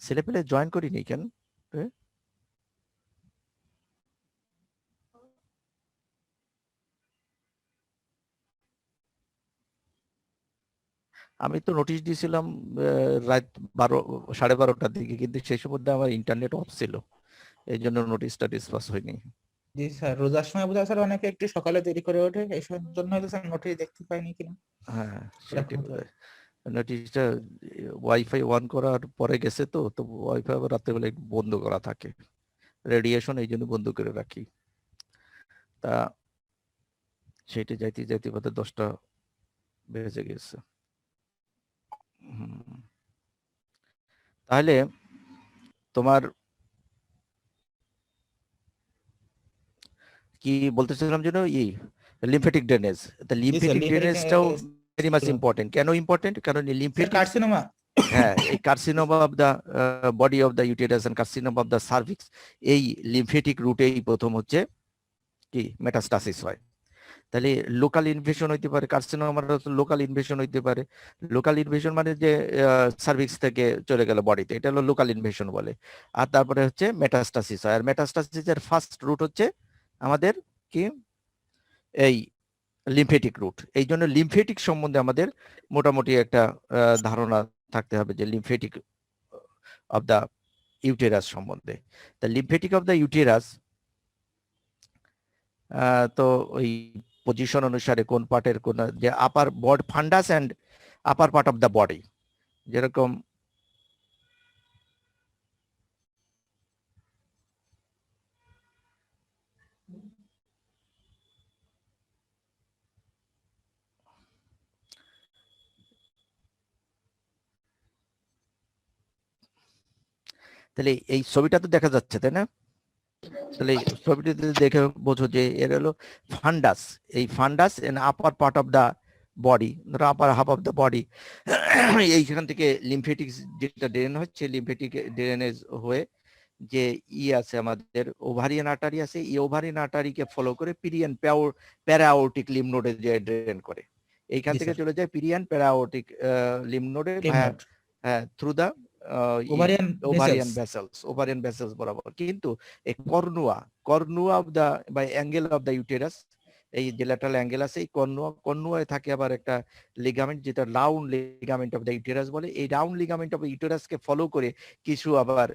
ছেলে পেলে জয়েন করিনি কেন? আমি তো নোটিশ দিয়েছিলাম রাত 12:30টার দিকে, কিন্তু সেই মধ্যে আমার ইন্টারনেট অফ ছিল, এই জন্য নোটিশটা ডিসপাস হয়নি। জি স্যার, রোজার সময় বোঝা স্যার অনেকে একটু সকালে দেরি করে ওঠে, এইসব জন্য হয়তো স্যার নোটিশ দেখতে পাইনি কিনা। হ্যাঁ এরকম সেটাই হতে পারে। নোটিশটা ওয়াইফাই অন করার পরে গেছে, তো তো ওয়াইফাই আবার রাত্রেবেলা একটু বন্ধ করা থাকে, রেডিয়েশন, এই জন্য বন্ধ করে রাখি। তা সেইটা যাইতে যাইতে বোধ 10টা বেজে গেছে। তাহলে তোমার কি বলতেছিলাম যেন, লিম্ফেটিক ড্রেনেজ। তা জি স্যার, লিম্ফেটিক লিম্ফেটিক ড্রেনেজটাও ভেরি মাচ ইম্পর্টেন্ট। কেন ইম্পর্টেন্ট? কারণ এই স্যার লিম্ফেটিক, কার্সিনোমা। হ্যাঁ, এই carcinoma of the body of the uterus and carcinoma of the cervix, এই লিম্ফেটিক রুটেই প্রথম হচ্ছে কি মেটাস্টাসিস হয়। তাহলে লোকাল ইনভেশন হইতে পারে, কার্সিনোমার লোকাল ইনভেশন হইতে পারে। লোকাল ইনভেশন মানে যে সার্ভিক্স থেকে চলে গেল বডিতে, এটা হলো লোকাল ইনভেশন বলে। আর তারপরে হচ্ছে মেটাস্টাসিস হয়। আর মেটাস্টাসিসের ফার্স্ট রুট হচ্ছে আমাদের কি এই লিম্ফেটিক রুট। এই জন্য লিম্ফেটিক সম্বন্ধে আমাদের মোটামুটি একটা ধারণা থাকতে হবে, যে লিম্ফেটিক অফ দ্য ইউটেরাস সম্বন্ধে। তা লিম্ফেটিক অফ দ্য ইউটেরাস, তো ওই পজিশন অনুসারে কোন পার্টের কোন, যে upper body fundus and upper part of the body, যেরকম তাহলে এই ছবিটা তো দেখা যাচ্ছে, তাই না? তাহলে এই ছবিটিতে দেখে বোঝো যে এর হলো ফান্ডাস। এই fundus and upper part of the body, ধরো upper half of the body, এইখান থেকে লিম্ফেটিক যেটা ড্রেন হচ্ছে, লিম্ফেটিক ড্রেনেজ হয়ে যে আছে আমাদের ওভারিয়ান আর্টারি আছে, এই ওভারিয়ান আর্টারিকে ফলো করে পিরিয়ান প্যারাওটিক লিম্ফ নোডে যে ড্রেন করে, এইখান থেকে চলে যায় পিরিয়ান প্যারাওটিক লিম্ফ নোডে থ্রু দা ওভারিয়ান ভেসেলস বরাবর। কিন্তু এই কর্নুয়া অফ দা বা অ্যাঙ্গেল অফ দা ইউটেরাস, এই যে ল্যাটারাল অ্যাঙ্গেল আছে, এই কর্নুয়ায় থাকে আবার একটা লিগামেন্ট, যেটা round ligament of the uterus বলে। এই রাউন্ড লিগামেন্ট অফ ইউটেরাসকে ফলো করে কিছু আবার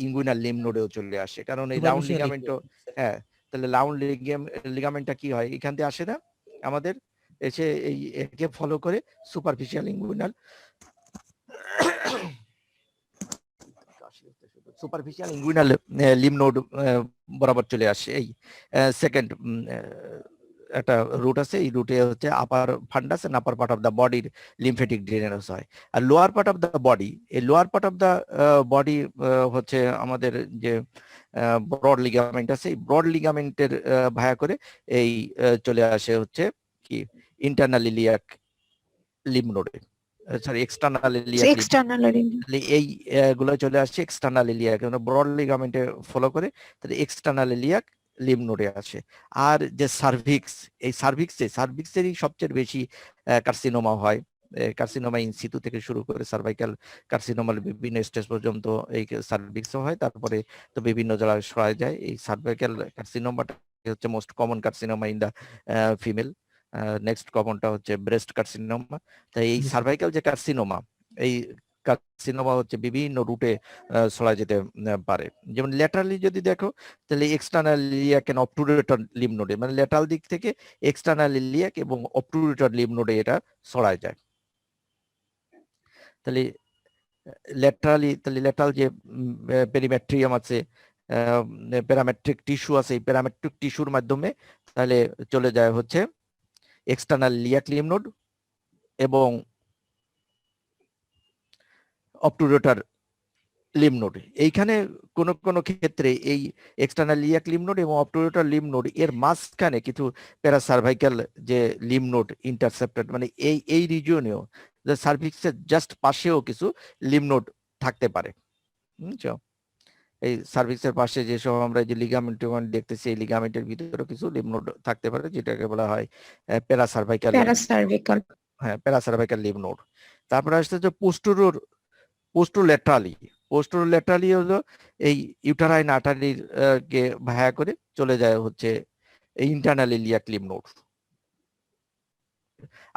ইঙ্গুইনাল লিম্ফ নোডেও চলে আসে, কারণ এই রাউন্ড লিগামেন্টও, হ্যাঁ, তাহলে রাউন্ড লিগামেন্টটা কি হয়, এখান থেকে আসে না আমাদের, এসে এই একে ফলো করে সুপারফিশিয়াল ইঙ্গুইনাল লিম্ফ নোড বরাবর চলে আসে। এই সেকেন্ড একটা রুট আছে, এই রুটে হচ্ছে upper fundus and upper part of the বডির লিম্ফেটিক ড্রেনেজ হয়। আর lower part of the body, এই lower part of the body হচ্ছে আমাদের যে ব্রড লিগামেন্ট আছে, এই ব্রড লিগামেন্টের ভায়া করে এই চলে আসে হচ্ছে কি ইন্টারনাল ইলিয়াক লিম্ফ নোডে, সরি এক্সটার্নাল ইলিয়াক লিম্ফ, এই গুলো চলে আসছে এক্সটার্নাল ইলিয়াক, ব্রড লিগামেন্টে ফলো করে, তাহলে এক্সটার্নাল ইলিয়াক লিম্ফ নোডে আসে। আর যে সার্ভিক্স, এই সার্ভিক্সেরই সবচেয়ে বেশি কার্সিনোমা হয়। কার্সিনোমা ইন সিতু থেকে শুরু করে সার্ভাইকাল কার্সিনোমার বিভিন্ন স্টেজ পর্যন্ত এই সার্ভিক্সও হয়, তারপরে তো বিভিন্ন জায়গায় ছড়ায় যায়। এই সার্ভাইকাল কার্সিনোমাটা হচ্ছে most common carcinoma in the female. Next কমনটা হচ্ছে ব্রেস্ট কার্সিনোমা। তাই এই সার্ভাইকাল যে কার্সিনোমা, এই কার্সিনোমা হচ্ছে বিভিন্ন রুটে ছড়ায় যেতে পারে। যেমন ল্যাটারালি যদি দেখো, তাহলে এক্সটার্নাল ইলিয়াক এন্ড অবটুরেটর লিম্ফ নোডে, মানে ল্যাটারাল দিক থেকে এক্সটার্নাল ইলিয়াক এবং অবটুরেটর লিম্ফ নোডে এটা ছড়ায় যায়। তাহলে ল্যাটারাল যে পেরিমেট্রিয়াম আছে, প্যারামেট্রিক টিস্যু আছে, এই প্যারামেট্রিক টিস্যুর মাধ্যমে তাহলে চলে যায় হচ্ছে এক্সটার্নাল ইলিয়াক লিম্ফ নোড এবং অবটুরেটর লিম্ফ নোড। এইখানে কোন কোন ক্ষেত্রে এই এক্সটার্নাল ইলিয়াক লিম্ফ নোড এবং অবটুরেটর লিম্ফ নোড এর মাঝখানে কিছু প্যারাসার্ভাইকাল যে লিম্ফ নোড ইন্টারসেপ্টেড, মানে এই রিজিয়নেও, যে সার্ভিক্সের জাস্ট পাশেও কিছু লিম্ফ নোড থাকতে পারে। বুঝছো? এই সার্ভিক্সের পাশে যেসব আমরা যে লিগামেন্ট দেখতেছি, এই লিগামেন্টের ভিতরে কিছু লিম্ফ নোড থাকতে পারে, যেটাকে বলা হয় প্যারাসার্ভাইকাল, হ্যাঁ প্যারাসার্ভাইকাল লিম্ফ নোড। তারপরে আসছে যে পোস্টোরোল্যাটারালি, পোস্টোল্যাটারালি হলো এই ইউটারাইন আর্টারির কে ভায়া করে চলে যায় হচ্ছে ইন্টারনাল ইলিয়াক লিম্ফ নোড।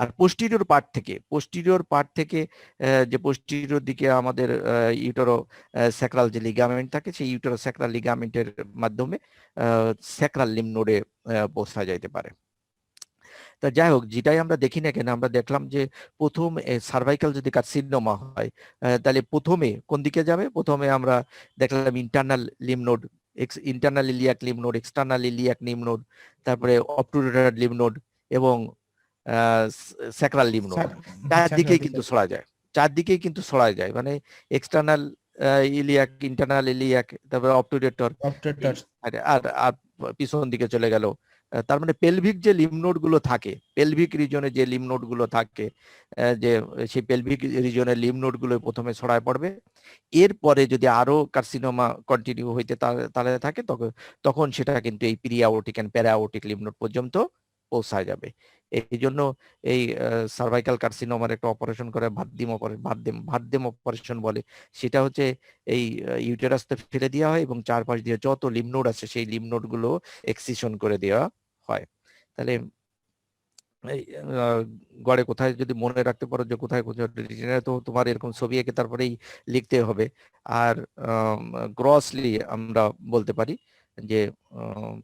আর পোস্টিরিয়র পার্ট থেকে যে পোস্টিরিয়র দিকে আমাদের ইউটেরো স্যাক্রাল যে লিগামেন্ট থাকে, সেই ইউটেরো স্যাক্রাল লিগামেন্টের মাধ্যমে স্যাক্রাল লিম্ফ নোডে পৌঁছা যাইতে পারে। তা যাই হোক, যেটাই আমরা দেখি না কেন, আমরা দেখলাম যে প্রথম সার্ভাইকাল যদি কার্সিনোমা হয় তাহলে প্রথমে কোন দিকে যাবে? প্রথমে আমরা দেখলাম internal lymph node, internal iliac lymph node, external iliac lymph node, তারপরে অবটুরেটর লিম্ফ নোড এবং স্যাক্রাল লিম্ফ নোড। চারদিকেই কিন্তু ছড়া যায়, চারদিকেই কিন্তু ছড়া যায়, মানে এক্সটার্নাল ইলিয়াক, ইন্টারনাল ইলিয়াক, তারপরে অবটুরেটর, আর আর পিছন দিকে চলে গেল। তার মানে পেলভিক যে লিম্ফ নোড গুলো থাকে, পেলভিক রিজনে যে লিম্ফ নোড গুলো থাকে, যে সেই পেলভিক রিজনের লিম্ফ নোড গুলো প্রথমে ছড়ায় পড়বে। এরপরে যদি আরো কার্সিনোমা কন্টিনিউ হইতে তাহলে থাকে, তখন সেটা কিন্তু এই পিরিয়াওটিক এন্ড প্যারাওটিক লিম্ফ নোড পর্যন্ত পৌঁছায় যাবে। এই জন্য এই সার্ভাইকাল কার্সিনোমার একটা অপারেশন করে ভাদ্যেম অপারেশন বলে। সেটা হচ্ছে এই ইউটেরাসতে ফেলে দেওয়া হয় এবং চারপাশ দিয়ে যত লিম্ফ নোড আছে সেই লিম্ফ নোড গুলো এক্সিশন করে দেওয়া হয়। তাহলে এই গড়ে কোথায় যদি মনে রাখতে পারো যে কোথায় কোথায়, তো তোমার এরকম ছবি এঁকে তারপরেই লিখতে হবে। আর গ্রসলি আমরা বলতে পারি যে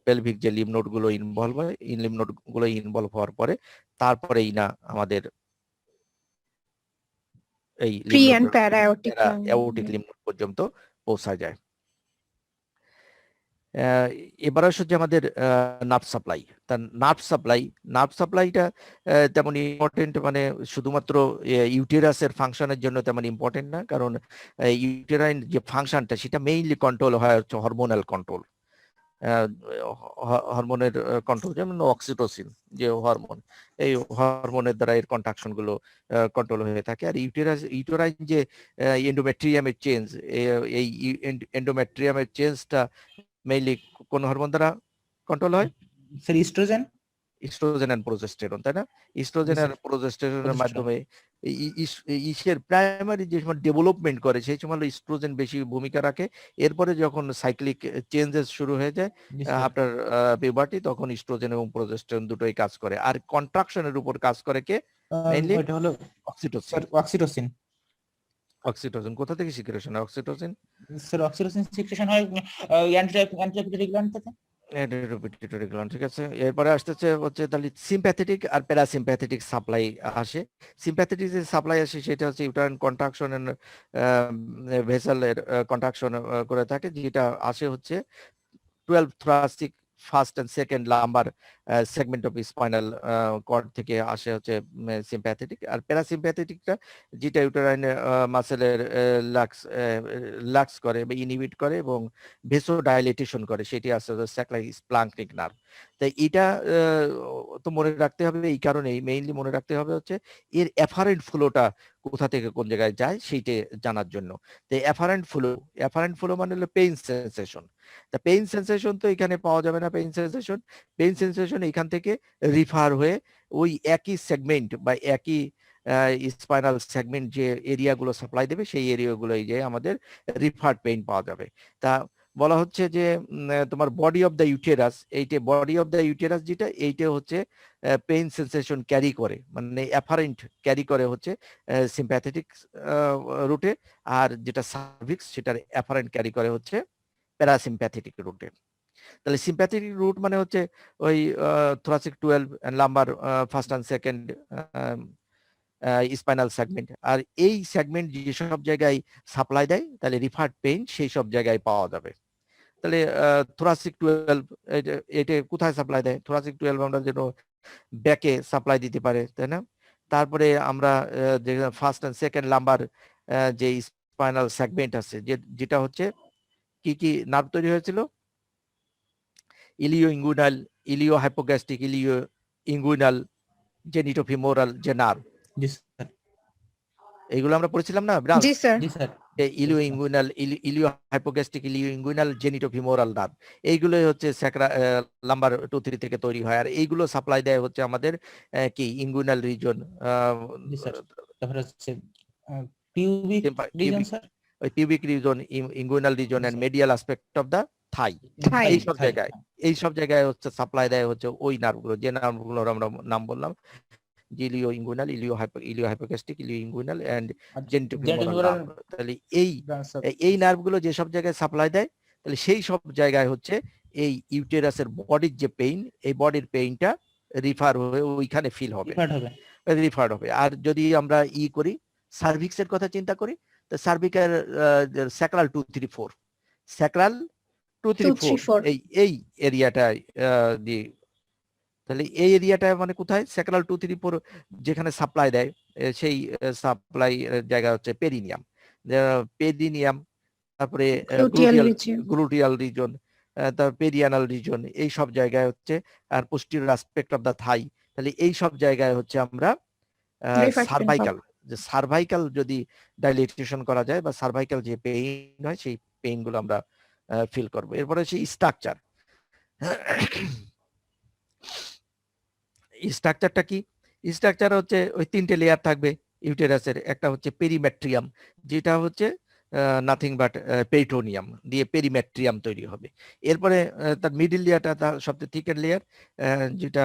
পেলভিক যে লিম্ফ নোড গুলো ইনভলভ হয়, এই লিম্ফ নোড গুলো ইনভলভ হওয়ার পরে তারপরেই না আমাদের এই প্রি এন্ড প্যারাওটিক লিম্ফ নোড পর্যন্ত পৌঁছা যায়। এবার হচ্ছে আমাদের নার্ভ সাপ্লাই। তা নার্ভ সাপ্লাইটা তেমন ইম্পর্টেন্ট, মানে শুধুমাত্র ইউটেরাসের ফাংশনের জন্য তেমন ইম্পর্টেন্ট না, কারণ ইউটেরাইন যে ফাংশনটা সেটা মেইনলি কন্ট্রোল হয় হচ্ছে হরমোনাল কন্ট্রোল, হরমোনের কন্ট্রোল, যেমন অক্সিটোসিন যে হরমোন, এই হরমোনের দ্বারা এর কন্ট্রাকশন গুলো কন্ট্রোল হয়ে থাকে। আর ইউটেরাইন যে এন্ডোমেট্রিয়ামের চেঞ্জ, এই এন্ডোমেট্রিয়ামের চেঞ্জটা মেইনলি কোন হরমোন দ্বারা কন্ট্রোল হয়? স্যার ইস্ট্রোজেন এন্ড প্রোজেস্টেরন, তাই না? ইস্ট্রোজেন আর প্রোজেস্টেরনের মাধ্যমে ইসের প্রাইমারি যে সময় ডেভেলপমেন্ট করে সেই সময় ইস্ট্রোজেন বেশি ভূমিকা রাখে। এরপরে যখন সাইক্লিক চেঞ্জেস শুরু হয়ে যায় আফটার পিউবার্টি, তখন ইস্ট্রোজেন এবং প্রোজেস্টেরন দুটোই কাজ করে। আর কন্ট্রাকশনের উপর কাজ করে কে? মেইনলি এটা হলো অক্সিটোসিন। অক্সিটোসিন কোথা থেকে সিক্রেশন হয়? অক্সিটোসিন স্যার অক্সিটোসিন সিক্রেশন হয় অ্যান্টিপিটুইটারি গ্ল্যান্ড থেকে। ঠিক আছে। এরপরে আসতেছে হচ্ছে তাহলে সিম্প্যাথেটিক আর প্যারাসিম্প্যাথেটিক সাপ্লাই আসে। সিম্প্যাথেটিক যে সাপ্লাই আসে সেটা হচ্ছে ইউটারাইন কন্ট্রাকশন এন্ড ভেসেলের কন্ট্রাকশন করে থাকে, যেটা আসে হচ্ছে 12 thoracic first and second lumbar segment of spinal cord থেকে আসে হচ্ছে সিম্প্যাথেটিক। আর প্যারাসিম্প্যাথেটিকটা যেটা ইউটেরাইন মাসেলের লাক্স করে বা ইনহিবিট করে এবং ভেসো ডাইলেটেশন করে, সেটি আসে স্যাক্রাল স্প্লাঙ্কনিক নার্ভ। তাই এটা তো মনে রাখতে হবে, এই কারণেই মেইনলি মনে রাখতে হবে হচ্ছে এর এফারেন্ট ফ্লোটা কোথা থেকে কোন জায়গায় যায় সেইটা জানার জন্য। তো এফারেন্ট ফ্লো মানে হলো পেইন সেন্সেশন। তা পেইন সেন্সেশন তো এখানে পাওয়া যাবে না। পেইন সেন্সেশন এখান থেকে রিফার হয়ে ওই একই সেগমেন্ট বা একই স্পাইনাল সেগমেন্ট যে এরিয়াগুলো সাপ্লাই দেবে সেই এরিয়াগুলোই যে আমাদের রিফার্ড পেইন পাওয়া যাবে। তা বলা হচ্ছে যে তোমার বডি অফ দ্য ইউটেরাস, যেটা এইটা হচ্ছে পেইন সেন্সেশন ক্যারি করে, মানে অ্যাপারেন্ট ক্যারি করে হচ্ছে সিম্প্যাথেটিক রুটে, আর যেটা সার্ভিক্স সেটার অ্যাপারেন্ট ক্যারি করে হচ্ছে প্যারাসিম্প্যাথেটিক রুটে। তাহলে সিম্প্যাথেটিক রুট মানে হচ্ছে ওই thoracic 12 lumbar first and second spinal segment. আর এই সেগমেন্ট যেসব জায়গায় সাপ্লাই দেয় তাহলে রিফার্ড পেইন সেই সব জায়গায় পাওয়া যাবে। তাহলে থোরাসিক 12 এটা কোথায় সাপ্লাই দেয়? থোরাসিক 12 আমরা যেন ব্যাকে সাপ্লাই দিতে পারে, তাই না? তারপরে আমরা যে ফার্স্ট এন্ড সেকেন্ড লাম্বার যে স্পাইনাল সেগমেন্ট আছে, যেটা হচ্ছে কি কি নার্ভ তৈরি হয়েছিল? Ilioinguinal, iliohypogastric, ilioinguinal, genitofemoral যে নার্ভ, এইগুলো আমরা পড়েছিলাম না? জি sir. Ilioinguinal, iliohypogastric, ilioinguinal, genitofemoral nerve, এইগুলোই হচ্ছে লাম্বার 2-3 থেকে তৈরি হয়। আর এইগুলো সাপ্লাই দেয় হচ্ছে আমাদের কি ইঙ্গুইনাল রিজন, তারপরে হচ্ছে পিউবিক রিজন স্যার, ওই pubic region, inguinal region and medial aspect of the thigh, thigh. এই সব জায়গায় হচ্ছে সাপ্লাই দেয় হচ্ছে ওই নার্ভগুলো, যে নার্ভগুলোর আমরা নাম বললাম, ilioinguinal, iliohypogastric, ilioinguinal and genitofemoral nerve. তাহলে এই নার্ভগুলো যে সব জায়গায় সাপ্লাই দেয়, তাহলে সেই সব জায়গায় হচ্ছে এই ইউটেরাসের বডির যে পেইন, এই বডির পেইনটা রিফার হয়ে ওইখানে ফিল হবে, রিফার্ড হবে। আর যদি আমরা করি সার্ভিক্সের কথা চিন্তা করি, তো সার্ভিক্যাল স্যাক্রাল 2-3-4, স্যাক্রাল 2-3-4 এই এরিয়াটায় দিয়ে, তাহলে এই এরিয়াটা মানে কোথায়, স্যাক্রাল 2-3-4 যেখানে সাপ্লাই দেয়, সেই সাপ্লাই জায়গা হচ্ছে পেরিনিয়াম, তারপরে গ্লুটিয়াল রিজন, তারপর পেরিয়ানাল রিজন, এই সব জায়গায় হচ্ছে, আর পোস্টিরিয়র অ্যাসপেক্ট অফ দা থাই। তাহলে এই সব জায়গায় হচ্ছে আমরা সার্ভাইকাল যদি ডাইলেটেশন করা যায় বা সার্ভাইকাল যে পেইন হয়, সেই পেইন গুলো আমরা ফিল করবো। এরপরে হচ্ছে স্ট্রাকচার। স্ট্রাকচারটা কি? স্ট্রাকচার হচ্ছে ওই 3টে লেয়ার থাকবে ইউটেরাসের। একটা হচ্ছে পেরিমেট্রিয়াম, যেটা হচ্ছে নাথিং বাট পেরিটোনিয়াম দিয়ে পেরিমেট্রিয়াম তৈরি হবে। এরপরে তার মিডল লেয়ারটা, তার সবচেয়ে থিকের লেয়ার, যেটা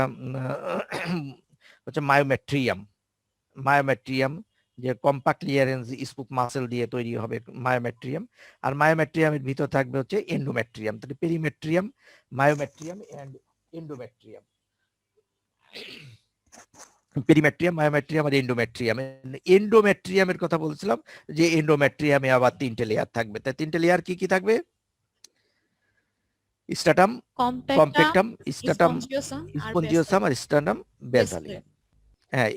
হচ্ছে মায়োমেট্রিয়াম, যে কম্পাক্ট ক্লিয়ারেন্স স্পুক মাসেল দিয়ে তৈরি হবে মায়োমেট্রিয়াম। আর মায়োমেট্রিয়ামের ভিতর থাকবে হচ্ছে এন্ডোমেট্রিয়াম। তাহলে perimetrium, myometrium and endometrium. Perimetrium, myometrium আর এন্ডোমেট্রিয়াম। এন্ডোমেট্রিয়ামের কথা বলছিলাম, যে এন্ডোমেট্রিয়ামে আবার 3টে লেয়ার থাকবে। তাই 3টে লেয়ার কি কি থাকবে? স্ট্রাটাম কম্প্যাক্টাম, স্ট্রাটাম স্পঞ্জিওসাম আর স্ট্রাটাম বেসালি। হ্যাঁ,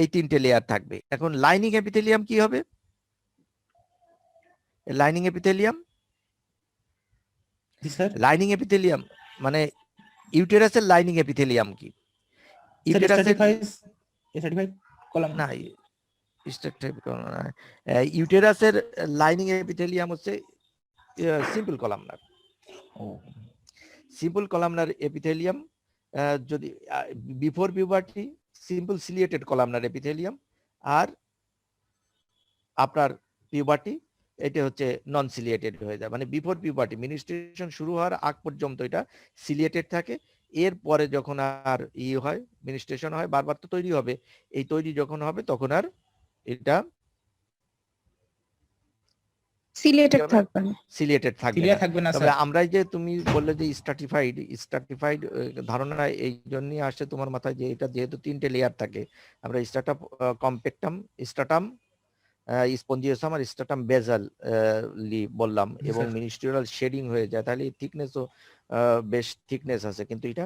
এই 3টে লেয়ার থাকবে। এখন লাইনিং এপিথেলিয়াম কি হবে? লাইনিং এপিথেলিয়াম মানে ইউটেরাসের লাইনিং এপিথেলিয়াম কি? ইউটেরাসের লাইনিং এপিথেলিয়াম হচ্ছে simple columnar. Simple columnar epithelium, যদি before puberty simple ciliated columnar epithelium, আর আপনার পিউবার্টি এটা হচ্ছে নন সিলিয়েটেড হয়ে যায়। মানে বিফোর পিউবার্টি মিনিস্ট্রেশন শুরু হওয়ার আগ পর্যন্ত এটা সিলিয়েটেড থাকে। এরপরে যখন আর হয়, মিনিস্ট্রেশন হয়, বারবার তো তৈরি হবে, এই তৈরি যখন হবে তখন আর এটা সিলিয়েটেড থাকবে না। তবে আমরা যে তুমি বললে যে স্ট্রাটিফাইড ধারণা এই জন্যই আসছে তোমার মাথায়, যে এটা যেহেতু 3টে লেয়ার থাকে, আমরা স্ট্রাটাম কম্প্যাক্টাম, স্ট্রাটাম স্পঞ্জিওসাম আর স্ট্রাটাম বেসালি বললাম, এবং মিনিস্ট্রিয়াল শেডিং হয়ে যায়, তাহলে থিকনেসও বেশ থিকনেস আছে। কিন্তু এটা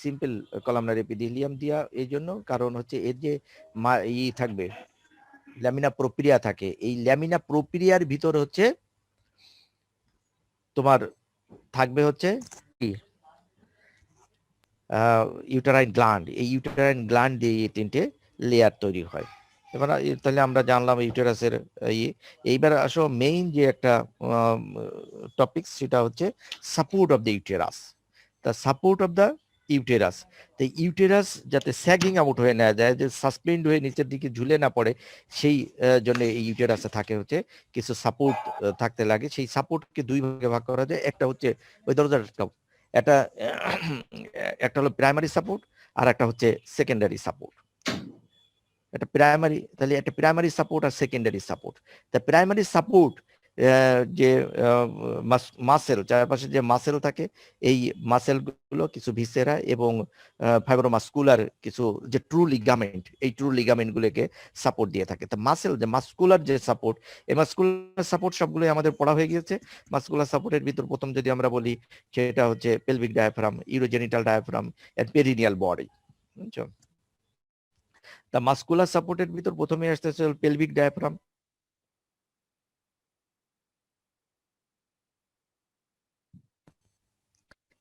সিম্পল কলামনার এপিথেলিয়াম দিয়া, এই জন্য কারণ হচ্ছে এর যে থাকবে ল্যামিনা প্রোপিরিয়া থাকে, এই ল্যামিনা প্রোপিরিয়ার ভিতর হচ্ছে তোমার থাকবে হচ্ছে কি ইউটেরাইন গ্ল্যান্ড। এই ইউটেরাইন গ্ল্যান্ড দিয়ে এই 3টে লেয়ার তৈরি হয়। এবার তাহলে আমরা জানলাম ইউটেরাসের এইবার আসো মেইন যে একটা টপিক, সেটা হচ্ছে support of the uterus. The support of the uterus. তো ইউটেরাস যাতে স্যাগিং আউট হয়ে না যায়, যে সাসপেন্ড হয়ে নিচের দিকে ঝুলে না পড়ে, সেই জন্য এই ইউটেরাসে থাকে হচ্ছে কিছু সাপোর্ট থাকতে লাগে। সেই সাপোর্টকে 2 ভাগে ভাগ করা যায়। একটা হচ্ছে ওই দরজাটা, একটা হলো প্রাইমারি সাপোর্ট, আর একটা হচ্ছে সেকেন্ডারি সাপোর্ট। এটা প্রাইমারি, তাহলে একটা প্রাইমারি সাপোর্ট আর সেকেন্ডারি সাপোর্ট। তা প্রাইমারি সাপোর্ট যে মাসেল, চারপাশে যে মাসেল থাকে, এই মাসেল গুলো কিছু ভিসেরা এবং ফাইব্রোমাস্কুলার কিছু যে ট্রু লিগামেন্ট, এই ট্রু লিগামেন্ট গুলোকে সাপোর্ট দিয়ে থাকে। তা মাসেল যে মাস্কুলার যে সাপোর্ট, এই মাস্কুলার সাপোর্ট সবগুলোই আমাদের পড়া হয়ে গিয়েছে। মাস্কুলার সাপোর্টের ভিতর প্রথম যদি আমরা বলি, সেটা হচ্ছে pelvic diaphragm, urogenital diaphragm and perineal body. বুঝছো? তা মাস্কুলার সাপোর্টের ভিতর প্রথমে আসতেছে পেলভিক ডায়াফ্রাম,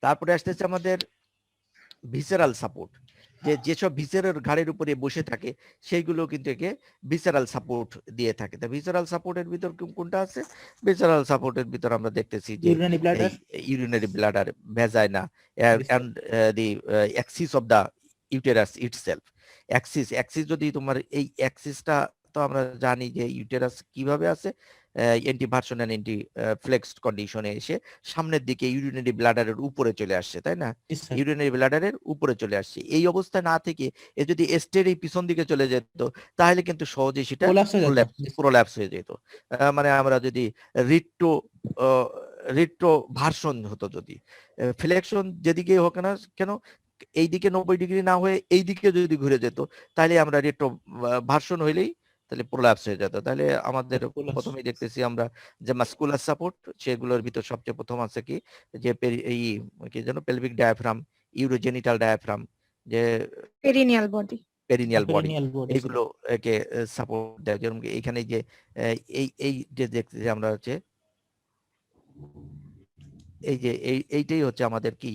তারপরে আসতেছে আমাদের ভিসেরাল সাপোর্ট, যেসব ভিসেরাল ঘাড়ের উপরে বসে থাকে সেইগুলো কিন্তু একে ভিসেরাল সাপোর্ট দিয়ে থাকে। তা ভিসেরাল সাপোর্টের ভিতর কোনটা আছে? ভিসেরাল সাপোর্টের ভিতর আমরা দেখতেছি যে urinary bladder, vagina and the axis of the uterus itself. Axis যদি তোমার এই অ্যাক্সিসটা তো আমরা জানি যে ইউটেরাস কিভাবে আছে, এন্টিভার্সন এন্ড এন্টি ফ্লেক্সড কন্ডিশনে এসে সামনের দিকে ইউরিনারি ব্লাডারের উপরে চলে আসছে, তাই না? জি স্যার। ইউরিনারি ব্লাডারের উপরে চলে আসছে। এই অবস্থায় না থেকে এ যদি এস্টের এই পিছন দিকে চলে যেত তাহলে কিন্তু সহজেই সেটা কোলাপস হয়ে যেত। জি স্যার। প্রোল্যাপস হয়ে যেত। মানে আমরা যদি রিট্রো রিট্রো ভার্সন হতো, যদি ফ্লেকশন যেদিকে হোক না কেন এই দিকে 90 ডিগ্রি না হয়ে এই দিকে যদি ঘুরে যেত তাহলে আমরা রেট্রো ভার্সন হইলেই তাহলে প্রোল্যাপস হয়ে যেত। তাহলে আমাদের কোলাপস। প্রথমেই দেখতেছি আমরা যে মাস্কুলার সাপোর্ট, সেগুলোর ভিতর সবচেয়ে প্রথম আছে কি যে এই কি যেন পেলভিক ডায়াফ্রাম, ইউরোজেনিটাল ডায়াফ্রাম, যে perineal body. Perineal body, perineal body. এইগুলো একে সাপোর্ট দেয়। যেমন কি এইখানে যে এই যে দেখতেছি আমরা হচ্ছে এই যে এইটাই হচ্ছে আমাদের কি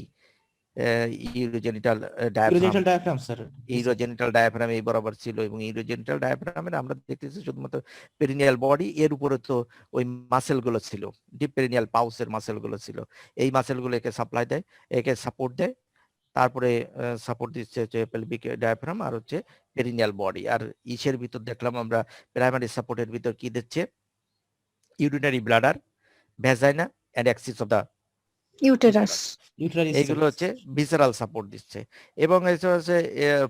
urogenital diaphragm. Urogenital diaphragm sir. Urogenital diaphragm এই বরাবর ছিল, এবং ইউরোজেনিটাল ডায়াফ্রামের আমরা দেখতেছি শুধুমাত্র পেরিনিয়াল বডি, এর উপরে তো ওই মাসেল গুলো ছিল, ডিপ পেরিনিয়াল পাউসের মাসেল গুলো ছিল, এই মাসেল গুলো একে সাপ্লাই দেয়, একে সাপোর্ট দেয়। তারপরে সাপোর্ট দিচ্ছে হচ্ছে পেলভিক ডায়াফ্রাম আর হচ্ছে পেরিনিয়াল বডি। আর ইসের ভিতর দেখলাম আমরা প্রাইমারি সাপোর্টের ভিতর কি দিচ্ছে, urinary bladder, vagina and axis of the uterus. Uterus. এইগুলো হচ্ছে ভিসেরাল সাপোর্ট দিচ্ছে। এবং এটা হচ্ছে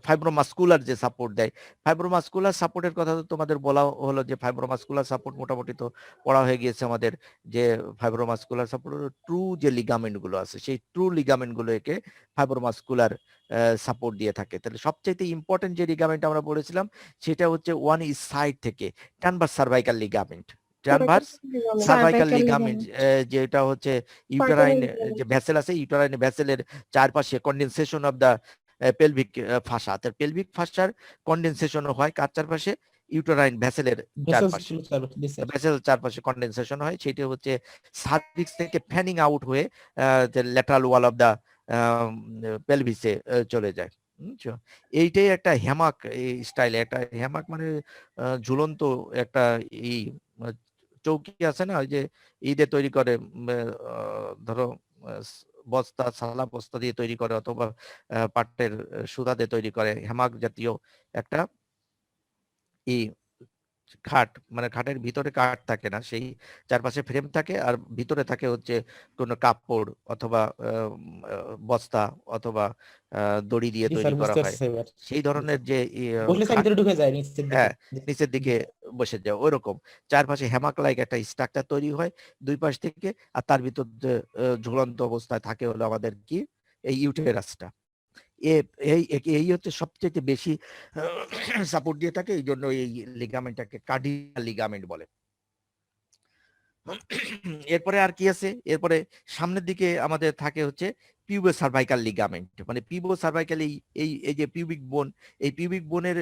ফাইব্রোমাস্কুলার যে সাপোর্ট দেয়, ফাইব্রোমাস্কুলার সাপোর্টের কথা তো তোমাদের বলা হলো যে ফাইব্রোমাস্কুলার সাপোর্ট মোটামুটি তো পড়া হয়ে গিয়েছে আমাদের, যে ফাইব্রোমাস্কুলার সাপোর্ট ট্রু যে লিগামেন্ট গুলো আছে সেই ট্রু লিগামেন্ট গুলো একে ফাইব্রোমাস্কুলার সাপোর্ট দিয়ে থাকে। তাহলে সবচেয়ে ইম্পর্টেন্ট যে লিগামেন্ট আমরা বলেছিলাম সেটা হচ্ছে ওয়ান ইজ সাইড থেকে transverse cervical ligament, transverse cervical ligament, যেটা হচ্ছে ইউটেরাইন যে ভ্যাসেল আছে, ইউটেরাইন ভ্যাসেলের চারপাশে condensation of the pelvic fascia, তার পেলভিক ফাসার কন্ডেনসেশন হয় কার চারপাশে, ইউটেরাইন ভ্যাসেলের চারপাশে, ভ্যাসেল চারপাশে কন্ডেনসেশন হয়। সেটা হচ্ছে সার্ভিক্স থেকে ফ্যানিং আউট হয়ে যে ল্যাটারাল ওয়াল অফ দা পেলভিসে চলে যায়। বুঝছো? এইটাই একটা হ্যামাক স্টাইলে, একটা হ্যামাক মানে ঝুলন্ত একটা এই চৌকি আছে না, ওই যে ঈদে তৈরি করে, ধরো বস্তা, সালা বস্তা দিয়ে তৈরি করে অথবা পাটের সুতা দিয়ে তৈরি করে, হ্যামাক জাতীয় একটা ই খাট, মানে খাটের ভিতরে কাঠ থাকে না, সেই চারপাশে ফ্রেম থাকে আর ভিতরে থাকে হচ্ছে কোনো কাপড় অথবা বস্তা অথবা দড়ি দিয়ে তৈরি করা হয়, সেই ধরনের যে হ্যাঁ নিচের দিকে বসে যায় ওইরকম নিচের দিকে হ্যামাক লাইক একটা স্ট্রাকচার তৈরি হয় দুই পাশ থেকে, আর তার ভিতর যে ঝুলন্ত অবস্থায় থাকে হলো আমাদের কি এই ইউটেরাসটা। এই হচ্ছে সবচেয়ে বেশি সাপোর্ট দিয়ে থাকে, এই জন্য এই লিগামেন্টটাকে কার্ডিয়াল লিগামেন্ট বলে। এরপরে আর কি আছে, এরপরে সামনের দিকে আমাদের থাকে হচ্ছে পিউবো সার্ভাইকাল লিগামেন্ট, মানে পিউবো সার্ভাইকাল এই যে পিউবিক বোন, এই পিউবিক বোনের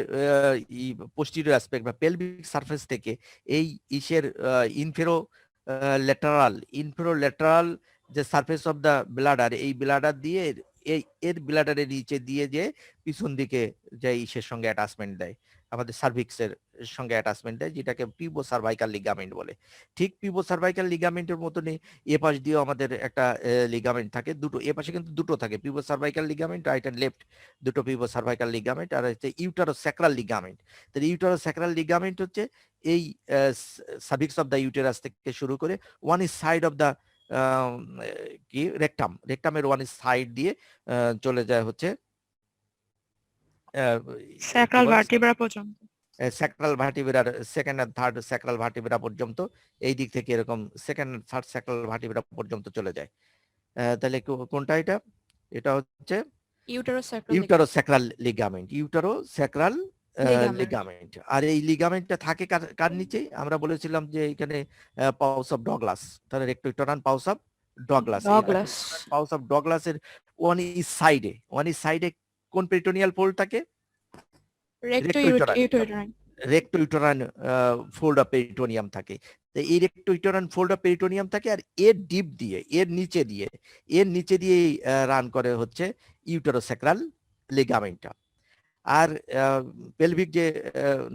পোস্টিরিয়র অ্যাসপেক্ট বা পেলভিক সারফেস থেকে এই ইসের ইনফেরো ল্যাটারাল যে সারফেস অফ দা ব্লাডার, এই ব্লাডার দিয়ে এর ব্লাডারের নিচে দিয়ে যে পিছন দিকে যে ইসের সঙ্গে অ্যাটাচমেন্ট দেয়, আমাদের সার্ভিক্সের সঙ্গে অ্যাটাচমেন্ট দেয়, যেটাকে পিউবো সার্ভাইকাল লিগামেন্ট বলে। ঠিক পিউবো সার্ভাইকাল লিগামেন্টের মতনই এ পাশ দিয়েও আমাদের একটা লিগামেন্ট থাকে, দুটো এ পাশে কিন্তু দুটো থাকে, pubocervical ligament right and left, দুটো পিউবো সার্ভাইকাল লিগামেন্ট। আর হচ্ছে ইউটারোস্যাক্রাল লিগামেন্ট। তাহলে ইউটারোস্যাক্রাল লিগামেন্ট হচ্ছে এই সার্ভিক্স অফ দা ইউটেরাস থেকে শুরু করে one is side of the কি রেকটামের ওয়ান ইজ সাইড দিয়ে চলে যায় হচ্ছে স্যাক্রাল ভার্টিব্রা পর্যন্ত, স্যাক্রাল ভার্টিব্রার সেকেন্ড আর থার্ড স্যাক্রাল ভার্টিব্রা পর্যন্ত, এই দিক থেকে এরকম সেকেন্ড থার্ড স্যাক্রাল ভার্টিব্রা পর্যন্ত চলে যায়। তাহলে কোনটা এটা, এটা হচ্ছে ইউটারোস্যাক্রাল লিগামেন্ট, ইউটারোস্যাক্রাল লিগামেন্ট। আর এই লিগামেন্টটা থাকে কার নিচে, আমরা বলেছিলাম যে এখানে পাউস অফ ডগলাস, তাহলে rectouterine pouch of Douglas, pouch of ডগলাসের ওয়ান ইজ সাইডে কোন পেরিটোনিয়াল ফোল্ড থাকে, রেক্টোইটোরান ফোল্ড অফ পেরিটোনিয়াম থাকে। এই রেক্টোইটোরান ফোল্ড অফ পেরিটোনিয়াম থাকে, আর এর ডিপ দিয়ে এর নিচে দিয়ে রান করে হচ্ছে ইউটারোস্যাক্রাল লিগামেন্টটা। আর পেলভিক যে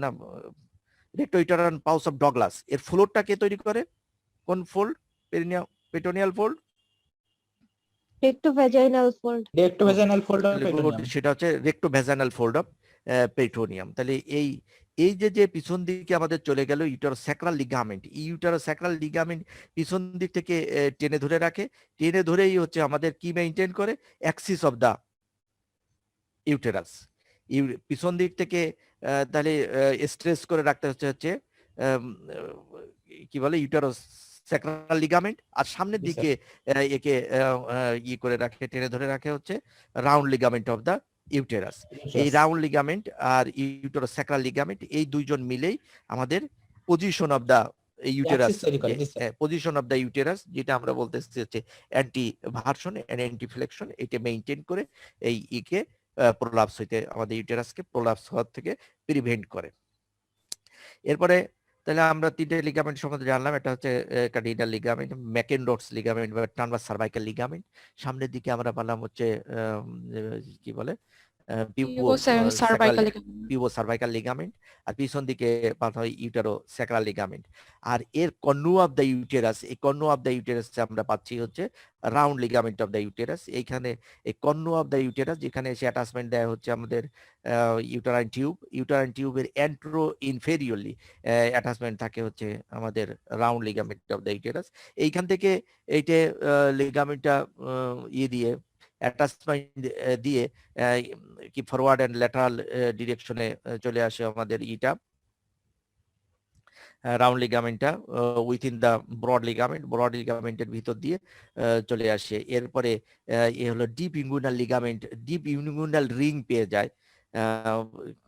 না রেক্টোইটোরান পাউস অফ ডগলাস, এর ফ্লোরটা কে তৈরি করে, কোন ফোল্ড, পেরিটোনিয়াল ফোল্ড, রেক্টোভ্যাজাইনাল ফোল্ড, সেটা হচ্ছে রেক্টোভ্যাজাইনাল ফোল্ড অফ পেরিটোনিয়াম। তাহলে এই যে পিছন দিকে আমাদের চলে গেল ইউটেরোস্যাক্রাল লিগামেন্ট, ইউটেরোস্যাক্রাল লিগামেন্ট পিছন দিক থেকে টেনে ধরে রাখে, টেনে ধরেই হচ্ছে আমাদের কি মেইনটেইন করে, অ্যাক্সিস অফ দা ইউটেরাস। পিছন দিক থেকে তাহলে স্ট্রেস করে রাখতে হচ্ছে কি বলে ইউটেরোস্যাক্রাল লিগামেন্ট, আর সামনের জি, দিকে একে ই করে রাখে, টেনে ধরে রাখে হচ্ছে round ligament of the uterus. এই Uterus. রাউন্ড লিগামেন্ট আর ইউটেরোস্যাক্রাল লিগামেন্ট এই দুইজন মিলেই আমাদের position of the uterus, Axis তৈরি করে, জি sir. Position of the uterus, যেটা আমরা বলতেছি হচ্ছে anteversion and anteflexion, এটা মেইনটেইন করে এই ইকে প্রলাপস হইতে, আমাদের ইউটেরাসকে প্রলাপস হওয়ার থেকে প্রিভেন্ট করে। এরপরে তাহলে আমরা তিনটে লিগামেন্ট সম্বন্ধে জানলাম। এটা হচ্ছে কার্ডিনাল লিগামেন্ট, ম্যাকেনডটস লিগামেন্ট বা ট্রান্সভার্স সার্ভাইকাল লিগামেন্ট। সামনের দিকে আমরা পেলাম হচ্ছে কি বলে সার্ভাইকাল লিগামেন্ট। পিভো সার্ভাইকাল লিগামেন্ট, আর পিছন দিকে পাওয়া হয় ইউটেরো স্যাক্রাল লিগামেন্ট। আর এর কর্নু অফ দ্য ইউটেরাস, এই কর্নু অফ দ্য ইউটেরাস আমরা পাচ্ছি হচ্ছে round ligament of the uterus. এইখানে এই কর্নু অফ দ্য ইউটেরাস, যেখানে এসে অ্যাটাচমেন্ট দেয় হচ্ছে আমাদের ইউটেরাইন টিউব, ইউটেরাইন টিউবের অ্যান্ট্রো ইনফেরিয়রলি অ্যাটাচমেন্ট থাকে হচ্ছে আমাদের round ligament of the uterus. এইখান থেকে এইটা লিগামেন্টটা দিয়ে অ্যাটাচমেন্ট দিয়ে কি ফরওয়ার্ড এন্ড ল্যাটারাল ডিরেকশনে চলে আসে আমাদের ইটা রাউন্ড লিগামেন্টটা within the broad ligament, broad লিগামেন্টের ভিতর দিয়ে চলে আসে। এরপরে এ হলো deep inguinal ligament, deep inguinal ring পেয়ে যায়,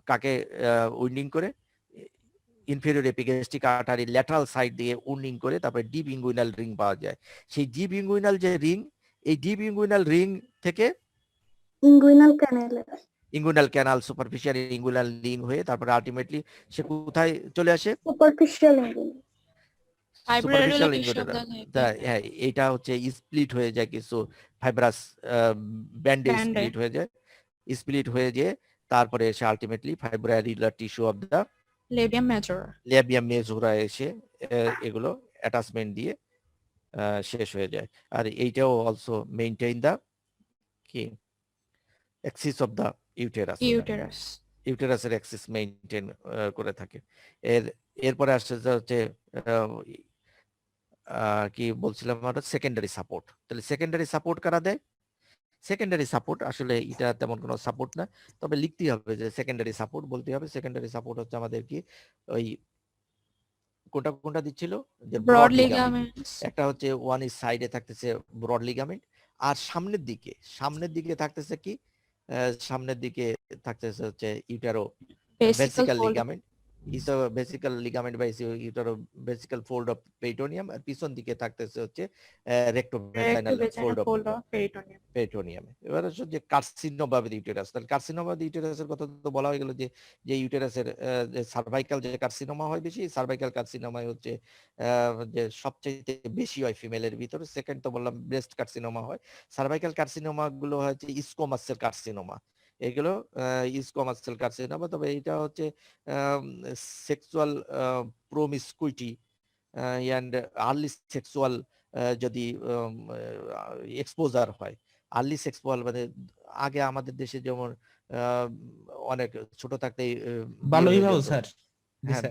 কাকে উইন্ডিং করে, inferior epigastric artery lateral side দিয়ে উইন্ডিং করে তারপরে ডিপ ইনগুইনাল রিং পাওয়া যায়। সেই ডিপ ইনগুইনাল যে রিং, এই ডিপ ইনগুইনাল রিং থেকে ইনগুইনাল ক্যানেলে inguinal canal, superficial inguinal ring হয়ে তারপরে আলটিমেটলি সে কোথায় চলে আসে, সুপারফিশিয়াল ইনগুইনাল সুপারফিশিয়াল ইনগুইনাল। হ্যাঁ, এটা হচ্ছে স্প্লিট হয়ে যায়, কিছু ফাইব্রাস ব্যান্ডে স্প্লিট হয়ে যায়, স্প্লিট হয়ে যায় তারপরে এসে ultimately fibrillar tissue of the labium major, labium majora এসে এগুলো অ্যাটাচমেন্ট দিয়ে শেষ হয়ে যায়। আর এইটাও অলসো মেইনটেইন দা কি অ্যাক্সিস অফ দা ইউটেরাস, ইউটেরাসের অ্যাক্সিস মেইনটেইন করে থাকে। এরপরে আসছে হচ্ছে কি বলছিলাম আমরা, সেকেন্ডারি সাপোর্ট। তাহলে সেকেন্ডারি সাপোর্ট কারা দেয়? সেকেন্ডারি সাপোর্ট আসলে এটা তেমন কোনো সাপোর্ট না, তবে লিখতেই হবে যে সেকেন্ডারি সাপোর্ট বলতে হবে। সেকেন্ডারি সাপোর্ট হচ্ছে আমাদের কি ওই কোনটা কোনটা দিচ্ছিল, যে ব্রড লিগামেন্ট, একটা হচ্ছে ওয়ান ইজ সাইডে থাকতেছে ব্রড লিগামেন্ট, আর সামনের দিকে থাকতেছে কি, সামনের দিকে থাকতেছে হচ্ছে ইউটেরো ভেসিকাল লিগামেন্ট, ভেসিকাল লিগামেন্ট বা ইউটেরো ভেসিকাল ফোল্ড অফ পেরিটোনিয়াম, আর পিছন দিকে থাকতেছে হচ্ছে রেক্টোভেজাইনাল ফোল্ড অফ পেরিটোনিয়াম। এবার হচ্ছে যে কার্সিনোমা অফ দ্য ইউটেরাস, তাহলে কার্সিনোমা অফ দ্য ইউটেরাসের কথা তো বলা হয়ে গেল, যে ইউটেরাসের যে সার্ভাইকাল যে কার্সিনোমা হয় বেশি, সার্ভাইকাল কার্সিনোমা হচ্ছে যে সবচেয়ে বেশি হয় ফিমেলের ভিতরে। সেকেন্ড তো বললাম ব্রেস্ট কার্সিনোমা হয়। সার্ভাইকাল কার্সিনোমা গুলো হচ্ছে স্কোমাসেল কার্সিনোমা, এগুলো স্কোমাসেল কার্সিনোমা। তবে এটা হচ্ছে সেক্সুয়াল প্রমিসকুইটি অ্যান্ড আর্লি সেক্সুয়াল যদি এক্সপোজার হয়, আর্লি সেক্সুয়াল মানে আগে আমাদের দেশে যেমন অনেক ছোট থাকতেই বাল্যবিবাহ স্যার। হ্যাঁ,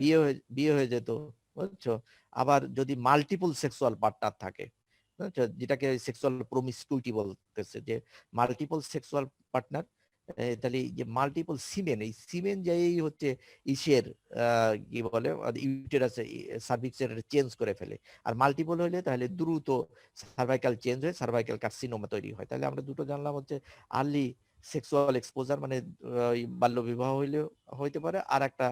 বিয়ে হয়ে যেত, বুঝছো। আবার যদি মাল্টিপল সেক্সুয়াল পার্টনার থাকে, বুঝছো, যেটাকে সেক্সুয়াল প্রমিসকিউটি বলতেছে, যে মাল্টিপল সেক্সুয়াল পার্টনার, তাহলে যে মাল্টিপল সিমেন, এই সিমেন যাই হচ্ছে ইসের কি বলে ইউটেরাসে সার্ভিক্সের চেঞ্জ করে ফেলে। আর মাল্টিপল হইলে তাহলে দ্রুত সার্ভাইকাল চেঞ্জ হয়ে সার্ভাইকাল কার্সিনোমা তৈরি হয়। তাহলে আমরা দুটো জানলাম হচ্ছে আর্লি সেক্সুয়াল এক্সপোজার মানে বাল্য বিবাহ হইলেও হইতে পারে, আর একটা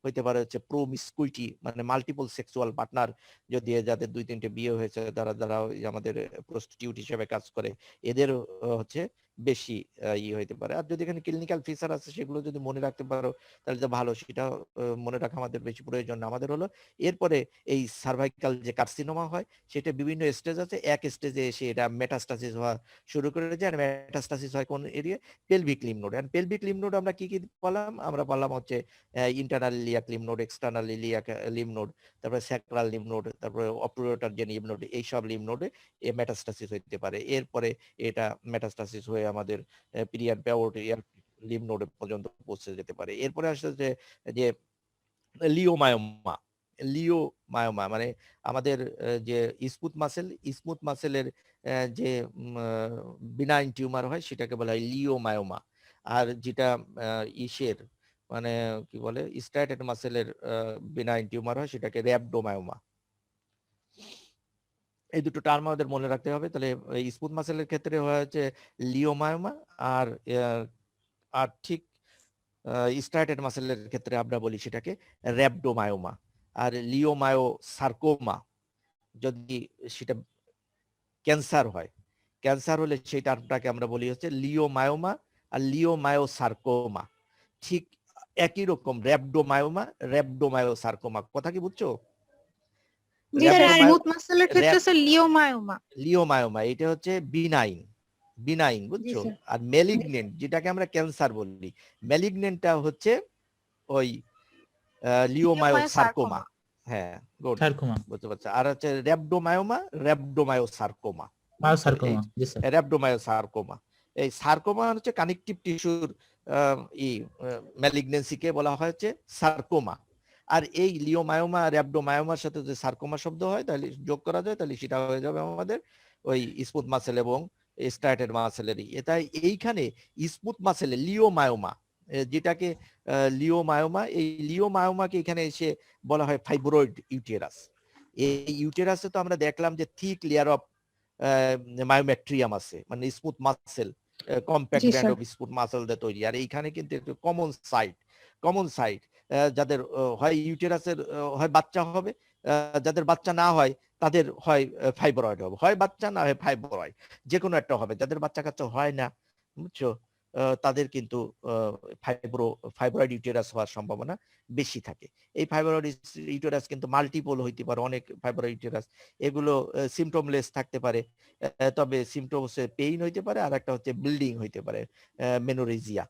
হইতে পারে হচ্ছে প্রমিসকুইটি মানে মাল্টিপল সেক্সুয়াল পার্টনার, যদি যাদের 2-3টে বিয়ে হয়েছে, যারা আমাদের প্রস্টিটিউট হিসেবে কাজ করে, এদের হচ্ছে বেশি হইতে পারে। আর যদি এখানে ক্লিনিক্যাল ফিচার আছে সেগুলো যদি মনে রাখতে পারো তাহলে তো ভালো, সেটা মনে রাখা আমাদের বেশি প্রয়োজন না। আমাদের হলো এরপরে এই সার্ভাইকাল যে কার্সিনোমা হয় সেটা বিভিন্ন স্টেজ আছে, এক স্টেজে এসে এটা মেটাস্টাসিস হওয়া শুরু করে যায়। আর মেটাস্টাসিস হয় কোন area? Pelvic lymph node. And pelvic lymph node আমরা কি কি বললাম? আমরা বললাম হচ্ছে internal iliac lymph node, external iliac lymph node, তারপরে স্যাক্রাল লিম্ফ নোড, তারপরে অপ্টুরেটর যে লিম্ফ নোড, এইসব লিম্ফ নোডে মেটাস্টাসিস হইতে পারে। এরপরে এটা মেটাস্টাসিস হয়ে আমাদের পিরিয়াড প্যাওরিয়াল লিম্ফ নোড পর্যন্ত পৌঁছে যেতে পারে। এরপরে আসছে যে লিওমায়োমা। লিওমায়োমা মানে আমাদের যে স্মুথ মাসেলের যে বিনাইন টিউমার হয় সেটাকে বলা হয় লিওমায়োমা। আর যেটা ইসের মানে কি বলে স্ট্রাইটেড মাসেলের বিনাইন টিউমার হয় সেটাকে র্যাবডোমায়োমা। এই দুটো টার্ম আমাদের মনে রাখতে হবে। তাহলে স্মুথ মাসেলের ক্ষেত্রে হচ্ছে লিওমায়োমা, আর ঠিক স্ট্রাইটেড মাসেলের ক্ষেত্রে আমরা বলি সেটাকে র্যাবডোমায়োমা। আর লিওমায়ো সার্কোমা যদি সেটা ক্যান্সার হয়, ক্যান্সার হলে সেই টার্মটাকে আমরা বলি হচ্ছে লিওমায়োমা আর লিওমায়ো সার্কোমা। ঠিক একই রকম র্যাবডোমায়ো সার্কোমা। কথা কি বুঝছো? জি স্যার, র্যাবডোমায়ো স্মুথ মাসেলের ক্ষেত্রে স্যার লিওমায়োমা। লিওমায়োমা এটা হচ্ছে বিনাইন জি বুঝছো। স্যার। আর ম্যালিগনেন্ট যেটাকে আমরা ক্যান্সার বলি, ম্যালিগনেন্টটা হচ্ছে ওই লিওমায়ো সার্কোমা। হ্যাঁ, গুড, সার্কোমা, বুঝতে পারছো। আর হচ্ছে র্যাবডোমায়ো সার্কোমা। মায়োসার্কোমা। জি স্যার। র্যাবডোমায়ো সার্কোমা, এই সার্কোমা হচ্ছে কানেকটিভ টিস্যুর ম্যালিগনেন্সিকে বলা হয়েছে সার্কোমা। আর এই লিওমায়োমা র্যাবডোমায়োমার সাথে যদি সার্কোমা শব্দ হয় তাহলে যোগ করা যায়, তাহলে সেটা হয়ে যাবে আমাদের ওই স্মুথ মাসেল এবং স্ট্রাইটেড মাসেলেরই। তাই এইখানে স্মুথ মাসেলে লিওমায়োমা যেটাকে লিওমায়োমা, এই লিওমায়োমাকে এখানে এসে বলা হয় ফাইব্রয়েড ইউটেরাস। এই ইউটেরাসে তো আমরা দেখলাম যে থিক লেয়ার অফ মায়োমেট্রিয়াম আছে, মানে smooth muscle, compact G band sir. Of smooth muscle দিয়ে তৈরি। আর এইখানে কিন্তু একটু কমন সাইট যাদের হয় ইউটেরাসের হয় বাচ্চা হবে, যাদের বাচ্চা না হয় তাদের হয় ফাইব্রয়েড হবে, হয় বাচ্চা না হয় ফাইব্রয়েড, যে কোনো একটা হবে। যাদের বাচ্চা কাচ্চা হয় না, বুঝছো, তাদের কিন্তু ফাইব্রয়েড ইউটেরাস হওয়ার সম্ভাবনা বেশি থাকে। এই ফাইব্রয়েড ইউটেরাস কিন্তু মাল্টিপল হইতে পারে, অনেক ফাইব্রয়েড ইউটেরাস। এগুলো সিমটমলেস থাকতে পারে, তবে সিমটমসে পেইন হইতে পারে, আর একটা হচ্ছে ব্লিডিং হইতে পারে, মেনোরেজিয়া,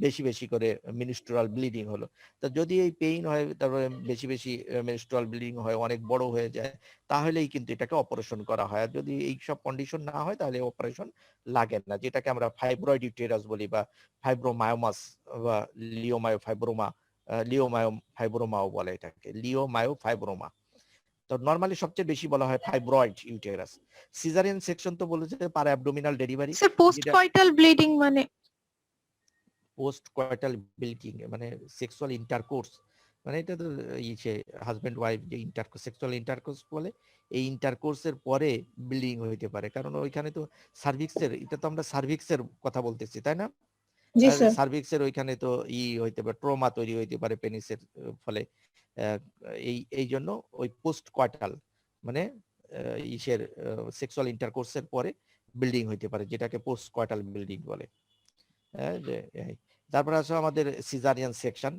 বেশি বেশি করে মিনিস্ট্রুয়াল ব্লিডিং হলো। তো যদি এই পেইন হয়, তারপরে বেশি বেশি মিনিস্ট্রুয়াল ব্লিডিং হয়, অনেক বড় হয়ে যায়, তাহলেই কিন্তু এটাকে অপারেশন করা হয়। আর যদি এই সব কন্ডিশন না হয় তাহলে অপারেশন লাগে না, যেটাকে আমরা ফাইব্রয়েড ইউটেরাস বলি, বা ফাইব্রোমায়োমাস, বা লিওমায়োফাইব্রোমাও বলে এটাকে, লিওমায়োফাইব্রোমা। তো নরমালি সবচেয়ে বেশি বলা হয় ফাইব্রয়েড ইউটেরাস। সিজারিয়ান সেকশন তো বলেছে per abdominal delivery. Sir post coital bleeding মানে? পোস্ট কয়টাল ব্লিডিং মানে সেক্সুয়াল ইন্টারকোর্স, মানে এটা তো ইসে হাজবেন্ড ওয়াইফ যে সেক্সুয়াল ইন্টারকোর্স বলে, এই ইন্টারকোর্সের পরে ব্লিডিং হইতে পারে। কারণ ওইখানে তো সার্ভিক্সের, এটা তো আমরা সার্ভিক্সের কথা বলতেছি, তাই না? জি স্যার। সার্ভিক্সের ওইখানে তো হইতে পারে, ট্রমা তৈরি হইতে পারে পেনিসের ফলে। এই জন্য ওই পোস্ট কোয়ার্টাল মানে ইসের সেক্সুয়াল ইন্টারকোর্সের পরে বিল্ডিং হইতে পারে, যেটাকে পোস্ট কোয়ার্টাল বিল্ডিং বলে। তারপরে আছে আমাদের সিজারিয়ান সেকশন।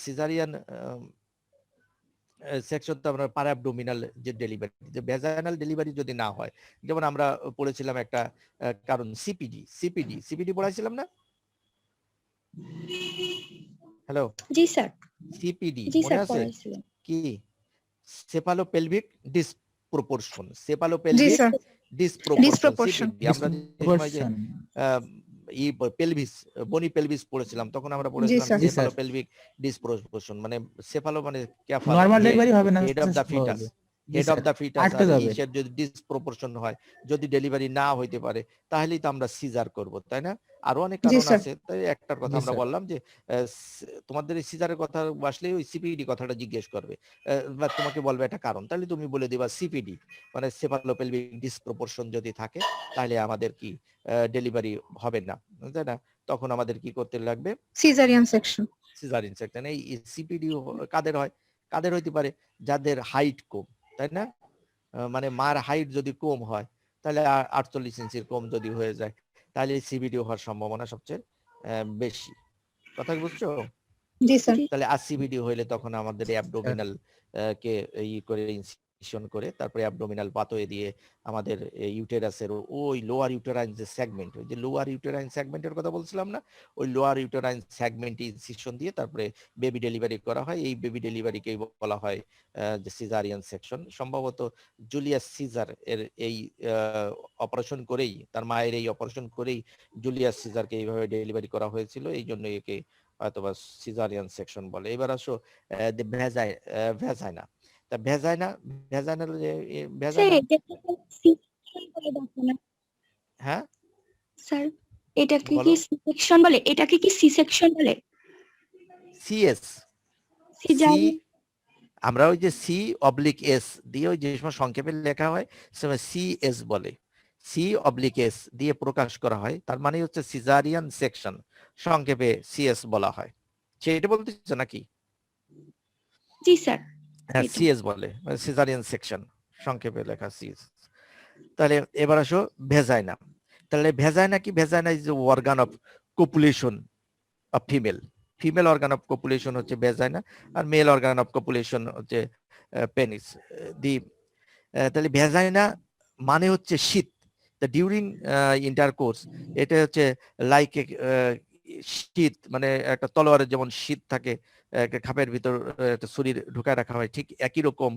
সিজারিয়ান সেকশন তো আমরা প্যারাবডোমিনাল যে ডেলিভারি, যে ভ্যাজাইনাল ডেলিভারি যদি না হয়, যেমন আমরা পড়েছিলাম একটা কারণ সিপিডি পড়াইছিলাম না? হ্যালো, জি স্যার। সিপিডি জি মনে স্যার আছে পড়াইছিলেন। কি? সেফালোপেলভিক ডিসপ্রপোর্শন, জি সেফালোপেলভিক স্যার। ডিসপ্রপোর্শন, ডিসপ্রপোর্শন। সিপিডি। আমরা যে সময় যে পেলভিস, বনি পেলভিস পড়েছিলাম, তখন আমরা জি পড়েছিলাম স্যার। সেফালোপেলভিক ডিসপ্রপোর্শন, মানে সেফালো মানে ক্যাফাল, নরমাল ডেলিভারি হবে না হেড অফ দ্য ফিটাস, জি head of sir, the fetus. আটকে আর যাবে। ইসের যদি ডিসপ্রপোর্শন হয়, যদি ডেলিভারি না হইতে পারে, তাহলেই তো আমরা সিজার করব, তাই না? আরো অনেক জি কারণ স্যার। আছে, তাই একটার কথা জি আমরা স্যার। বললাম যে তোমাদের এই সিজারের কথা আসলে ওই সিপিডি কথাটা জিজ্ঞেস করবে, বা তোমাকে বলবে একটা কারণ, তাহলে তুমি বলে দিবা সিপিডি, মানে সেফালোপেলভিক ডিসপ্রপোর্শন যদি থাকে তাহলে আমাদের কি ডেলিভারি হবে না, তাই না? তখন আমাদের কি করতে লাগবে? Caesarean section. Caesarean section. এই সিপিডি কাদের হয়? কাদের হইতে পারে? যাদের হাইট কম, তাই না? মানে মার হাইট যদি কম হয়, তাহলে 48 ইঞ্চির কম যদি হয়ে যায়, তাহলে সিবিডি হওয়ার সম্ভাবনা সবচেয়ে বেশি। কথা বুঝছো? জি স্যার। তাহলে আসিবিডি হইলে তখন আমাদের অ্যাবডোমিনাল কে করে ইনসিশন করে, তারপরে অ্যাবডোমিনাল পাতয়ে দিয়ে আমাদের ইউটেরাসের ওই লোয়ার ইউটেরাইন যে সেগমেন্ট, ওই যে লোয়ার ইউটেরাইন সেগমেন্টের কথা বলছিলাম না, ওই লোয়ার ইউটেরাইন সেগমেন্টে ইনসিশন দিয়ে তারপরে বেবি ডেলিভারি করা হয়। এই বেবি ডেলিভারিকেই বলা হয় যে সিজারিয়ান সেকশন। সম্ভবত জুলিয়াস সিজার এর এই অপারেশন করেই, তার মায়ের এই অপারেশন করেই জুলিয়াস সিজারকে এইভাবে ডেলিভারি করা হয়েছিল, এই জন্য একে অথবা সিজারিয়ান সেকশন বলে। এবার আসো ভ্যাজাইনা। তা ভ্যাজাইনাল যে স্যার ভ্যাজাইনা, এটাকে সি সেকশন বলে দেখো না হ্যাঁ স্যার, এটাকে বলো। কি সি সেকশন বলে? এটাকে কি সি সেকশন বলে? CS C, caesarean. আমরা ওই যে সি অবলিক এস দিয়ে ওই যে সময় সংক্ষেপে লেখা হয় সেটা সিএস বলে। সি অবলিক এস দিয়ে প্রকাশ করা হয়, তার মানে হচ্ছে সিজারিয়ান সেকশন, সংক্ষেপে সিএস বলা হয়। সেটা বলতেছো নাকি? জি স্যার, হ্যাঁ এটা সিএস বলে, সিজারিয়ান সেকশন, সংক্ষেপে লেখা সিএস। তাহলে এবার আসো ভেজাইনা। তাহলে ভেজাইনা কি? Vagina is organ of copulation of female. Female organ of copulation হচ্ছে ভেজাইনা, আর মেল অর্গান অফ কপুলেশন হচ্ছে পেনিস। দি তাহলে ভেজাইনা মানে হচ্ছে শীত। ডিউরিং ইন্টারকোর্স, এটা হচ্ছে লাইক শীত, মানে একটা তলোয়ারের যেমন শীত থাকে, একটা খাপের ভিতর একটা শরীর ঢুকায় রাখা হয়, ঠিক একই রকম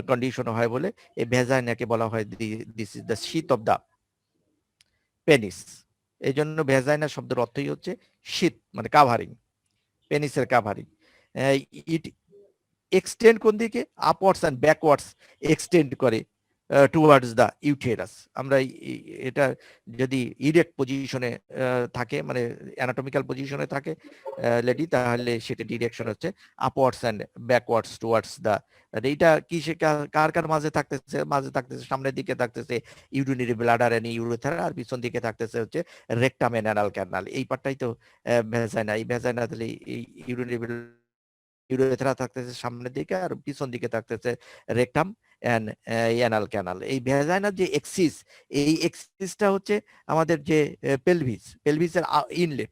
কন্ডিশন হয় বলে এই ভেজাইনাকে বলা হয় দিস ইজ দ্য শীত অফ দ্য পেনিস। এই জন্য ভেজাইনা শব্দের অর্থই হচ্ছে শীত, মানে কাভারিং, পেনিসের কাভারিং। ইট এক্সটেন্ড কোন দিকে? আপওয়ার্ডস অ্যান্ড ব্যাকওয়ার্ডস এক্সটেন্ড করে টুয়ার্ডস দ্য ইউটেরাস। আমরা এটা যদি ইরেক্ট পজিশনে থাকে, মানে অ্যানাটমিক্যাল পজিশনে থাকে লেডি, তাহলে সেটা ডিরেকশন হচ্ছে upwards and backwards towards the. এইটা কি সে কার কার মাঝে থাকতেছে? মাঝে থাকতেছে, সামনের দিকে থাকতেছে ইউরিনারি ব্লাডার এন্ড ইউরেথ্রা, আর পিছন দিকে থাকতেছে হচ্ছে রেকটাম এন্ড অ্যানাল ক্যানাল। এই পার্টটাই তো ভেজাইনা। এই ভেজাইনা তাহলে এই ইউরিনারি ইউরেথ্রা থাকতেছে সামনের দিকে, আর পিছন দিকে থাকতেছে রেকটাম এন্ড অ্যানাল ক্যানাল। এই ভ্যাজাইনার যে এক্সিস, এই এক্সিসটা হচ্ছে আমাদের যে পেলভিসের ইনলেট,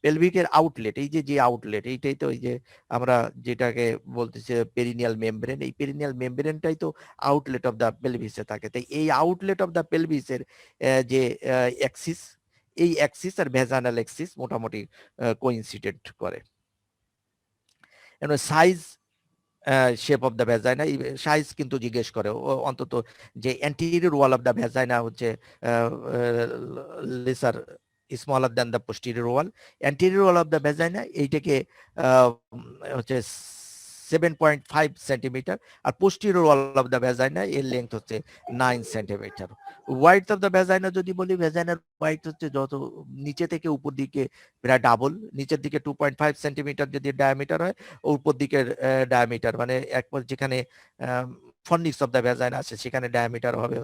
পেলভিকের আউটলেট। এই যে আউটলেট, এইটাই তো ওই যে আমরা যেটাকে বলতেছি পেরিনিয়াল মেমব্রেন, এই পেরিনিয়াল মেমব্রেনটাই তো আউটলেট অফ দ্য পেলভিসে থাকে। তাই এই আউটলেট অফ দ্য পেলভিসের যে অ্যাক্সিস, এই অ্যাক্সিস আর ভ্যাজাইনাল অ্যাক্সিস মোটামুটি কোইন্সিডেন্ট করে। Size shape of the vagina, এই সাইজ কিন্তু জিজ্ঞেস করে অন্তত, যে anterior wall of the vagina হচ্ছে lesser smaller than the posterior wall. Anterior wall of the vagina এইটাকে হচ্ছে 7.5 সেন্টিমিটার, আর posterior wall of the vagina এর লেন্থ হচ্ছে 9 centimetre. Wide of the vagina যদি বলি, ভ্যাজাইনার ওয়াইড হচ্ছে যত নিচে থেকে উপর দিকে প্রায় ডাবল। নিচের দিকে 2.5 সেন্টিমিটার যদি ডায়ামিটার হয়, উপর দিকের ডায়ামিটার মানে একবার যেখানে ফর্নিক্স অফ দ্য ভ্যাজাইনা আছে সেখানে ডায়ামিটার হবে,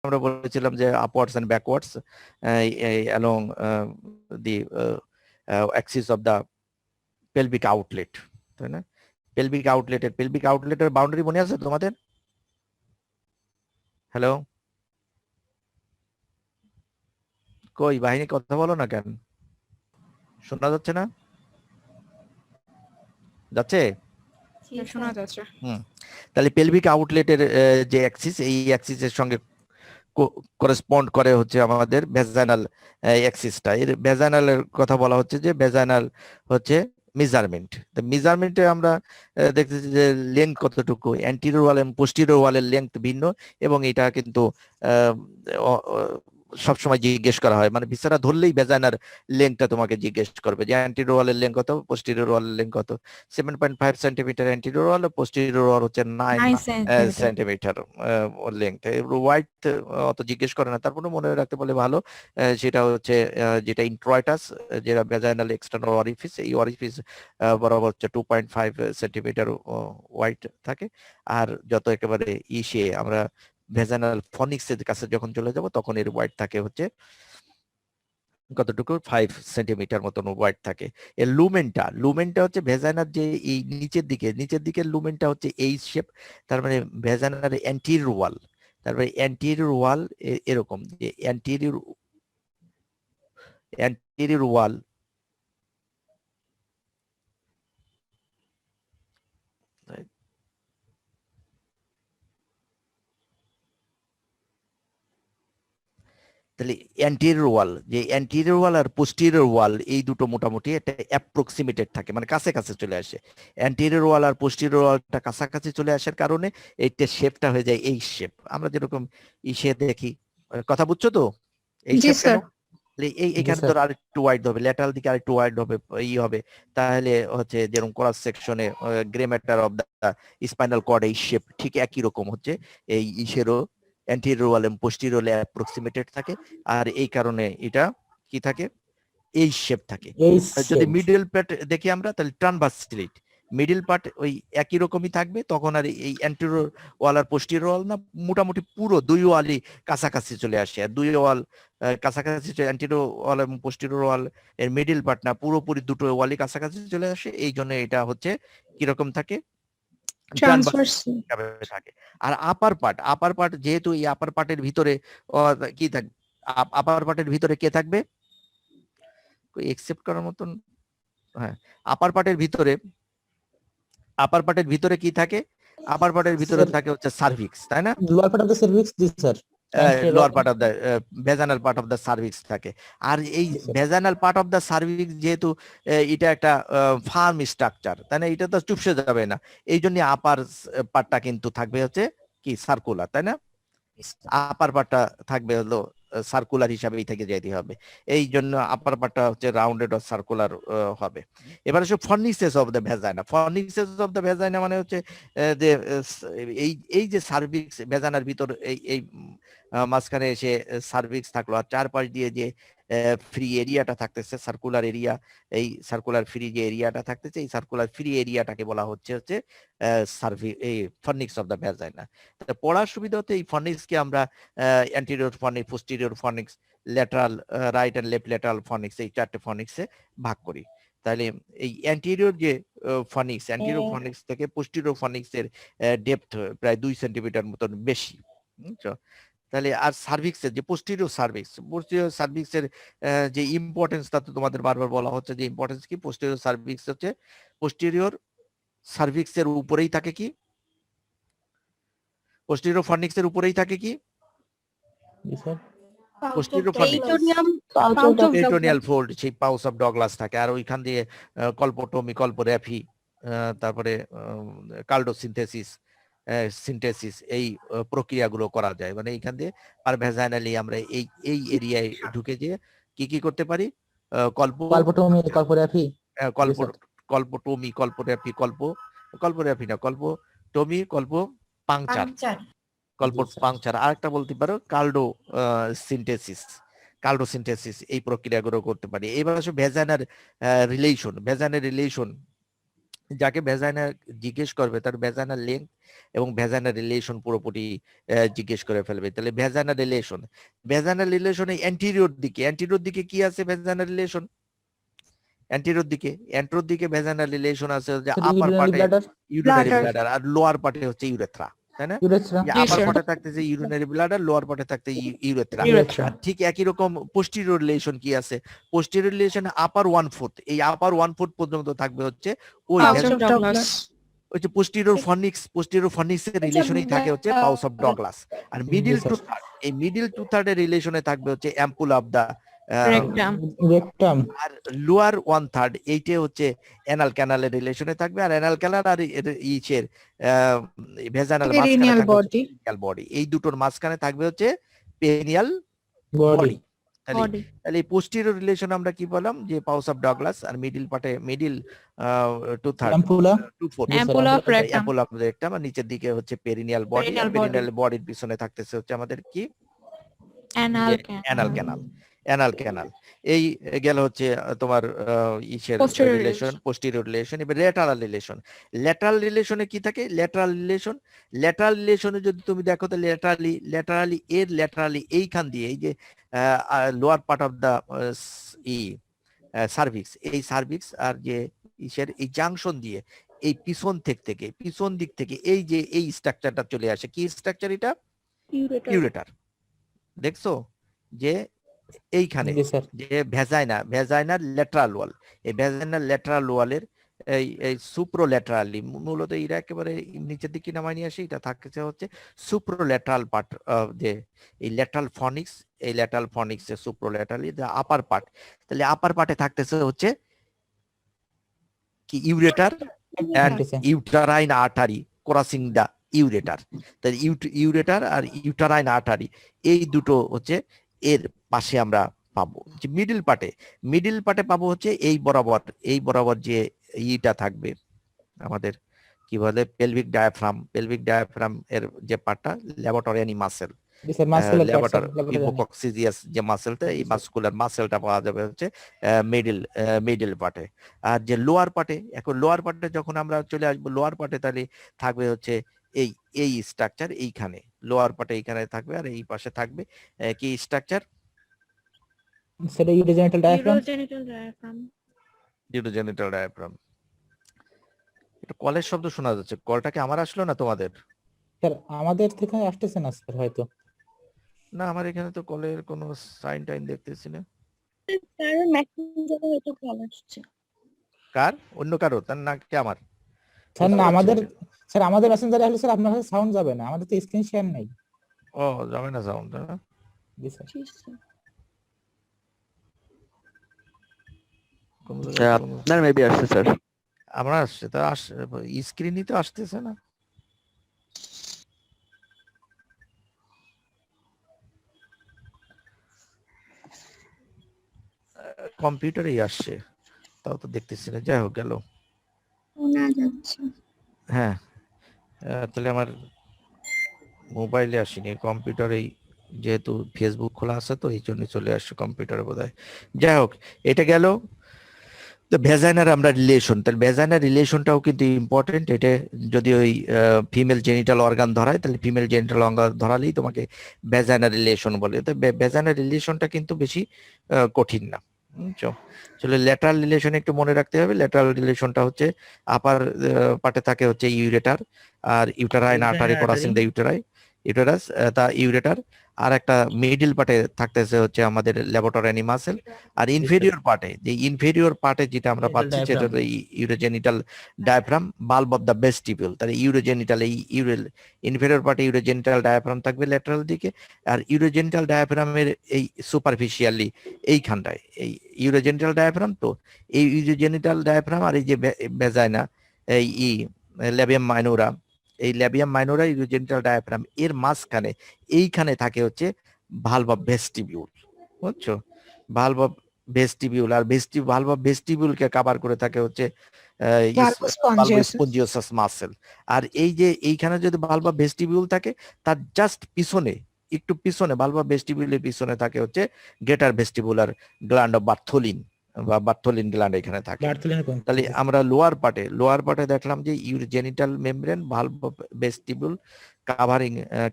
আমরা বলেছিলাম যে upwards and backwards along the axis of the pelvic outlet, তাই না? পেলভিক আউটলেটের বাউন্ডারি মনে আছে তোমাদের? হ্যালো, কই বাহিনী কথা বলো না কেন? শোনা যাচ্ছে না? যাচ্ছে? শোনা যাচ্ছে। তাহলে পেলভিক আউটলেটের যে অ্যাক্সিস, এই অ্যাক্সিসের সঙ্গে করেসপন্ড করে হচ্ছে আমাদের ভ্যাজাইনাল অ্যাক্সিসটা। এর ভ্যাজাইনালের কথা বলা হচ্ছে যে ভ্যাজাইনাল হচ্ছে মেজারমেন্ট। মেজারমেন্টে আমরা দেখতেছি যে লেন্থ কতটুকু, অ্যান্টিরিয়র ওয়াল এবং পোস্টেরিয়র ওয়ালের লেন্থ ভিন্ন, এবং এটা কিন্তু সবসময় জিজ্ঞেস করা হয়, মানে ভিসারা ধরলেই ভ্যাজাইনার লেন্থটা তোমাকে জিজ্ঞেস করবে যে অ্যান্টিরিয়র ওয়ালের লেন্থ কত, পোস্টেরিয়র ওয়ালের লেন্থ কত। 7.5 সেন্টিমিটার অ্যান্টিরিয়র ওয়াল, পোস্টেরিয়র ওয়াল হচ্ছে 9 সেন্টিমিটার লেন্থ। ওয়াইড অত জিজ্ঞেস করে না, তারপরে মনে রাখতে বলে ভালো। সেটা হচ্ছে যেটা ইন্ট্রয়েটাস, যেটা ভ্যাজাইনাল এক্সটার্নাল অরিফিস, এই অরিফিস বরাবর হচ্ছে 2.5 সেন্টিমিটার ওয়াইড থাকে। আর যত একেবারে ইসে আমরা ভ্যাজাইনাল ফনিক্সের কাছে যখন চলে যাব, তখন এর ওয়াইড থাকে হচ্ছে কতটুকু, 5 সেন্টিমিটার মতন ওয়াইড থাকে। এর লুমেনটা হচ্ছে ভ্যাজাইনার যে এই নিচের দিকের লুমেনটা হচ্ছে এই শেপ, তার মানে ভ্যাজাইনার অ্যান্টিরিয়র ওয়াল, তারপরে অ্যান্টিরিয়র ওয়াল এরকম, যে অ্যান্টিরিয়র ওয়াল তাহলে অ্যান্টিরিয়র ওয়াল আর পোস্টেরিয়র ওয়াল এই দুটো মোটামুটি একটা অ্যাপ্রক্সিমেটেড থাকে, মানে কাছাকাছি চলে আসে। অ্যান্টিরিয়র ওয়াল আর পোস্টেরিয়র ওয়ালটা কাছাকাছি চলে আসার কারণে এইটা শেপটা হয়ে যায় এই শেপ, আমরা যেরকম ইসে দেখি। কথা বুঝছো তো? এই জি শেপ কেন? স্যার। এইখানে স্যার। ধর আর একটু ওয়াইড হবে, ল্যাটারাল দিকে আর একটু ওয়াইড হবে, হবে, তাহলে হচ্ছে যেরকম ক্রস সেকশনে grey matter of the spinal cord এই শেপ ঠিক একই রকম হচ্ছে এই ইসেরও অ্যান্টেরিয়র ওয়াল এবং পোস্টেরিয়র অ্যাপ্রক্সিমেটেড থাকে, আর এই কারণে এটা কি থাকে, এই শেপ থাকে। এই আর যদি shape। মিডল পার্ট দেখি আমরা, তাহলে ট্রানভার্সিলিট মিডল পার্ট ওই একই রকমই থাকবে, তখন আর এই অ্যান্টেরিয়র ওয়াল আর পোস্টেরিয়র ওয়াল না, মোটামুটি পুরো দুই ওয়ালই কাছাকাছি চলে আসে, আর দুই ওয়াল কাছাকাছি অ্যান্টেরিয়র ওয়াল এবং পোস্টেরিয়র ওয়াল এর মিডল পার্ট না, পুরোপুরি দুটো ওয়ালই কাছাকাছি চলে আসে, এই জন্য এটা হচ্ছে কিরকম থাকে, ট্রান্সভার্স থাকে। আর আপার পার্ট যেহেতু এই আপার পার্টের ভিতরে কি থাকবে, আপার পার্টের ভিতরে কে থাকবে, একসেপ্ট করার মতন, হ্যাঁ, আপার পার্টের ভিতরে কি থাকে, আপার পার্টের ভিতরে থাকে হচ্ছে সার্ভিক্স, তাই না, lower part of the cervix, G sir. Lower part of the ভেজানাল part of the cervix থাকে। আর এই Yes, sir. ভেজানাল part of the cervix যেহেতু এটা একটা ফার্ম স্ট্রাকচার, তাই না, এটা তো চুপসে যাবে না, এই জন্য আপার পার্টটা কিন্তু থাকবে হচ্ছে কি সার্কুলার, তাই না, আপার পার্টটা থাকবে হলো সার্কুলার হিসাবেই থেকে যেতে হবে, এই জন্য আপার পার্টটা হচ্ছে রাউন্ডেড অর সার্কুলার হবে। এবার হচ্ছে fornices of the vagina, fornices of the vagina মানে হচ্ছে যে এই যে সার্ভিক্স ভেজানার ভিতর এই মাঝখানে এসে সার্ভিক্স থাকলো, আর চারপাশ দিয়ে যে ফ্রি এরিয়াটা থাকতেছে সার্কুলার এরিয়া, এই সার্কুলার ফ্রি যে এরিয়াটা থাকতেছে, এই সার্কুলার ফ্রি এরিয়াটাকে বলা হচ্ছে এই ফর্নিক্স অফ দ্য ভেজাইনা। পড়ার সুবিধা হতে এই ফর্নিক্সকে আমরা anterior fornix, posterior fornix, lateral right and left lateral fornix, এই চারটে ফর্নিক্সে ভাগ করি। তাহলে এই অ্যান্টেরিয়র যে ফর্নিক্স, অ্যান্টেরিয়র ফর্নিক্স থেকে পোস্টেরিয়র ফর্নিক্স এর ডেপথ প্রায় 2 সেন্টিমিটার মতন বেশি, বুঝছো? তাহলে আর সার্ভিক্সের যে পোস্টেরিয়র সার্ভিক্সের যে ইম্পর্টেন্স, তা তো তোমাদের বারবার বলা হচ্ছে যে ইম্পর্টেন্স কি, পোস্টেরিয়র সার্ভিক্স হচ্ছে পোস্টেরিয়র সার্ভিক্সের উপরেই থাকে কি, পোস্টেরিয়র ফর্নিক্সের উপরেই থাকে কি, জি স্যার। পোস্টেরিয়র ফর্নিক্স পেরিটোনিয়াল ফোল্ড, সেই পাউচ অফ ডগলাস থাকে, আর ওইখান দিয়ে কল্পোটমি, কল্পোরেফি, তারপরে সিনথেসিস এই প্রক্রিয়াগুলো করা যায়, মানে এইখান দিয়ে আর ভেজাইনালি আমরা এই এরিয়ায় ঢুকে যেয়ে কি করতে পারি, কল্পোটমি, কল্পোগ্রাফি, কল্পোটমি, কল্পোরেফি না, কল্পোটমি, পাংচার, পাংচার, আরেকটা বলতে পারো কার্ডোসিনথেসিস, এই প্রক্রিয়াগুলো করতে পারি। এবার আসলে ভেজাইনার রিলেশন, যাকে ভেজাইনা জিজ্ঞেস করবে তার ভেজাইনার লেন্থ এবং ভেজাইনার রিলেশন পুরোপুরি জিজ্ঞেস করে ফেলবে। তাহলে ভেজাইনার রিলেশনে অ্যান্টেরিয়র দিকে কি আছে, ভেজাইনার রিলেশন অ্যান্টেরিয়র দিকে ভেজাইনাল রিলেশন আছে যে আপার পার্টে ইউরিনারি ব্লাডার, আর লোয়ার পার্টে হচ্ছে ইউরেথ্রা, তাই না, আপার পার্টে থাকতেছে ইউরিনারি ব্লাডার, লোয়ার পার্টে থাকতে ইউরেথ্রা। ঠিক একই রকম পোস্টেরিয়র রিলেশন কি আছে, পোস্টেরিয়র রিলেশন আপার 1/4, এই আপার 1/4 পর্যন্ত থাকবে হচ্ছে ওই হচ্ছে পোস্টেরিয়র ফর্নিক্স এর রিলেশনেই থাকে হচ্ছে পাউস অফ ডগলাস। আর মিডল টু থার্ড এর রিলেশনে থাকবে হচ্ছে অ্যাম্পুল অফ দা রেকটাম, আর লোয়ার 1/3 এইটা হচ্ছে অ্যানাল ক্যানালের রিলেশনে থাকবে, আর অ্যানাল ক্যানাল আর ইচের ভেজাইনাল বডি, এই দুটোর মাঝখানে থাকবে হচ্ছে পেরিনিয়াল বডি। তাহলে এই পোস্টেরিয়র রিলেশন আমরা কি বললাম, যে পাউস অফ ডগলাস, আর middle to third ampulla of rectum, আর নিচের দিকে হচ্ছে পেরিনিয়াল বডির পিছনে থাকতেছে হচ্ছে আমাদের কি অ্যানাল ক্যানাল। এই গেল হচ্ছে তোমার ইসের রিলেশন, পোস্টেরিয়র রিলেশন। এবার ল্যাটারাল রিলেশনে কি থাকে, ল্যাটারাল রিলেশনে যদি তুমি দেখো, তাহলে ল্যাটারালি এইখান দিয়ে এই যে lower part of the cervix আর যে ইসের এই জাংশন দিয়ে এই পিছন দিক থেকে এই যে এই স্ট্রাকচারটা চলে আসে, কি স্ট্রাকচার এটা, ইউরেটার। দেখছো যে এইখানে যে ভেজাইনার ল্যাটারাল ওয়াল, এই ভেজাইনার ল্যাটারাল ওয়ালের এই সুপ্রোল্যাটারালি, মূলত এরা একেবারে নিচের দিকে নামায় নিয়ে আসে, এটা থাকছে হচ্ছে সুপ্রোল্যাটারাল পার্ট যে এই ল্যাটারাল ফর্নিক্স, এই ল্যাটারাল ফর্নিক্স এর সুপ্রোল্যাটারালি আপার পার্ট। তাহলে আপার পার্টে থাকতেছে হচ্ছে কি ureter and uterine artery crossing the ureter. তাহলে ইউরেটার আর ইউটারাইন আর্টারি এই দুটো হচ্ছে এর পাশে আমরা পাবো, যে মিডিল পার্টে পাবো হচ্ছে এই বরাবর যে ইটা থাকবে আমাদের কি বলে পেলভিক ডায়াফ্রাম এর যে পার্টটা ল্যাবরেটরি মাসেল, জি স্যার মাসকুলার পার্ট স্যার হিপোকক্সিজিয়াস যে মাসেলটা, এই মাসকুলার মাসেলটা পাওয়া যাবে হচ্ছে মিডল পার্টে। আর যে লোয়ার পার্টে, এখন লোয়ার পার্টে যখন আমরা চলে আসবো লোয়ার পার্টে, তাহলে থাকবে হচ্ছে এই স্ট্রাকচার, এইখানে লোয়ার পার্টে এইখানে থাকবে, আর এই পাশে থাকবে কি স্ট্রাকচার, সেটা ইউরোজেনিটাল ডায়াফ্রাম। Urogenital diaphragm. এটা কলের শব্দ শোনা যাচ্ছে, কলটা কি আমার আসলো না তোমাদের? স্যার আমাদের থেকে আসতেছে না স্যার হয়তো। না, আমার এখানে তো কলের কোনো সাইন টাইন দেখতেছি না। কারণ মেসেঞ্জারে হয়তো কল আসছে। কার? অন্য কারো? তার না কি আমার? স্যার না বুঝতে আমাদের, পারছি। স্যার আমাদের মেসেঞ্জারে আসলে স্যার আপনার কাছে সাউন্ড যাবে না, আমাদের তো স্ক্রিন শেয়ার নাই। ও যাবে না সাউন্ড, না? জি স্যার। জি স্যার। কোন জায়গায় কোনো- আপনার মেবি আসছে স্যার। আমার আসছে, তা স্ক্রিনই তো আসতেছে না। কম্পিউটারেই আসছে, তাও তো দেখতেছি না। যাই হোক, গেল। শোনা যাচ্ছে। হ্যাঁ, তাহলে আমার মোবাইলে আসেনি, কম্পিউটারেই, যেহেতু ফেসবুক খোলা আছে তো এই জন্য চলে আসছে কম্পিউটারে বোধহয়। যাই হোক, এটা গেল। তো ভেজাইনার আমরা রিলেশন, তাহলে ভেজাইনার রিলেশনটাও কিন্তু ইম্পর্টেন্ট। এটা যদি ওই ফিমেল জেনিটাল অর্গান ধরায়, তাহলে ফিমেল জেনিটাল অর্গান ধরালেই তোমাকে ভেজাইনার রিলেশন বলে। তো ভেজাইনার রিলেশনটা কিন্তু বেশি কঠিন না। বুঝছো? চলো ল্যাটারাল রিলেশন একটু মনে রাখতে হবে। ল্যাটারাল রিলেশনটা হচ্ছে আপার পার্টে থাকে হচ্ছে ইউরেটার, আর uterine artery crossing the uterus তা ইউরেটার, আর একটা মিডল পার্টে থাকতেছে হচ্ছে আমাদের ল্যাবরেটরি মাসেল, আর ইনফেরিয়র পার্টে যেটা আমরা পাচ্ছি সেটা হলো urogenital diaphragm, bulb of the vestibule. তাহলে ইউরোজেনিটাল ইনফেরিয়র পার্টে ইউরোজেনিটাল ডায়াফ্রাম থাকবে ল্যাটারাল দিকে, আর ইউরোজেনিটাল ডায়াফ্রামের এই সুপারফিশিয়ালি এইখানটায় এই ইউরোজেনিটাল ডায়াফ্রাম, তো এই ইউরোজেনিটাল ডায়াফ্রাম আর এই যে ভেজাইনা, এই ল্যাবিয়াম মাইনোরা, এই ল্যাবিয়াম মাইনোরা ইউরোজেনিটাল ডায়াফ্রাম এর মাঝখানে এইখানে থাকে হচ্ছে ভালভ অফ ভেস্টিবিউল। বুঝছো? ভালভ অফ ভেস্টিবিউল, আর ভালভ অফ ভেস্টিবিউলকে কভার করে থাকে হচ্ছে Valvus spongiosum. Spongiosus muscle. আর এই যে এইখানে যদি ভালভ অফ ভেস্টিবিউল থাকে, তার জাস্ট পিছনে, একটু পিছনে, ভালভ অফ ভেস্টিবিউলের পিছনে থাকে হচ্ছে greater vestibular gland of Bartholin বা বার্থোলিন গ্ল্যান্ড এখানে থাকে। তাহলে আমরা লোয়ার পার্টে দেখলাম যে urogenital membrane, valve of vestibule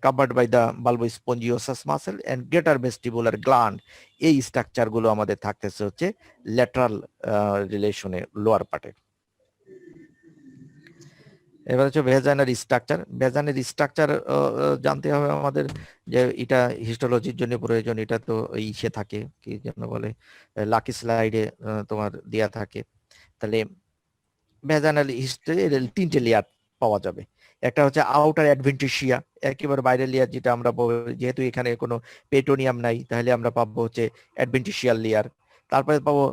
covered by the bulbospongiosus muscle and greater vestibular gland, এই স্ট্রাকচার গুলো আমাদের থাকতেছে হচ্ছে ল্যাটারাল রিলেশনে লোয়ার পার্টে। এবার হচ্ছে ভেজাইনার স্ট্রাকচার জানতে হবে আমাদের, যে এটা হিস্টোলজির জন্য প্রয়োজন। এটা তো ইসে থাকে, কি যেন বলে, লাকি স্লাইডে তোমার দেয়া থাকে। তাহলে ভেজাইনাল হিস্ট্রি 3টে লেয়ার পাওয়া যাবে। একটা হচ্ছে আউটার অ্যাডভেন্টিশিয়া, একেবারে বাইরের লেয়ার, যেটা আমরা যেহেতু এখানে কোনো পেটোনিয়াম নাই, তাহলে আমরা পাবো হচ্ছে অ্যাডভেন্টিশিয়াল লেয়ার। তারপরে পাবো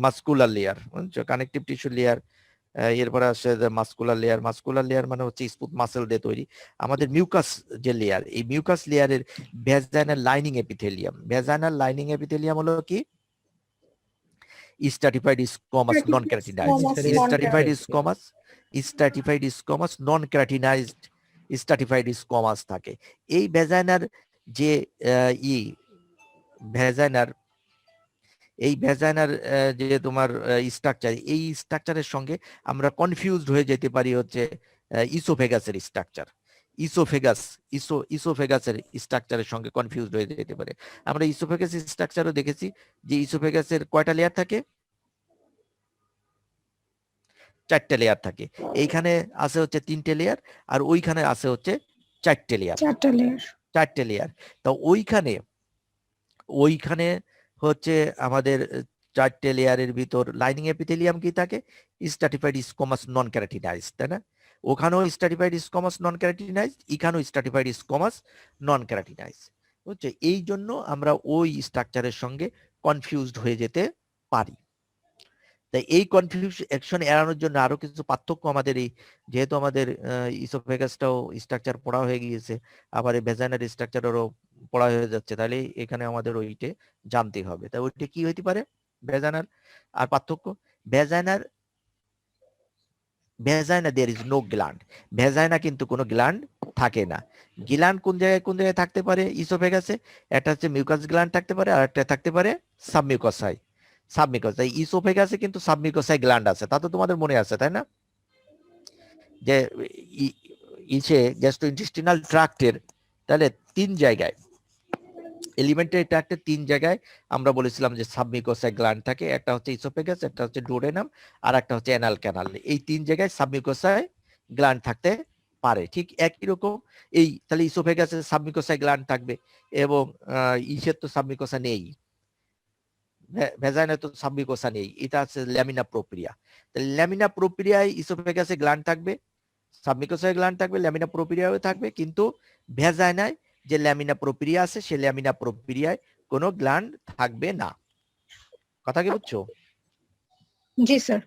মাস্কুলার লেয়ার, বুঝছো, কানেকটিভ টিস্যু লেয়ার। এরপরে আসছে মাস্কুলার লেয়ার মানে হচ্ছে স্মুথ মাসেল দিয়ে তৈরি। আমাদের মিউকাস যে লেয়ার, এই মিউকাস লেয়ারের ভেজাইনাল লাইনিং এপিথেলিয়াম হলো কি? stratified squamous non-keratinized, stratified squamous non-keratinized stratified squamous থাকে। এই ভেজাইনার যে ভেজাইনার যে তোমার স্ট্রাকচার, এই স্ট্রাকচারের সঙ্গে আমরা কনফিউজড হয়ে যেতে পারি হচ্ছে ইসোফেগাসের স্ট্রাকচার। ইসোফেগাসের স্ট্রাকচারের সঙ্গে কনফিউজড হয়ে যেতে পারে। আমরা ইসোফেগাসের স্ট্রাকচারও দেখেছি যে ইসোফেগাসের কয়টা লেয়ার থাকে? 4টে লেয়ার থাকে। এইখানে আছে হচ্ছে 3টে লেয়ার, আর ওইখানে আছে হচ্ছে 4টে লেয়ার। 4টে লেয়ার। তো ওইখানে হচ্ছে আমাদের 4টে লেয়ারের ভিতর লাইনিং এপিথেলিয়াম কি থাকে? স্ট্রাটিফাইড স্কোমাস নন ক্যারাটিনাইজড, তাই না? ওখানেও স্ট্রাটিফাইড স্কোমাস নন ক্যারাটিনাইজড, এখানেও স্ট্রাটিফাইড স্কোমাস নন ক্যারাটিনাইজড। বুঝছো? এই জন্য আমরা ওই স্ট্রাকচারের সঙ্গে কনফিউজড হয়ে যেতে পারি। তাই এই কনফিউশন এড়ানোর জন্য আরো কিছু পার্থক্য আমাদের, এই যেহেতু আমাদের ইসোফেগাসটাও স্ট্রাকচার পড়া হয়ে গিয়েছে, আবার এই ভেজাইনাল স্ট্রাকচারেরও পড়া হয়ে যাচ্ছে, তাহলে এখানে আমাদের ওইটে জানতে হবে। তাই ওইটা কি হইতে পারে ভেজাইনার আর পার্থক্য? ভেজাইনার vagina there is no gland, vagina কিন্তু কোনো গ্ল্যান্ড থাকে না। গ্ল্যান্ড কোন জায়গায় থাকতে পারে ইসোফেগাসে? একটা হচ্ছে মিউকাস গ্ল্যান্ড থাকতে পারে, আর একটা থাকতে পারে সাবমিউকাসাই। সাবমিউকাসাই ইসোফেগাসে কিন্তু সাবমিউকাসাই গ্ল্যান্ড আছে, তা তো তোমাদের মনে আছে তাই না? যে ইসে গ্যাস্ট্রোইন্টেস্টিনাল ট্রাক্টের তাহলে 3 জায়গায়, এলিমেন্টারি ট্র্যাক্টের 3 জায়গায় আমরা বলেছিলাম যে সাবমিউকাসাই গ্ল্যান্ড থাকে। একটা হচ্ছে ইসোফেগাস, একটা হচ্ছে ডুওডেনাম, আর একটা হচ্ছে অ্যানাল ক্যানাল। এই 3 জায়গায় সাবমিউকাসাই গ্ল্যান্ড থাকতে পারে। ঠিক একই রকম এই তাহলে ইসোফেগাসে সাবমিউকাসাই গ্ল্যান্ড থাকবে এবং ইসের তো সাবমিউকাসা নেই, ভেজাইনায় তো সাবমিউকাসা নেই, এটা আছে ল্যামিনা প্রোপিরিয়া। তাহলে ল্যামিনা প্রোপিরিয়ায় ইসোফেগাসে গ্ল্যান্ড থাকবে, সাবমিউকাসাই গ্ল্যান্ড থাকবে, ল্যামিনা প্রোপিরিয়াও থাকবে, কিন্তু ভেজাইনায় যে ল্যামিনা প্রোপিরিয়া আছে সে ল্যামিনা প্রোপিরিয়ায় কোনো গ্ল্যান্ড থাকবে না। কথা কি বুঝছো? জি স্যার।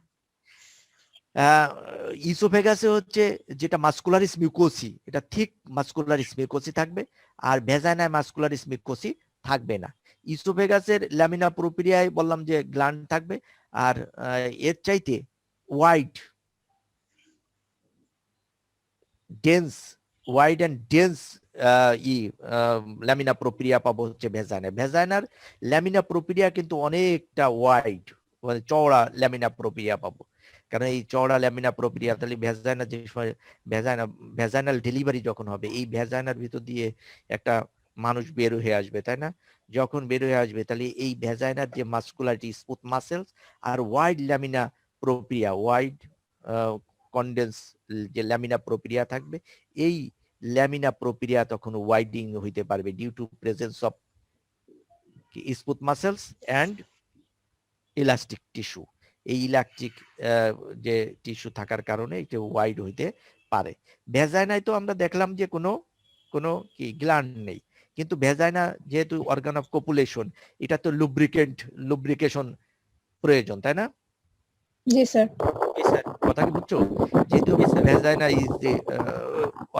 ইসোফেগাসে হচ্ছে যেটা মাস্কুলারিস মিউকোসি, এটা ঠিক মাস্কুলারিস মিউকোসি থাকবে, আর ভেজাইনায় মাস্কুলারিস মিউকোসি থাকবে না। ইসোফেগাসের ল্যামিনা প্রোপিরিয়ায় বললাম যে গ্ল্যান্ড থাকবে, আর এর চাইতে ওয়াইড অ্যান্ড ডেন্স ল্যামিনা প্রোপিরিয়া পাবো হচ্ছে ভেজাইনায়। ভেজাইনার ল্যামিনা প্রোপিরিয়া কিন্তু অনেকটা ওয়াইড, মানে চওড়া ল্যামিনা প্রোপিরিয়া পাবো। কারণ এই চওড়া ল্যামিনা প্রোপিরিয়া তাহলে ভেজাইনা যে সময় ভেজাইনাল ডেলিভারি যখন হবে, এই ভেজাইনার ভিতর দিয়ে একটা মানুষ বের হয়ে আসবে তাই না? যখন বের হয়ে আসবে তাহলে এই ভেজাইনার যে মাস্কুলারিটি, স্মুথ মাসেলস আর wide lamina propria, wide condense যে ল্যামিনা প্রোপিরিয়া থাকবে, এই ল্যামিনা প্রোপিরিয়া তখন ওয়াইডিং হইতে পারবে due to presence of smooth muscles and elastic tissue. এই ইলাস্টিক যে টিস্যু থাকার কারণে এটা ওয়াইড হইতে পারে। ভেজাইনায় তো আমরা দেখলাম যে কোনো কি গ্ল্যান্ড নেই, কিন্তু ভেজাইনা যেহেতু অর্গান অফ কপুলেশন, এটা তো লুব্রিকেশন প্রয়োজন তাই না? জি স্যার। কথা কি বুঝছো? যেহেতু vagina is the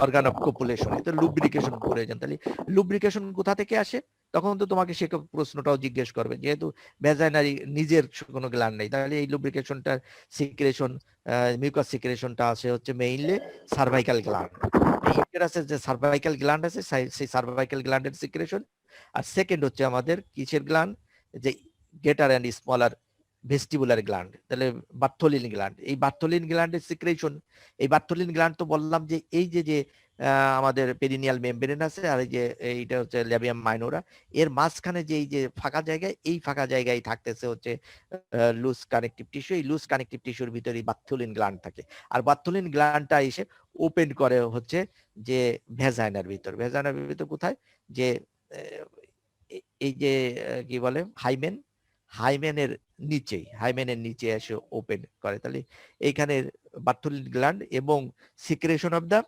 organ of copulation, এটা লুব্রিকেশন প্রয়োজন। তাহলে লুব্রিকেশন কোথা থেকে আসে? তখন তো তোমাকে সে প্রশ্নটাও জিজ্ঞেস করবে, যেহেতু ভেজাইনারি নিজের কোনো গ্ল্যান্ড নেই, তাহলে এই লুব্রিকেশনটার সিক্রেশন, মিউকাস সিক্রেশনটা আসে হচ্ছে মেইনলি সার্ভাইকাল গ্ল্যান্ড। এই ইউটেরাসের যে সার্ভাইকাল গ্ল্যান্ড আছে সেই সার্ভাইকাল গ্ল্যান্ডের সিক্রেশন। আর সেকেন্ড হচ্ছে আমাদের কিসের গ্ল্যান্ড? যে greater and smaller vestibular gland, তাহলে বার্থোলিন গ্ল্যান্ড। এই বার্থোলিন গ্ল্যান্ডের সিক্রেশন, এই বার্থোলিন গ্ল্যান্ড তো বললাম যে এই যে আমাদের পেরিনিয়াল মেমব্রেন আছে, আর এই যে এইটা হচ্ছে ল্যাবিয়াম মাইনোরা, এর মাঝখানে যে এই যে ফাঁকা জায়গায়, এই ফাঁকা জায়গায় থাকতেছে হচ্ছে লুজ কানেকটিভ টিস্যু। এই লুজ কানেকটিভ টিস্যুর ভিতরে বার্থোলিন গ্ল্যান্ড থাকে, আর বার্থোলিন গ্ল্যান্ডটা এসে ওপেন করে হচ্ছে যে ভেজাইনার ভিতর কোথায়? যে এই যে কি বলে হাইমেনের নিচে এসে ওপেন করে। তাহলে এইখানে বার্থোলিন গ্ল্যান্ড এবং সিক্রেশন অফ দা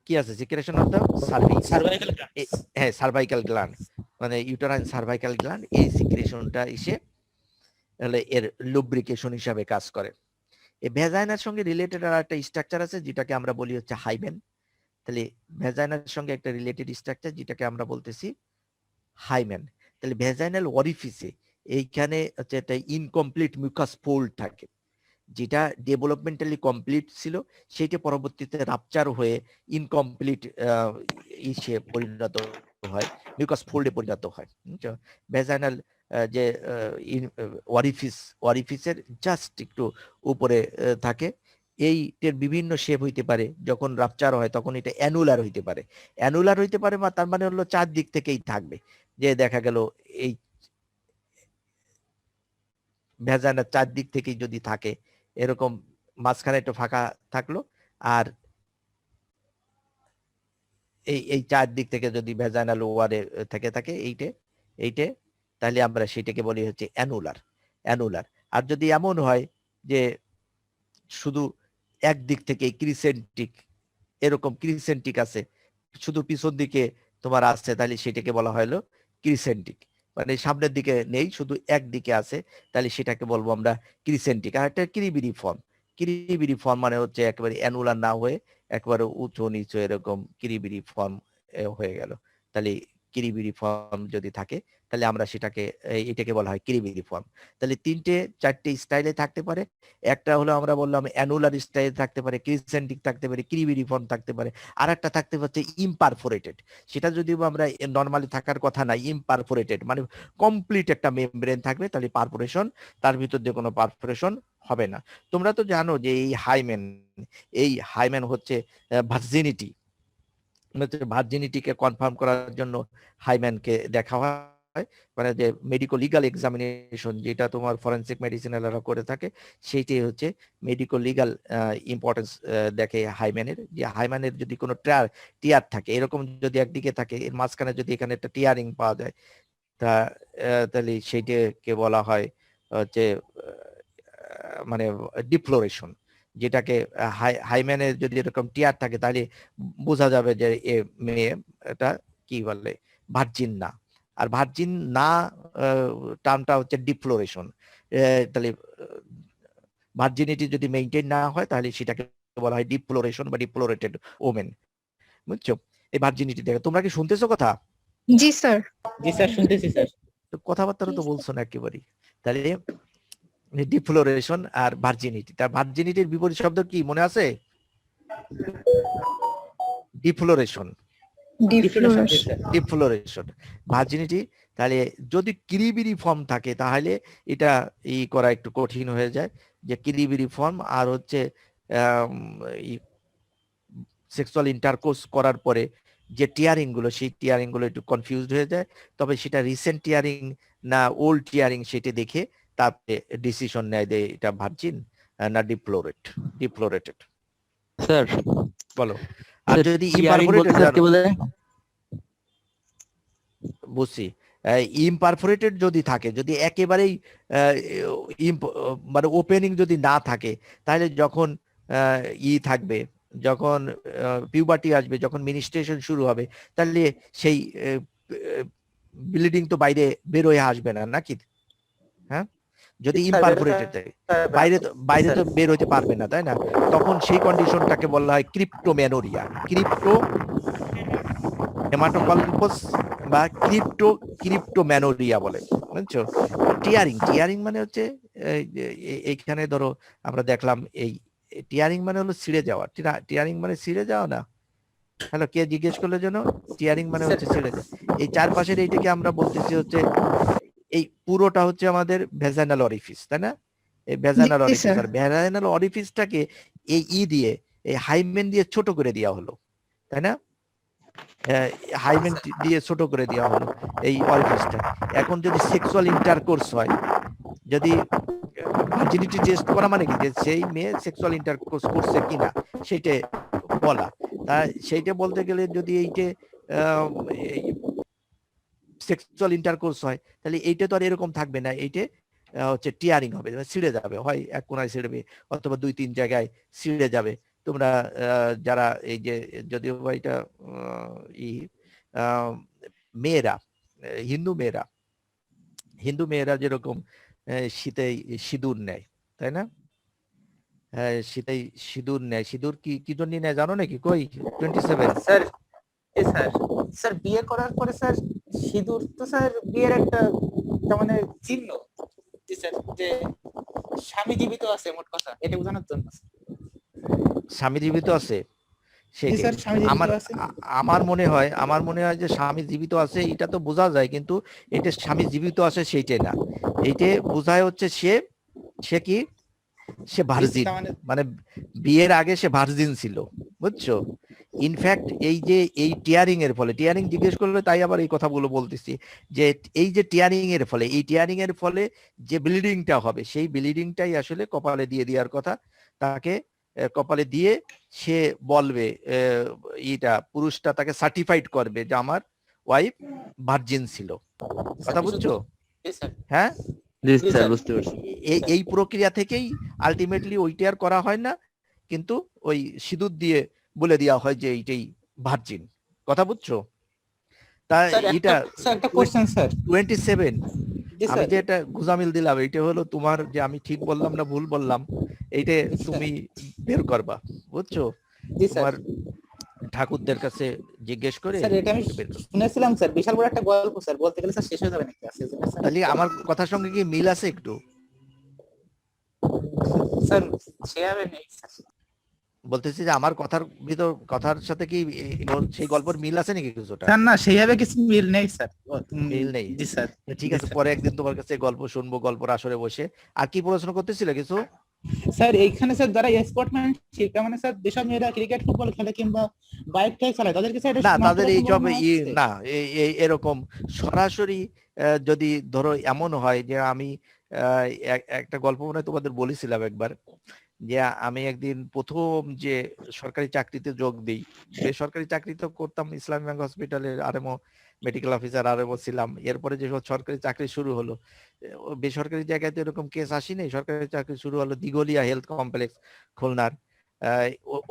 কি আছে? সিক্রেশন অফ দা সার্ভাইকাল হ্যাঁ সার্ভাইকাল গ্ল্যান্ড, মানে ইউটেরাইন সার্ভাইকাল গ্ল্যান্ড, এই সিক্রেশনটা এসে এর লুব্রিকেশন হিসাবে কাজ করে। এই ভেজাইনার সঙ্গে রিলেটেড আর একটা স্ট্রাকচার আছে যেটাকে আমরা বলি হচ্ছে হাইমেন। তাহলে ভেজাইনার সঙ্গে একটা রিলেটেড স্ট্রাকচার যেটাকে আমরা বলতেছি হাইমেন। তাহলে ভেজাইনাল অরিফিসে এইখানে হচ্ছে একটা ইনকমপ্লিট মিউকাস ফোল্ড থাকে, যেটা ডেভেলপমেন্টালি কমপ্লিট ছিল, সেটা পরবর্তীতে রাপচার হয়ে ইনকমপ্লিট ইসে পরিণত হয়, মিউকাস ফোল্ডে পরিণত হয়। ভেজাইনাল যে ওয়ারিফিসের জাস্ট একটু উপরে থাকে। এইটার বিভিন্ন শেপ হইতে পারে, যখন রাপচার হয় তখন এটা অ্যানুলার হইতে পারে। অ্যানুলার হইতে পারে বা তার মানে হলো চারদিক থেকেই থাকবে, যে দেখা গেল এই ভেজাইনার চারদিক থেকেই যদি থাকে, এরকম মাঝখানে একটু ফাঁকা থাকলো, আর এই চারদিক থেকে যদি ভেজাইনাল ওয়ারে থেকে থাকে এইটে, তাহলে আমরা সেটাকে বলি হচ্ছে অ্যানুলার। আর যদি এমন হয় যে শুধু একদিক থেকে ক্রিসেন্টিক, এরকম ক্রিসেন্টিক আছে, শুধু পিছন দিকে তোমার আসছে, তাহলে সেটাকে বলা হলো ক্রিসেন্টিক, মানে সামনের দিকে নেই, শুধু একদিকে আছে, তাহলে সেটাকে বলবো আমরা ক্রিসেন্টিক। আর একটা কিরিবিরি ফর্ম মানে হচ্ছে একেবারে অ্যানুলার না হয়ে একেবারে উঁচু নিচু এরকম কিরিবিরি ফর্ম, হয়ে গেল। তাহলে কিরিবিরি ফর্ম যদি থাকে তাহলে আমরা সেটাকে এটাকে বলা হয় কিরিবিরি ফর্ম। তাহলে 3-4টে স্টাইলে থাকতে পারে। একটা হলো আমরা বললাম অ্যানুলার স্টাইল থাকতে পারে, ক্রিসেন্টিক থাকতে পারে, কিরিবিরি ফর্ম থাকতে পারে। আরেকটা থাকতে হচ্ছে ইমপারফোরেটেড। সেটা যদিও আমরা নরমালি থাকার কথা না, ইমপারফোরেটেড মানে কমপ্লিট একটা মেমব্রেন থাকবে, তাহলে পারফোরেশন, তার ভিতর দিয়ে কোনো পারফোরেশন হবে না। তোমরা তো জানো যে এই হাইমেন হচ্ছে ভার্জিনিটি, ভার্জিনিটিকে কনফার্ম করার জন্য হাইম্যানকে দেখা হয়, মানে যে মেডিকো লিগাল এক্সামিনেশন যেটা তোমার ফরেন্সিক মেডিসিনালরা করে থাকে, সেইটাই হচ্ছে মেডিকো লিগাল ইম্পর্টেন্স দেখে হাইম্যানের। যে হাইম্যানের যদি কোনো টিয়ার থাকে, এরকম যদি একদিকে থাকে, এর মাঝখানে যদি এখানে একটা টিয়ারিং পাওয়া যায়, তাহলে সেইটাকে বলা হয় হচ্ছে মানে ডিফ্লোরেশন। যেটাকে হাইম্যানের যদি এরকম টিয়ার থাকে তাহলে বোঝা যাবে যে এ মেয়ে এটা কি বলে ভার্জিন না। আর ভার্জিন না টার্মটা হচ্ছে ডিফ্লোরেশন। তাহলে ভার্জিনিটি যদি মেইনটেইন না হয় তাহলে সেটাকে বলা হয় ডিফ্লোরেশন বা ডিফ্লোরেটেড ওমেন। বুঝছো? এই ভার্জিনিটি দেখে তোমরা কি শুনতেছো কথা? জি স্যার। জি স্যার, শুনতেছি স্যার। তো কথাবার্তা তো বলছো না একেবারেই। তাহলে ডিফ্লোরেশন আর ভার্জিনিটি, তার ভার্জিনিটির বিপরীত শব্দ কি মনে আছে? ডিফ্লোরেশন। ডিফ্লোরেশন, ভার্জিনিটি। তাহলে যদি কিরিবিরি ফর্ম থাকে তাহলে এটা করা একটু কঠিন হয়ে যায়, যে কিরিবিরি ফর্ম আর হচ্ছে সেক্সুয়াল ইন্টারকোর্স করার পরে যে টিয়ারিং গুলো, সেই টিয়ারিং গুলো একটু কনফিউজড হয়ে যায়। তবে সেটা রিসেন্ট টিয়ারিং না ওল্ড টিয়ারিং সেটা দেখে তারপরে ডিসিশন নেয় যে এটা ভার্জিন না ডিফ্লোরেটেড। স্যার বলো। আর যদি ইমপারফোরেটেড বুঝছি, ইমপারফোরেটেড যদি থাকে, যদি একেবারেই মানে ওপেনিং যদি না থাকে, তাহলে যখন থাকবে, যখন পিউবার্টি আসবে, যখন মিনিস্ট্রেশন শুরু হবে, তাহলে সেই ব্লিডিং তো বাইরে বের হয়ে আসবে না নাকি? হ্যাঁ, যদি ইমপারফোরেটেড থাকে বাইরে তো বের হতে পারবে না, তাই না? তখন সেই কন্ডিশনটাকে বলা হয় ক্রিপ্টোমেনোরিয়া, হেমাটোকলপস বা ক্রিপ্টোমেনোরিয়া বলে। বুঝছো? টিয়ারিং মানে হচ্ছে এইখানে ধরো আমরা দেখলাম এই টিয়ারিং মানে হলো ছিঁড়ে যাওয়া। টিয়ারিং মানে ছিঁড়ে যাওয়া না? হ্যালো, কে জিজ্ঞেস করলে যেন? টিয়ারিং মানে হচ্ছে ছিঁড়ে যাওয়া। এই চারপাশের এইটাকে আমরা বলতেছি হচ্ছে এই পুরোটা হচ্ছে আমাদের ভ্যাজাইনাল অরিফিস, তাই না? এই ভ্যাজাইনাল অরিফিস, আর ভ্যাজাইনাল অরিফিসটাকে এই দিয়ে, এই হাইমেন দিয়ে ছোট করে দেওয়া হলো, তাই না? হাইমেন দিয়ে ছোট করে দেওয়া হলো এই অরিফিসটা। এখন যদি সেক্সুয়াল ইন্টারকোর্স হয়, যদি ভার্জিনিটি টেস্ট করা মানে কি, যে সেই মেয়ে সেক্সুয়াল ইন্টারকোর্স করছে কিনা সেইটা বলা। তা সেইটা বলতে গেলে যদি এইটা সেক্সুয়াল ইন্টারকোর্স হয়, তাহলে এইটা তো আর এরকম থাকবে না, এইটা হচ্ছে টিয়ারিং হবে, ছিঁড়ে যাবে, হয় এক কোনায় ছিঁড়বে অথবা 2-3 জায়গায় ছিঁড়ে যাবে। তোমরা যারা এই যে যদিও এটা মেয়েরা, হিন্দু মেয়েরা যেরকম শীতে সিঁদুর নেয়, তাই না? হ্যাঁ, শীতেই সিঁদুর নেয়। সিঁদুর কি জন্য নেয় জানো নাকি? কই 27 স্যার স্যার বিয়ে করার পরে স্যার সিঁদুর তো স্যার বিয়ের একটা মানে চিহ্ন, জি স্যার, যে স্বামী জীবিত আছে, মোট কথা এটা বোঝানোর জন্য। স্বামী জীবিত আছে জি স্যার, স্বামী জীবিত আছে। আমার মনে হয় যে স্বামী জীবিত আছে এটা তো বোঝা যায়, কিন্তু এটা স্বামী জীবিত আছে সেইটাই না। এইটা বোঝায় হচ্ছে সে কি, সে ভার্জিন, মানে বিয়ের আগে সে ভার্জিন ছিল। বুঝছো? ইনফ্যাক্ট এই যে এই টিয়ারিং এর ফলে, টিয়ারিং জিজ্ঞেস করলে তাই আবার এই কথাগুলো বলতেছি, যে এই যে টিয়ারিং এর ফলে যে ব্লিডিংটা হবে, সেই ব্লিডিংটাই আসলে কপালে দিয়ে দেওয়ার কথা। তাকে কপালে দিয়ে সে বলবে, পুরুষটা তাকে সার্টিফাইড করবে যে আমার ওয়াইফ ভার্জিন ছিল। কথা বুঝছো? হ্যাঁ, বুঝতে পারছি। এই প্রক্রিয়া থেকেই আলটিমেটলি ওইটা আর করা হয় না, কিন্তু ওই সিঁদুর দিয়ে বলে দেওয়া হয় যে এইটাই ভার্জিন। কথা বুঝছো? তা এটা 27 আমি যে এটা গুজামিল দিলাম, এইটা হলো তোমার, যে আমি ঠিক বললাম না ভুল বললাম, এইটা তুমি বের করবা। বুঝছো? তোমার ঠাকুরদের কাছে জিজ্ঞেস করে স্যার এটা আমি বের করো। শুনেছিলাম স্যার, বিশাল বড় একটা গল্প স্যার, বলতে গেলে স্যার শেষ হয়ে যাবে নাকি আজকে স্যার? তাহলে আমার কথার সঙ্গে কি মিল আছে একটু? স্যার সেভাবে নেই স্যার। বলতেছি যে আমার কথার সাথে কি সেই গল্পের মিল আছে নাকি কিছুটা? স্যার না, সেইভাবে কিছু মিল নেই স্যার। মিল নেই? জি স্যার। ঠিক জি আছে, স্যার। পরে একদিন তোমার কাছে গল্প শুনবো, গল্পের আসরে বসে। আর কি পড়াশোনা করতেছিলে কিছু? স্যার এইখানে স্যার যারা স্পোর্টম্যানশিপ, মানে স্যার যেসব মেয়েরা ক্রিকেট ফুটবল খেলে কিংবা বাইক টাইক চালায়, তাদেরকে স্যার না, এটা তাদের এই সব সম্ভাবনা আছে? না, এরকম সরাসরি যদি ধরো এমন হয় যে আমি একটা গল্প মনে হয় তোমাদের বলেছিলাম একবার, যে আমি একদিন প্রথম যে সরকারি চাকরিতে যোগ দিই, বেসরকারি চাকরি তো করতাম ইসলামী ব্যাংক হসপিটালের আরএমও মেডিকেল অফিসার আরএমও ছিলাম। এরপরে যে সরকারি চাকরি শুরু হলো, বেসরকারি জায়গায় তো এরকম কেস আসেনি। সরকারি চাকরি শুরু হলো দিঘলিয়া হেলথ কমপ্লেক্স, খুলনার।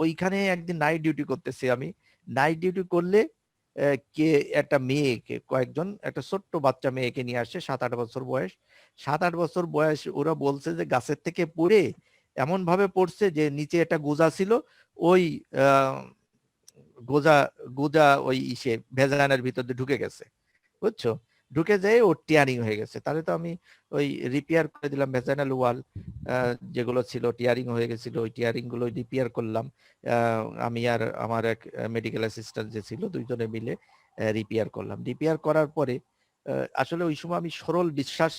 ওইখানে একদিন নাইট ডিউটি করতেছি আমি। নাইট ডিউটি করলে কে একটা মেয়েকে, কয়েকজন একটা ছোট্ট বাচ্চা মেয়েকে নিয়ে আসছে, 7-8 বছর বয়স। 7-8 বছর বয়স, ওরা বলছে যে গাছের থেকে পড়ে এমন ভাবে পড়ছে যে নিচে একটা গোজা ছিল, ওই গোজা গোজা ওই ইসে ভেজানের ভিতর দিয়ে ঢুকে গেছে, বুঝছো? ঢুকে যেয়ে ওর টিয়ারিং হয়ে গেছে। তাহলে তো আমি ওই রিপেয়ার করে দিলাম ভেজানাল ওয়াল যেগুলো ছিল, টিয়ারিং হয়ে গেছিল, ওই টিয়ারিং গুলো রিপেয়ার করলাম। আমি আর আমার এক মেডিকেল অ্যাসিস্ট্যান্ট যে ছিল, দুইজনে মিলে রিপেয়ার করলাম। রিপেয়ার করার পরে আসলে ওই সময় আমি সরল বিশ্বাস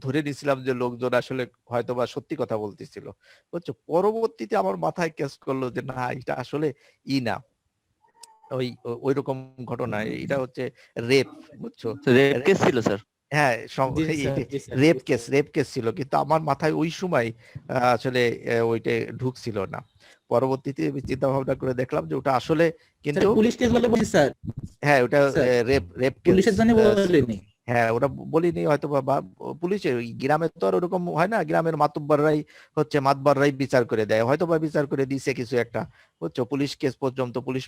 ধরে নিয়েছিলাম যে লোকজন আসলে হয়তোবা সত্যি কথা বলতেছিল, বুঝছো? পরবর্তীতে আমার মাথায় কেস করলো যে না, এটা আসলে না, ওই রকম ঘটনা, এটা হচ্ছে রেপ, বুঝছো? রেপ কেস ছিল স্যার? হ্যাঁ, জি স্যার, জি স্যার, রেপ কেস ছিল, কিন্তু আমার মাথায় ওই সময় আসলে ওইটা ঢুকছিল না। পরবর্তীতে আমি চিন্তা ভাবনা করে দেখলাম যে ওটা আসলে কিন্তু পুলিশ কেস বলে বলছি স্যার। হ্যাঁ, ওটা স্যার, রেপ কেস। পুলিশের জন্য বলিনি। হ্যাঁ, ওটা বলিনি হয়তো, বা পুলিশের গ্রামে তো আর ওরকম হয় না, গ্রামের মাতব্বররাই মাতবররাই বিচার করে দেয়, হয়তো বা বিচার করে দিছে কিছু একটা, বুঝছো? পুলিশ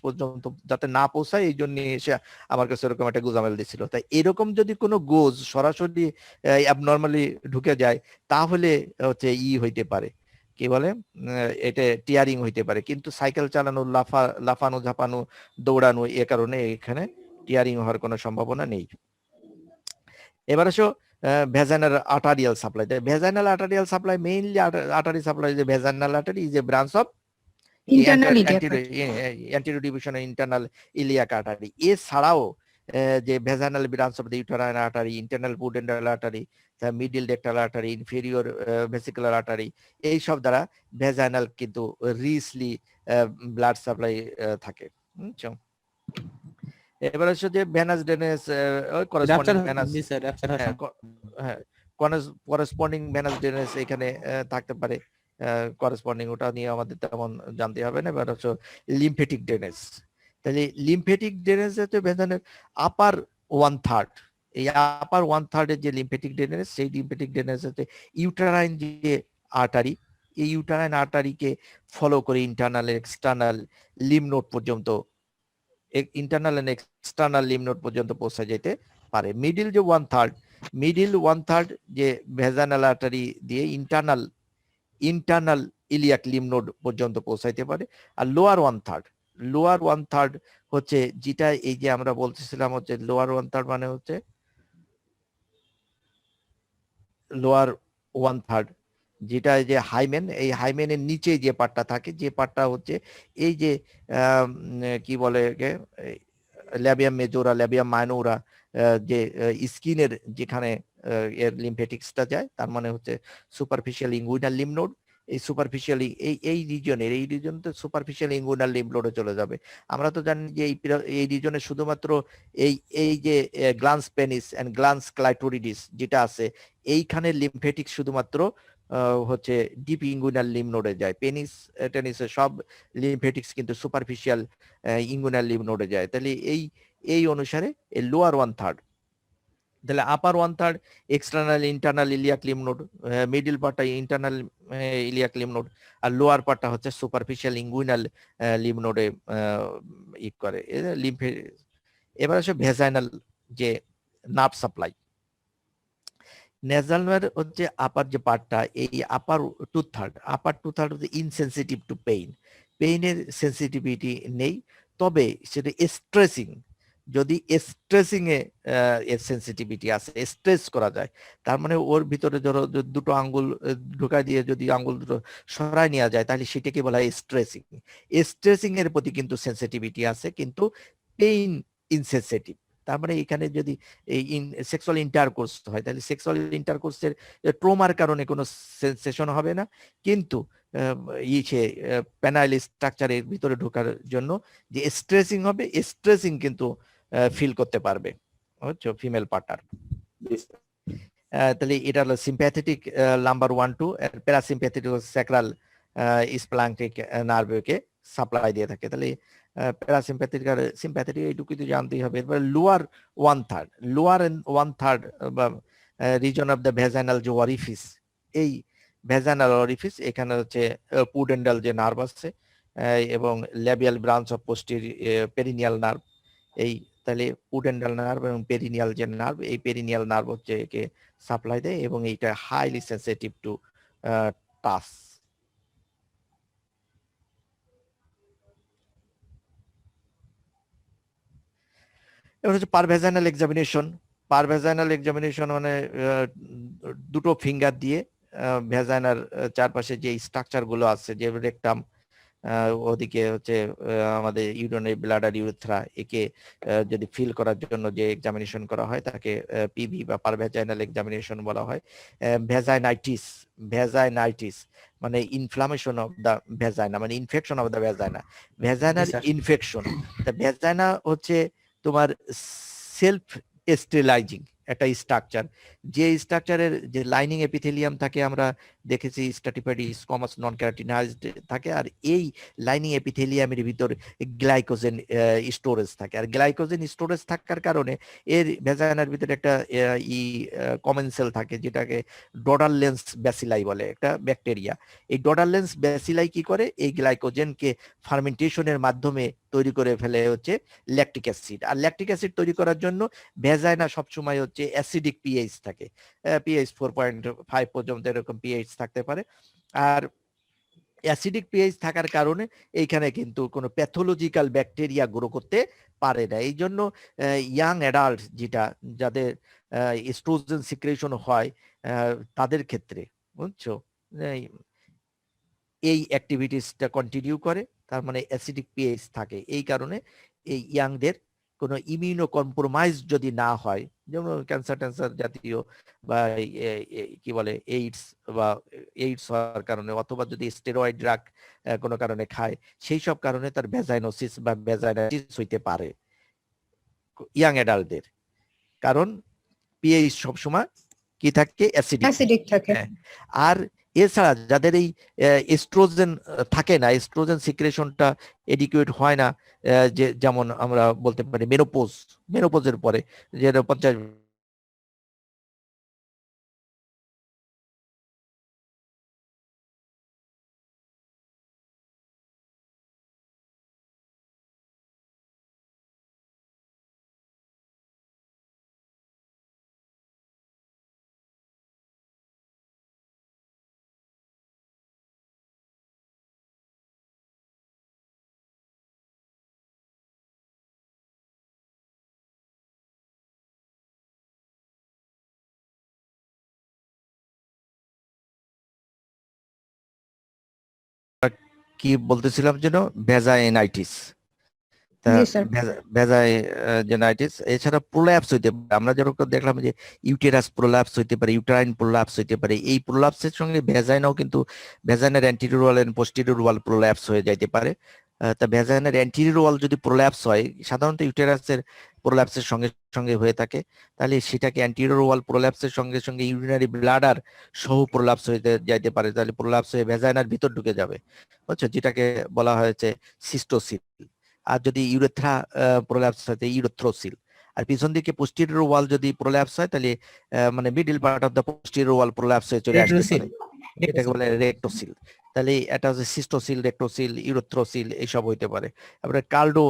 পর্যন্ত যাতে না পৌঁছায়, এই জন্য এসে আমার কাছে এরকম একটা গোজামেল দিছিল। তাই এরকম যদি কোনো গোজ সরাসরি অ্যাবনর্মালি ঢুকে যায়, তাহলে হইতে পারে, কি বলে, এটা টিয়ারিং হইতে পারে। কিন্তু সাইকেল চালানো, লাফানো ঝাপানো, দৌড়ানো, এ কারণে এখানে টিয়ারিং হওয়ার কোনো সম্ভাবনা নেই। এবার আসো vaginal arterial supply. Vaginal arterial supply, mainly artery supply, যে vaginal artery is a branch of internal anterior division of internal iliac artery। এছাড়াও যে vaginal branch of the uterine artery, internal pudendal artery, middle rectal artery, inferior vesicular artery, এই সব দ্বারা vaginal কিন্তু রিচলি blood supply থাকে, বুঝছো? এবার হচ্ছে যে ভেনাস ড্রেনেজ, করেসপন্ডিং ভেনাস, জি স্যার, হ্যাঁ, করেসপন্ডিং ভেনাস ড্রেনেজ এখানে থাকতে পারে, করেসপন্ডিং, ওটা নিয়ে আমাদের তেমন জানতে হবে না। এবার হচ্ছে লিম্ফেটিক ড্রেনেজ। তাহলে লিম্ফেটিক ড্রেনেজ হচ্ছে ভেজানের আপার 1/3। এই আপার 1/3 এর যে লিম্ফেটিক ড্রেনেজ, সেই লিম্ফেটিক ড্রেনেজ হচ্ছে ইউটেরাইন যে আর্টারি, এই ইউটেরাইন আর্টারিকে ফলো করে ইন্টারনাল এক্সটার্নাল লিম্ফ নোড পর্যন্ত, internal and external lymph node পর্যন্ত পৌঁছা যেতে পারে। মিডিল 1/3 যে ভেজানাল আর্টারি দিয়ে ইন্টারনাল ইলিয়াক লিম্ফ নোড পর্যন্ত পৌঁছাইতে পারে। আর লোয়ার 1/3 হচ্ছে যেটা এই যে আমরা বলতেছিলাম, হচ্ছে লোয়ার 1/3 মানে হচ্ছে লোয়ার 1/3, যেটা যে হাইমেন, এই হাইমেনের নিচে যে পার্টটা থাকে, যে পার্টটা হচ্ছে এই যে কি বলে, ল্যাবিয়াম মেজোরা, ল্যাবিয়াম মাইনোরা, যে স্কিনের যেখানে এর লিম্ফেটিক্সটা যায়, তার মানে হচ্ছে সুপারফিশিয়াল ইঙ্গুইনাল লিম্ফ নোড। এই সুপারফিশিয়ালি এই রিজন তো সুপারফিশিয়াল ইঙ্গুইনাল লিম্ফ নোডে চলে যাবে। আমরা তো জানি যে এই রিজনে শুধুমাত্র এই যে গ্ল্যান্স পেনিস এন্ড গ্ল্যান্স ক্লাইটোরিডিস যেটা আছে, এইখানে লিম্ফেটিক্স শুধুমাত্র হচ্ছে ডিপ ইঙ্গুইনাল লিম্ফ নোডে যায়। পেনিস টেনিসের সব লিম্ফেটিক্স কিন্তু সুপারফিশিয়াল ইঙ্গুইনাল লিম্ফ নোডে যায়। তাহলে এই অনুসারে এই লোয়ার 1/3, তাহলে আপার 1/3 external internal iliac lymph node, middle পার্টটা ইন্টারনাল ইলিয়াক লিম্ফ নোড, আর লোয়ার পার্টটা হচ্ছে সুপারফিশিয়াল ইঙ্গুইনাল লিম্ফ নোডে করে লিম্ফে। এবার আসে ভেজাইনাল যে নার্ভ সাপ্লাই। নেজাল নার্ভ হচ্ছে আপার যে পার্টটা, এই আপার 2/3 হচ্ছে ইনসেনসিটিভ টু পেইনের সেন্সিটিভিটি নেই। তবে সেটা স্ট্রেসিং, যদি স্ট্রেসিং এ এর সেন্সিটিভিটি আছে, স্ট্রেস করা যায়, তার মানে ওর ভিতরে ধরো দুটো আঙ্গুল ঢোকা দিয়ে যদি আঙ্গুল দুটো সরায় নেওয়া যায়, তাহলে সেটাকে বলা হয় স্ট্রেসিং। স্ট্রেসিং এর প্রতি কিন্তু সেন্সিটিভিটি আছে, কিন্তু পেইন ইনসেনসিটিভ। তার মানে এখানে যদি এই সেক্সুয়াল ইন্টারকোর্স হয়, তাহলে সেক্সুয়াল ইন্টারকোর্সের ট্রমার কারণে কোনো সেনসেশন হবে না, কিন্তু পেনাইল স্ট্রাকচারের ভিতরে ঢোকার জন্য যে স্ট্রেসিং হবে, স্ট্রেসিং কিন্তু ফিল করতে পারবে, বুঝছো, ফিমেল পার্টনার। জি স্যার। তাহলে এটা হলো sympathetic number 1 2, parasympathetic sacral splanchnic নার্ভকে সাপ্লাই দিয়ে থাকে। তাহলে প্যারাসিম্প্যাথেটিক আর সিম্প্যাথেটিক এইটুকু তো জানতেই হবে। এবার লোয়ার 1/3, লোয়ার 1/3 বা রিজন অফ দ্য ভ্যাজাইনাল যে অরিফিস, এই ভ্যাজাইনাল অরিফিস এখানে হচ্ছে পুডেন্ডাল যে নার্ভ আছে এবং labial branch of perineal nerve. এই তাহলে পুডেন্ডাল নার্ভ এবং পেরিনিয়াল যে নার্ভ, এই পেরিনিয়াল নার্ভ হচ্ছে একে সাপ্লাই দেয় এবং এইটা হাইলি সেনসিটিভ টু টাচ। এবার হচ্ছে পারভেজাইনাল এক্সামিনেশন। পারভেজাইনাল এক্সামিনেশন মানে দুটো ফিঙ্গার দিয়ে ভেজাইনার চারপাশে যে স্ট্রাকচার গুলো আছে, যে রেকটাম, ওদিকে হচ্ছে আমাদের ইউরিনারি ব্লাডার, ইউরেথ্রা, একে যদি ফিল করার জন্য যে এক্সামিনেশন করা হয় তাকে পিভি বা পারভেজাইনাল এক্সামিনেশন বলা হয়। ভেজাইনাইটিস মানে ইনফ্লামেশন অফ দা ভেজাইনা, মানে ইনফেকশন অফ দা ভেজাইনা, ভেজাইনার ইনফেকশন। তা ভেজাইনা হচ্ছে তোমার সেলফ স্টেরিলাইজিং একটা স্ট্রাকচার, যে স্ট্রাকচারের যে লাইনিং এপিথেলিয়াম থাকে, আমরা দেখেছি স্ট্র্যাটিফাইড স্কোমাস নন ক্যারাটিনাইজড থাকে, আর এই লাইনিং এপিথেলিয়ামের ভিতর গ্লাইকোজেন স্টোরেজ থাকে, আর গ্লাইকোজেন স্টোরেজ থাকার কারণে এর ভেজাইনার ভিতরে একটা কমেন্সেল থাকে, যেটাকে ডোডারলেন্স ব্যাসিলাই বলে, একটা ব্যাকটেরিয়া। এই ডোডারলেন্স ব্যাসিলাই কি করে, এই গ্লাইকোজেনকে ফার্মেন্টেশনের মাধ্যমে তৈরি করে ফেলে হচ্ছে ল্যাকটিক অ্যাসিড। আর ল্যাকটিক অ্যাসিড তৈরি করার জন্য ভেজাইনা সবসময় হচ্ছে অ্যাসিডিক পিএইচ থাকে, পিএইচ 4.5 পর্যন্ত এরকম পিএইচ থাকতে পারে। আর অ্যাসিডিক পিএইচ থাকার কারণে এইখানে কিন্তু কোনো প্যাথোলজিক্যাল ব্যাকটেরিয়া গ্রো করতে পারে না। এই জন্য ইয়াং অ্যাডাল্ট যেটা, যাদের এস্ট্রোজেন সিক্রেশন হয় তাদের ক্ষেত্রে, বুঝছো, এই অ্যাক্টিভিটিসটা কন্টিনিউ করে, তার মানে অ্যাসিডিক পিএইচ থাকে। এই কারণে এই ইয়াংদের কোনো ইমিউনো কম্প্রোমাইজ যদি না হয়, যেমন ক্যান্সার ট্যান্সার জাতীয় বা কি বলে এইডস বা এইডস হওয়ার কারণে, অথবা যদি স্টেরয়েড ড্রাগ কোনো কারণে খায়, সেই সব কারণে তার ভ্যাজাইনোসিস বা ভ্যাজাইনাইটিস হইতে পারে ইয়াং অ্যাডাল্টদের, কারণ পিএইচ সবসময় কি থাকে, অ্যাসিডিক থাকে। আর এছাড়া যাদের এই এস্ট্রোজেন থাকে না, এস্ট্রোজেন সিক্রেশনটা এডিকুয়েট হয় না, যে যেমন আমরা বলতে পারি মেনোপোজের পরে, যে 50 কি বলতেছিলাম যেন, ভেজাইনাইটিস। জি স্যার। ভেজাইনাইটিস এছাড়া প্রোল্যাপস হইতে পারে। আমরা যেরকম দেখলাম যে ইউটেরাস প্রোল্যাপস হইতে পারে, ইউটেরাইন প্রোল্যাপস হইতে পারে। এই প্রোল্যাপসের সঙ্গে ভেজাইনাও কিন্তু, ভেজাইনার anterior wall and posterior wall prolapse হয়ে যাইতে পারে। তা ভেজাইনার অ্যান্টিরিয়র ওয়াল যদি প্রোল্যাপস হয়, সাধারণত ইউটেরাসের প্রোল্যাপসের সঙ্গে সঙ্গে হয়ে থাকে, তাহলে সেটাকে অ্যান্টিরিয়র ওয়াল প্রোল্যাপসের সঙ্গে সঙ্গে ইউরিনারি ব্লাডার সহ প্রোল্যাপস হইতে যাইতে পারে, তাহলে প্রোল্যাপস হয়ে ভেজাইনার ভিতর ঢুকে যাবে, বুঝছো, যেটাকে বলা হয়েছে সিস্টোসিল। আর যদি ইউরেথ্রা প্রোল্যাপস হয়, ইউরেথ্রোসিল। আর পিছন দিকে পোস্টেরিয়র ওয়াল যদি প্রোল্যাপস হয়, তাহলে মানে middle part of the posterior wall prolapse হয়ে চলে আসতে পারে, এটাকে বলে রেক্টোসিল। তাহলে এটা হচ্ছে সিস্টোসিল, রেক্টোসিল, ইউরেথ্রোসিল এইসব হইতে পারে। তারপরে কার্ডো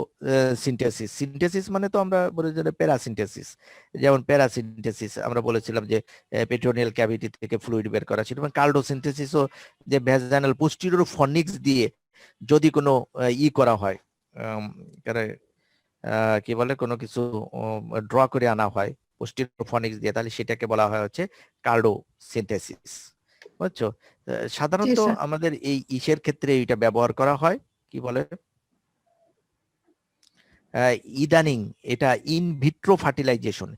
সিনথেসিস, সিনথেসিস মানে তো আমরা বলি যে প্যারাসিনথেসিস, যেমন প্যারাসিনথেসিস আমরা বলেছিলাম যে পেট্রোনিয়াল ক্যাভিটি থেকে ফ্লুইড বের করা ছিল। কার্ডো সিনথেসিসও যে ভ্যাজাইনাল পোস্টেরিয়র ফর্নিক্স দিয়ে যদি কোনো করা হয়, কি বলে কোনো কিছু ড্র করে আনা হয় পোস্টেরিয়র ফনিক্স দিয়ে, তাহলে সেটাকে বলা হয় হচ্ছে কার্ডোসিনথেসিস। বুঝছো? সাধারণত স্যার। আমাদের এই ইসের ক্ষেত্রে এটা ব্যবহার করা হয়, কি বলে ইদানিং এটা in vitro fertilization,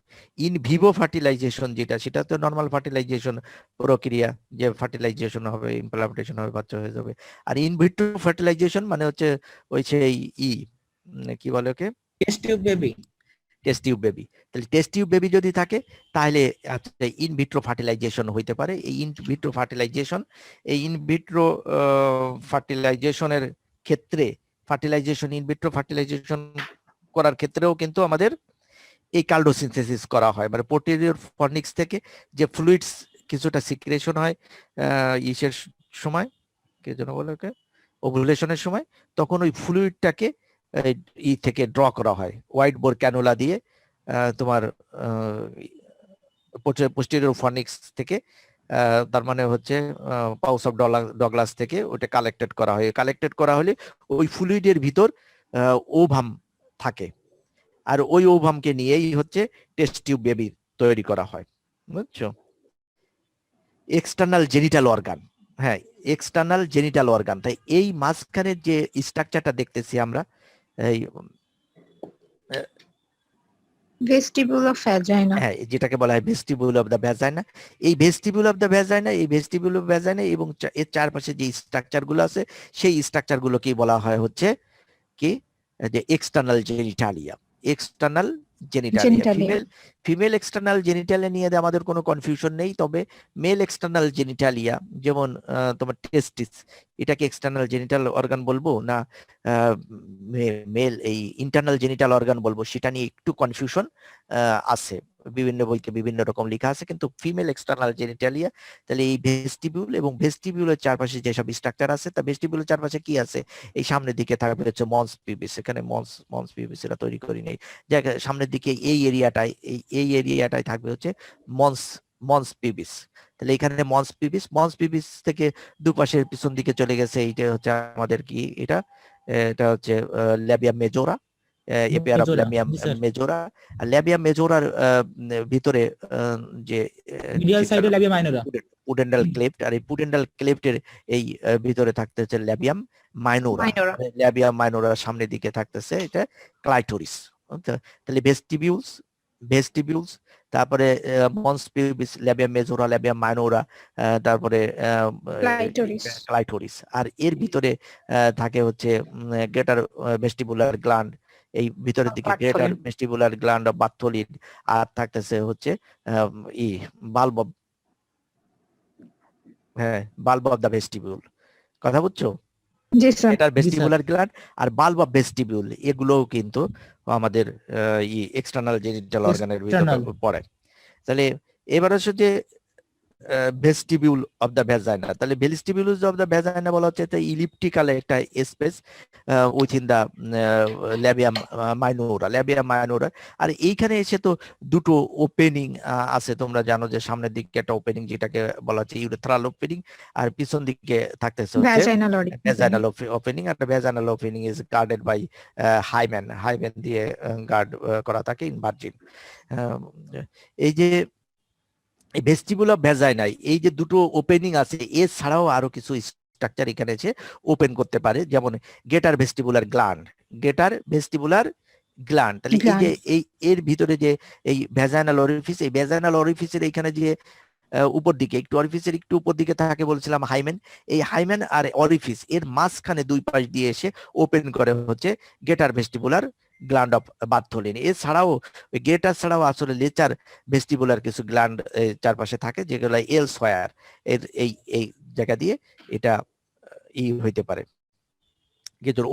in vivo fertilization যেটা, সেটা তো নর্মাল ফার্টিলাইজেশন প্রক্রিয়া, যে ফার্টিলাইজেশন হবে, ইমপ্লান্টেশন হবে, বাচ্চা হয়ে যাবে। আর ইন ভিট্রো ফার্টিলাইজেশন মানে হচ্ছে ওই সেই কি বলে okay, test tube baby. Test tube baby. তাহলে টেস্ট টিউব বেবি যদি থাকে তাহলে ইন ভিট্রো ফার্টিলাইজেশন হইতে পারে। এই ইন ভিট্রো ফার্টিলাইজেশন, এই ইন ভিট্রো ফার্টিলাইজেশনের ক্ষেত্রে, ফার্টিলাইজেশন ইন ভিট্রো ফার্টিলাইজেশন করার ক্ষেত্রেও কিন্তু আমাদের এই কার্ডোসিনথেসিস করা হয়, মানে পোস্টেরিয়র ফর্নিক্স থেকে যে ফ্লুইডস কিছুটা সিক্রেশন হয় ইসের সময়, কে যেন বলে ওকে, ওভুলেশনের সময়, তখন ওই ফ্লুইডটাকে ই থেকে ড্র করা হয় হোয়াইট বোর ক্যানুলা দিয়ে, তোমার পোস্টেরিয়র ফর্নিক্স থেকে, তার মানে হচ্ছে পাউস অফ ডগলাস থেকে ওটা কালেক্টেড করা হয়। কালেক্টেড করা হলে ওই ফ্লুইডের ভিতর ওভাম থাকে, আর ওই ওভামকে নিয়েই হচ্ছে টেস্ট টিউব বেবি তৈরি করা হয়। বুঝছো? এক্সটার্নাল জেনিটাল অর্গান, হ্যাঁ এক্সটার্নাল জেনিটাল অর্গান। তাই এই মাঝখানের যে স্ট্রাকচারটা দেখতেছি আমরা, এই ভেস্টিবুল অফ ভ্যাজাইনা। হ্যাঁ যেটাকে বলা হয় ভেস্টিবিউল অফ দ্য ভ্যাজাইনা, এই ভেস্টিবিউল অফ দ্য ভ্যাজাইনা, এই ভেস্টিবিউল অফ ভ্যাজাইনা এবং এর চারপাশে যে স্ট্রাকচার গুলো আছে সেই স্ট্রাকচার গুলোকেই বলা হয় হচ্ছে কি, যে external genitalia. External genitalia, Genitalia। Female external genitalia নিয়ে আমাদের কোনো কনফিউশন নেই, তবে মেল এক্সটার্নাল জেনিটালিয়া যেমন তোমার টেস্টিস, এটাকে এক্সটার্নাল জেনিটাল অর্গান বলবো না মেল এই ইন্টারনাল জেনিটাল অর্গান বলবো, সেটা নিয়ে একটু কনফিউশন আছে, বিভিন্ন বইতে বিভিন্ন রকম লেখা আছে, কিন্তু ফিমেল এক্সটার্নাল জেনিটালিয়া। তাহলে এই ভেস্টিবিউল এবং ভেস্টিবিউলের চারপাশে যেসব স্ট্রাকচার আছে, তা ভেস্টিবিউলের চারপাশে কি আছে, এই সামনের দিকে থাকবে হচ্ছে মন্স পিবিস, এখানে মন্স পিবিস এটা তৈরি করি নেই, সামনের দিকে এই এরিয়াটাই থাকবে হচ্ছে মন্স পিবিস। তাহলে এখানে মন্স পিবিস থেকে দুপাশের পিছন দিকে চলে গেছে, এইটা হচ্ছে আমাদের কি, এটা এটা হচ্ছে labium majora, a pair of labium majora. আর ল্যাবিয়াম মেজোরার ভিতরে যে মিডিয়াল সাইডে ল্যাবিয়া মাইনরা, পুডেন্ডাল ক্লেপ্ট, আর এই পুডেন্ডাল ক্লেপ্টের এই ভিতরে থাকতে হচ্ছে ল্যাবিয়াম মাইনোরা, ল্যাবিয়াম মাইনোরার সামনের দিকে থাকতেছে এটা ক্লাইটোরিস। তাহলে ভেস্টিবিউলস, তারপরে মন্স পিবিস, ল্যাবিয়াম মেজোরা, ল্যাবিয়াম মাইনোরা, তারপরে ক্লাইটোরিস, আর এর ভিতরে থাকে হচ্ছে গ্রেটার ভেস্টিবুলার গ্ল্যান্ড, এই ভিতরের দিকে greater vestibular gland of Bartholin, আর থাকতেছে হচ্ছে বাল্ব অফ, হ্যাঁ বাল্ব অফ দা ভেস্টিবিউল। কথা বুঝছো? এটার ভেস্টিবুলার গ্ল্যান্ড আর বাল্ব অফ ভেস্টিবিউল, এগুলোও কিন্তু আমাদের এক্সটার্নাল জেনিটাল অর্গানের ভিতরে পড়ে। তাহলে এবার হচ্ছে যে ভেস্টিবিউল অফ দ্য ভ্যাজাইনা, তাহলে ভেস্টিবিউল অফ দ্য ভ্যাজাইনা বলা হচ্ছে ইলিপ্টিক্যাল একটা space within the labium minora. আর এইখানে এসে তো দুটো ওপেনিং আছে, তোমরা জানো যে সামনের দিকে একটা ওপেনিং যেটাকে বলা হচ্ছে ইউরেথ্রাল ওপেনিং, আর পিছন দিকে থাকতেছে হচ্ছে ভ্যাজাইনাল ওপেনিং। আর vaginal opening is guarded by hymen দিয়ে গার্ড করা থাকে ইন ভার্জিন। এই যে ভেস্টিবুল অফ ভ্যাজাইনায় এই যে দুটো ওপেনিং আছে, এছাড়াও আরো কিছু স্ট্রাকচার এখানে এসে ওপেন করতে পারে, যেমন গ্রেটার ভেস্টিবুলার গ্ল্যান্ড। তাহলে এই যে এর ভিতরে যে এই ভ্যাজাইনাল অরিফিস, এই ভ্যাজাইনাল অরিফিসের এইখানে যে উপর দিকে একটু অরিফিসের একটু উপর দিকে থাকে বলছিলাম হাইমেন, এই হাইমেন আর অরিফিস এর মাঝখানে দুই পাশ দিয়ে এসে ওপেন করে হচ্ছে greater vestibular gland of Bartholin. এছাড়াও গ্রেটার ছাড়াও আসলে লেচার ভেস্টিবুলার কিছু গ্ল্যান্ড চারপাশে থাকে, যেগুলো এলসওয়্যার এর এই জায়গা দিয়ে এটা হইতে পারে,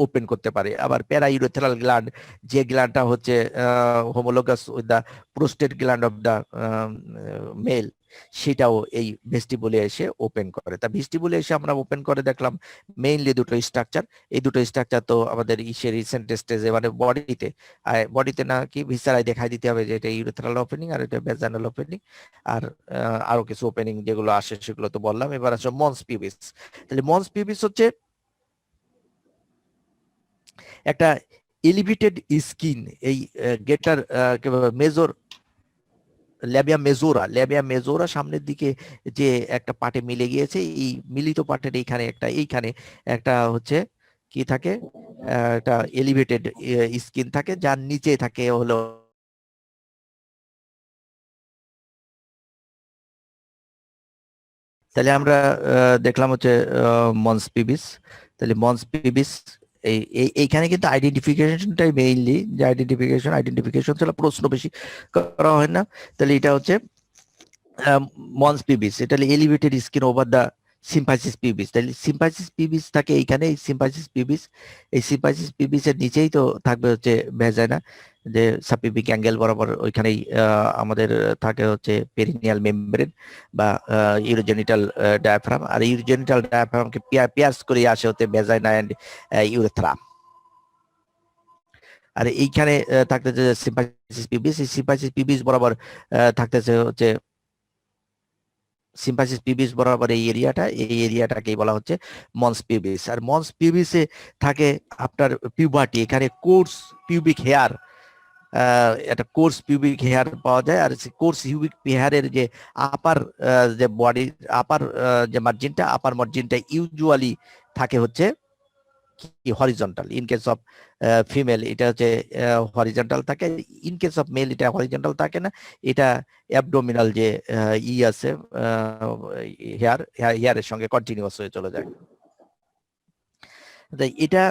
ওপেন করতে পারে। আবার প্যারাইউরেথ্রাল গ্ল্যান্ড, যে গ্ল্যান্ডটা হচ্ছে homologous with the prostate gland of the male, সেটাও এই ভেস্টিবুলে এসে ওপেন করে। তা ভেস্টিবুলে এসে আমরা ওপেন করে দেখলাম মেইনলি দুটো স্ট্রাকচার। এই দুটো স্ট্রাকচার তো আমাদের রিসেন্ট স্টেজে মানে বডিতে না কি ভিসারায় দেখাই দিতে হবে যে এটা ইউরেথ্রাল ওপেনিং আর এটা ভ্যাজাইনাল ওপেনিং, আর আরো কিছু ওপেনিং যেগুলো আসে সেগুলো তো বললাম। এবার আসলে মন্স পিবিস। তাহলে মন্স পিবিস হচ্ছে একটা এলিভেটেড স্কিন এই গেটার মেজর ল্যাবিয়া মেজোরা সামনের দিকে যে একটা পার্টে মিলে গিয়েছে, এই মিলিত পার্টের এইখানে একটা হচ্ছে কি থাকে, একটা এলিভেটেড স্কিন থাকে, যার নিচে থাকে হলো তাহলে আমরা দেখলাম হচ্ছে মন্স পিবিস। তাহলে মন্স পিবিস এইখানে কিন্তু আইডেন্টিফিকেশনটাই মেইনলি, যে আইডেন্টিফিকেশন ছাড়া প্রশ্ন বেশি করা হয় না। তাহলে এটা হচ্ছে মন্স পিবিস, এটা elevated skin over the symphysis পিবিস। তাহলে সিম্পাইসিস পিবিস থাকে এইখানে, এই সিম্পাইসিস পিবিস এর নিচেই তো থাকবে হচ্ছে ভ্যাজাইনা, যে সাবপিবিক অ্যাঙ্গেল বরাবর ওইখানেই আমাদের থাকে হচ্ছে পেরিনিয়াল মেমব্রেন বা ইউরোজেনিটাল ডায়াফ্রাম, আর ইউরোজেনিটাল ডায়াফ্রামকে পিয়ার্স করে আসে হচ্ছে ভ্যাজাইনা এন্ড ইউরেথ্রা। আর এইখানে থাকতেছে সিম্পাইসিস পিবিস, এই সিম্পাইসিস পিবিস বরাবর থাকতেছে হচ্ছে সিম্পাইসিস পিবিস বরাবর এই এরিয়াটাকেই বলা হচ্ছে মন্স পিবিস। আর মন্স পিবিসে থাকে আপনার পিউবার্টি, এখানে কোর্স পিউবিক হেয়ার, একটা কোর্স পিউবিক হেয়ার পাওয়া যায়। আর কোর্স পিউবিক হেয়ারের যে আপার যে বডি যে মার্জিনটা ইউজুয়ালি থাকে হচ্ছে কি horizontal. In case of female এটা হচ্ছে হরিজন্টাল থাকে, ইন কেস অফ মেল এটা হরিজন্টাল থাকে না, এটা অ্যাবডোমিনাল যে আছে হেয়ারের সঙ্গে কন্টিনিউয়াস হয়ে চলে যায়। এটা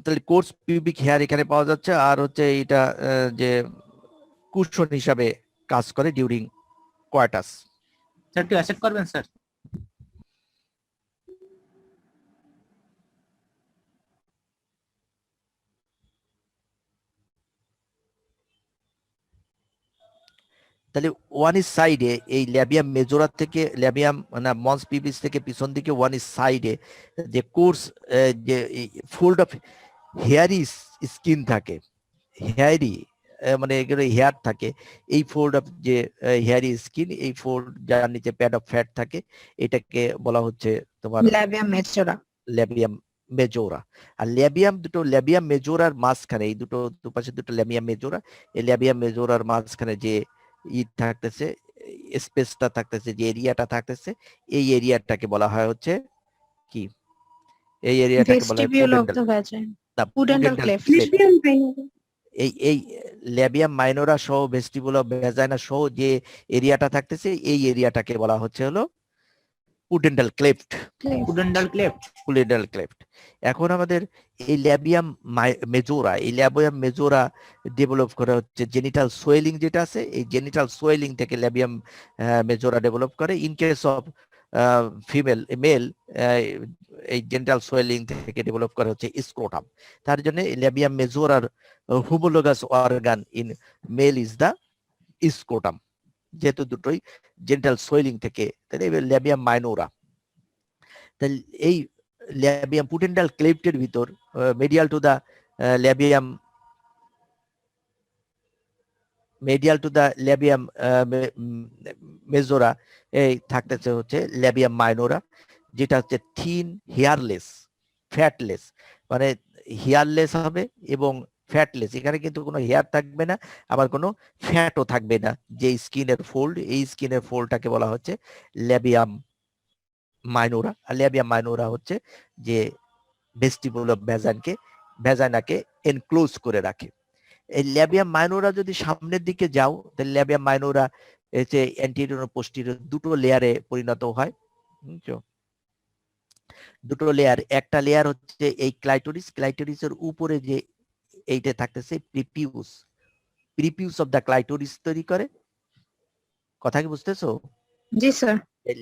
তাহলে কোর্স পিউবিক হেয়ার এখানে পাওয়া যাচ্ছে। আর হচ্ছে এটা যে কুশন হিসাবে কাজ করে ডিউরিং কোয়ার্টাস। স্যার একটু অ্যাকসেপ্ট করবেন স্যার? তাহলে ওয়ান ইজ সাইডে এই ল্যাবিয়াম মেজোরা থেকে মন্স পিবিস থেকে পিছন দিকে ওয়ান ইজ সাইডে যে কোর্স যে ফোল্ড অফ হেয়ারি স্কিন থাকে, হেয়ারি মানে এগুলো হেয়ার থাকে, এই ফোল্ড অফ যে হেয়ারি স্কিন, এই ফোল্ড যার নিচে প্যাড অফ ফ্যাট থাকে, এটাকে বলা হচ্ছে তোমার ল্যাবিয়াম মেজোরা। Labium majora. আর ল্যাবিয়াম মেজোরার মাঝখানে এই দুপাশে দুটো ল্যাবিয়াম মেজোরা, এই ল্যাবিয়াম মেজোরার মাঝখানে যে থাকতেছে স্পেসটা থাকতেছে, যে এরিয়াটা থাকতেছে, এই এরিয়াটাকে বলা হয় হচ্ছে কি, এই এরিয়াটাকে বলা হয় vestibule of the vagina, pudendal cleft. এই ল্যাবিয়াম মাইনোরা সহ ভেস্টিবুল অফ ভ্যাজাইনা সহ যে এরিয়াটা থাকতেছে, এই এরিয়াটাকে বলা হচ্ছে হলো পুডেন্টাল ক্লেফট। Pudendal cleft. এখন আমাদের এই ল্যাবিয়াম মেজোরা ডেভেলপ করা হচ্ছে জেনিটাল সোয়েলিং যেটা আছে, এই জেনিটাল সোয়েলিং থেকে ল্যাবিয়াম মেজোরা ডেভেলপ করে। ইন কেস অফ মেল এই জেনিটাল সোয়েলিং থেকে ডেভেলপ করা হচ্ছে স্ক্রোটাম। তার জন্য ল্যাবিয়াম মেজোরার homologous organ in male is the scrotum, যেহেতু দুটোই জেনিটাল সোয়েলিং থেকে, তাহলে ল্যাবিয়াম মাইনোরা। তাহলে এই ল্যাবিয়াম পুডেন্টাল ক্লেফটের ভিতর মেডিয়াল টু দা ল্যাবিয়াম মেজোরা এই থাকতেছে হচ্ছে ল্যাবিয়াম মাইনোরা, যেটা হচ্ছে থিন হেয়ারলেস ফ্যাটলেস, মানে হেয়ারলেস হবে এবং ফ্যাটলেস। এখানে কিন্তু কোনো হেয়ার থাকবে না, আবার কোনো ফ্যাটও থাকবে না। যে স্কিনের ফোল্ড, এই স্কিনের ফোল্ডটাকে বলা হচ্ছে ল্যাবিয়াম মাইনোরা। আর ল্যাবিয়াম মাইনোরা হচ্ছে যে ভেস্টিবুল অফ ভ্যাজাইনাকে এনক্লোজ করে রাখে। এই ল্যাবিয়াম মাইনোরা যদি সামনের দিকে যাও, তাহলে ল্যাবিয়াম মাইনোরা হচ্ছে অ্যান্টেরিয়র ও পোস্টেরিয়র দুটো লেয়ারে পরিণত হয়। দুটো লেয়ার, একটা লেয়ার হচ্ছে এই ক্লাইটোরিসের উপরে যে এইটা থাকতেছে প্রিপিউস অফ দ্য ক্লাইটোরিস তৈরি করে। কথা কি বুঝতেছো? জি স্যার। এই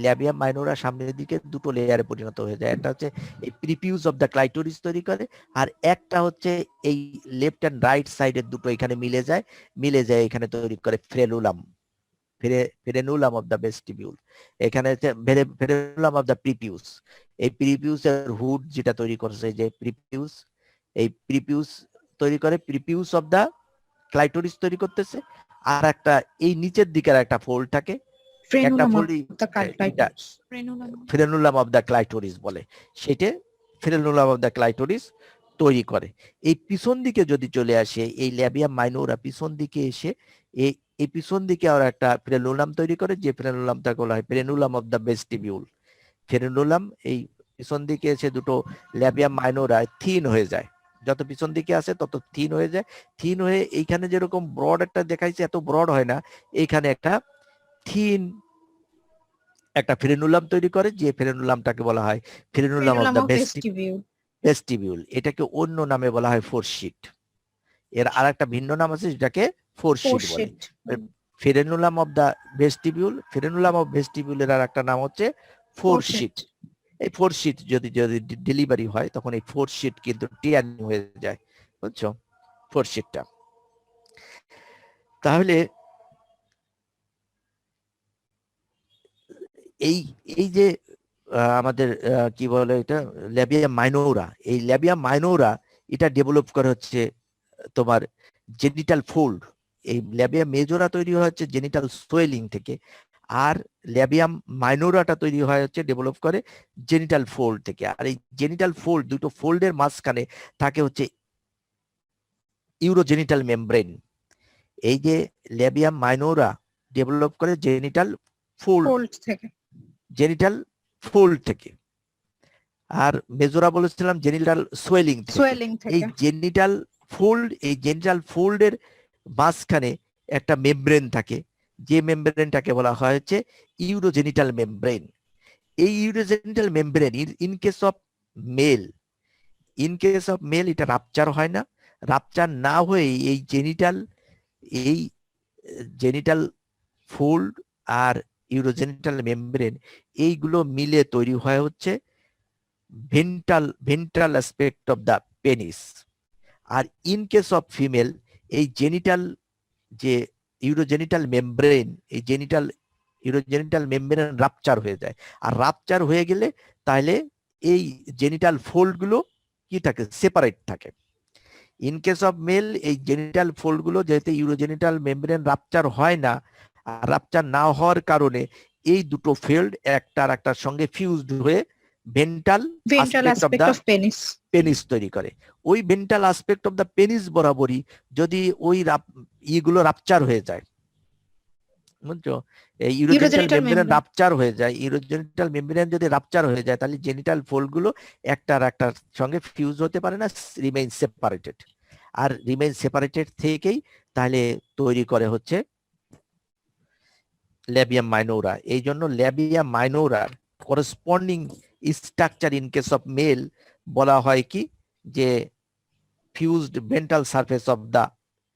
ল্যাবিয়াম মাইনোরা সামনের দিকে দুটো লেয়ারে পরিণত হয়ে যায়। একটা হচ্ছে এই প্রিপিউস অফ দ্য ক্লাইটোরিস তৈরি করে, আর একটা হচ্ছে এই লেফট এন্ড রাইট সাইডের দুটো এখানে মিলে যায় এখানে তৈরি করে ফ্রেনুলাম অফ দ্য ভেস্টিবিউল। এখানে হচ্ছে ফ্রেনুলাম অফ দ্য প্রিপিউস। এই প্রিপিউসের হুড যেটা তৈরি করছে, যে এই প্রিপিউস তৈরি করে, প্রিপিউস অফ দ্য ক্লাইটোরিস তৈরি করতেছে। আর একটা এই নিচের দিকের একটা ফোল্ড থাকে, একটা Frenulum of fold the clitoris. Frenulum of the clitoris বলে, সেটা ফ্রেনুলাম অফ দ্য ক্লাইটোরিস তৈরি করে। এই পিছন দিকে যদি চলে আসে, এই ল্যাবিয়াম মাইনোরা পিছন দিকে এসে এই পিছন দিকে আর একটা ফ্রেনুলাম তৈরি করে, যে ফ্রেনুলামটাকে বলা হয় frenulum of the vestibule. Frenulum এই পিছন দিকে এসে দুটো ল্যাবিয়াম মাইনোরা থিন হয়ে যায়, যত পিছন দিকে আসে তত থিন হয়ে যায়। থিন হয়ে এইখানে যেরকম ব্রড একটা দেখাইছে এত ব্রড হয় না, এইখানে একটা থিন একটা ফ্রেনুলাম তৈরি করে, যে ফ্রেনুলামটাকে বলা হয় frenulum of Frenulum the of vestibule. Vestibule. এটাকে অন্য নামে বলা হয় ফোরশিট। এর আরেকটা ভিন্ন নাম আছে যেটাকে ফোরশিট বলে। Foresheet. Frenulum of the vestibule, frenulum of ভেস্টিবিউলের আর একটা নাম হচ্ছে ফোরশিট। এই ফোরশিট যদি যদি ডেলিভারি হয় তখন এই ফোরশিট কিন্তু টিয়ারিং হয়ে যায়, বুঝছো ফোরশিটটা। তাহলে এই এই যে আমাদের কি বলে এটা ল্যাবিয়া মাইনোরা, এই ল্যাবিয়া মাইনোরা এটা ডেভেলপ করে হচ্ছে তোমার জেনিটাল ফোল্ড। এই ল্যাবিয়া মেজোরা তৈরি হয় হচ্ছে জেনিটাল সোয়েলিং থেকে, আর ল্যাবিয়াম মাইনোরাটা তৈরি হয় হচ্ছে ডেভেলপ করে জেনিটাল ফোল্ড থেকে। আর এই জেনিটাল ফোল্ড, দুটো ফোল্ডের মাঝখানে থাকে হচ্ছে ইউরোজেনিটাল মেমব্রেন। এই যে ল্যাবিয়াম মাইনোরা ডেভেলপ করে জেনিটাল ফোল্ড থেকে। জেনিটাল ফোল্ড থেকে, আর মেজোরা বলেছিলাম জেনিটাল সোয়েলিং থেকে। এই জেনিটাল ফোল্ডের মাঝখানে একটা মেমব্রেন থাকে, যে মেমব্রেনটাকে বলা হয় হচ্ছে ইউরোজেনিটাল মেমব্রেন। এই urogenital membrane in case of male এটা রাপচার হয় না। রাপচার না হয়ে এই জেনিটাল ফোল্ড আর ইউরোজেনিটাল মেমব্রেন এইগুলো মিলে তৈরি হয় হচ্ছে ventral aspect of the penis. আর ইন কেস অফ ফিমেল এই জেনিটাল যে ইউরোজেনিটাল মেমব্রেন, এই ইউরোজেনিটাল মেমব্রেন রাপচার হয়ে যায়। আর রাপচার হয়ে গেলে তাহলে এই জেনিটাল ফোল্ড গুলো কি থাকে, সেপারেট থাকে। ইন কেস অফ মেল এই জেনিটাল ফোল্ড গুলো যেহেতু ইউরোজেনিটাল মেমব্রেন রাপচার হয় না, আর রাপচার না হওয়ার কারণে এই দুটো ফিল্ড একটার একটার সঙ্গে ফিউজড হয়ে ventral aspect of the penis তৈরি করে। ওই ventral aspect of the penis বরাবরই যদি ওই ইগুলো রাপচার হয়ে যায়, বুঝছো, এই ইউরোজেনিটাল মেমব্রেন রাপচার হয়ে যায়, ইউরোজেনিটাল মেমব্রেন যদি রাপচার হয়ে যায় তাহলে জেনিটাল ফোল্ড গুলো একটার একটার সঙ্গে ফিউজ হতে পারে না, রিমেইন সেপারেটেড। আর রিমেইন সেপারেটেড থেকেই তাহলে তৈরি করে হচ্ছে ল্যাবিয়াম মাইনোরা। এই জন্য ল্যাবিয়াম মাইনোরার corresponding structure in case of male বলা হয় কি, যে fused ventral surface of the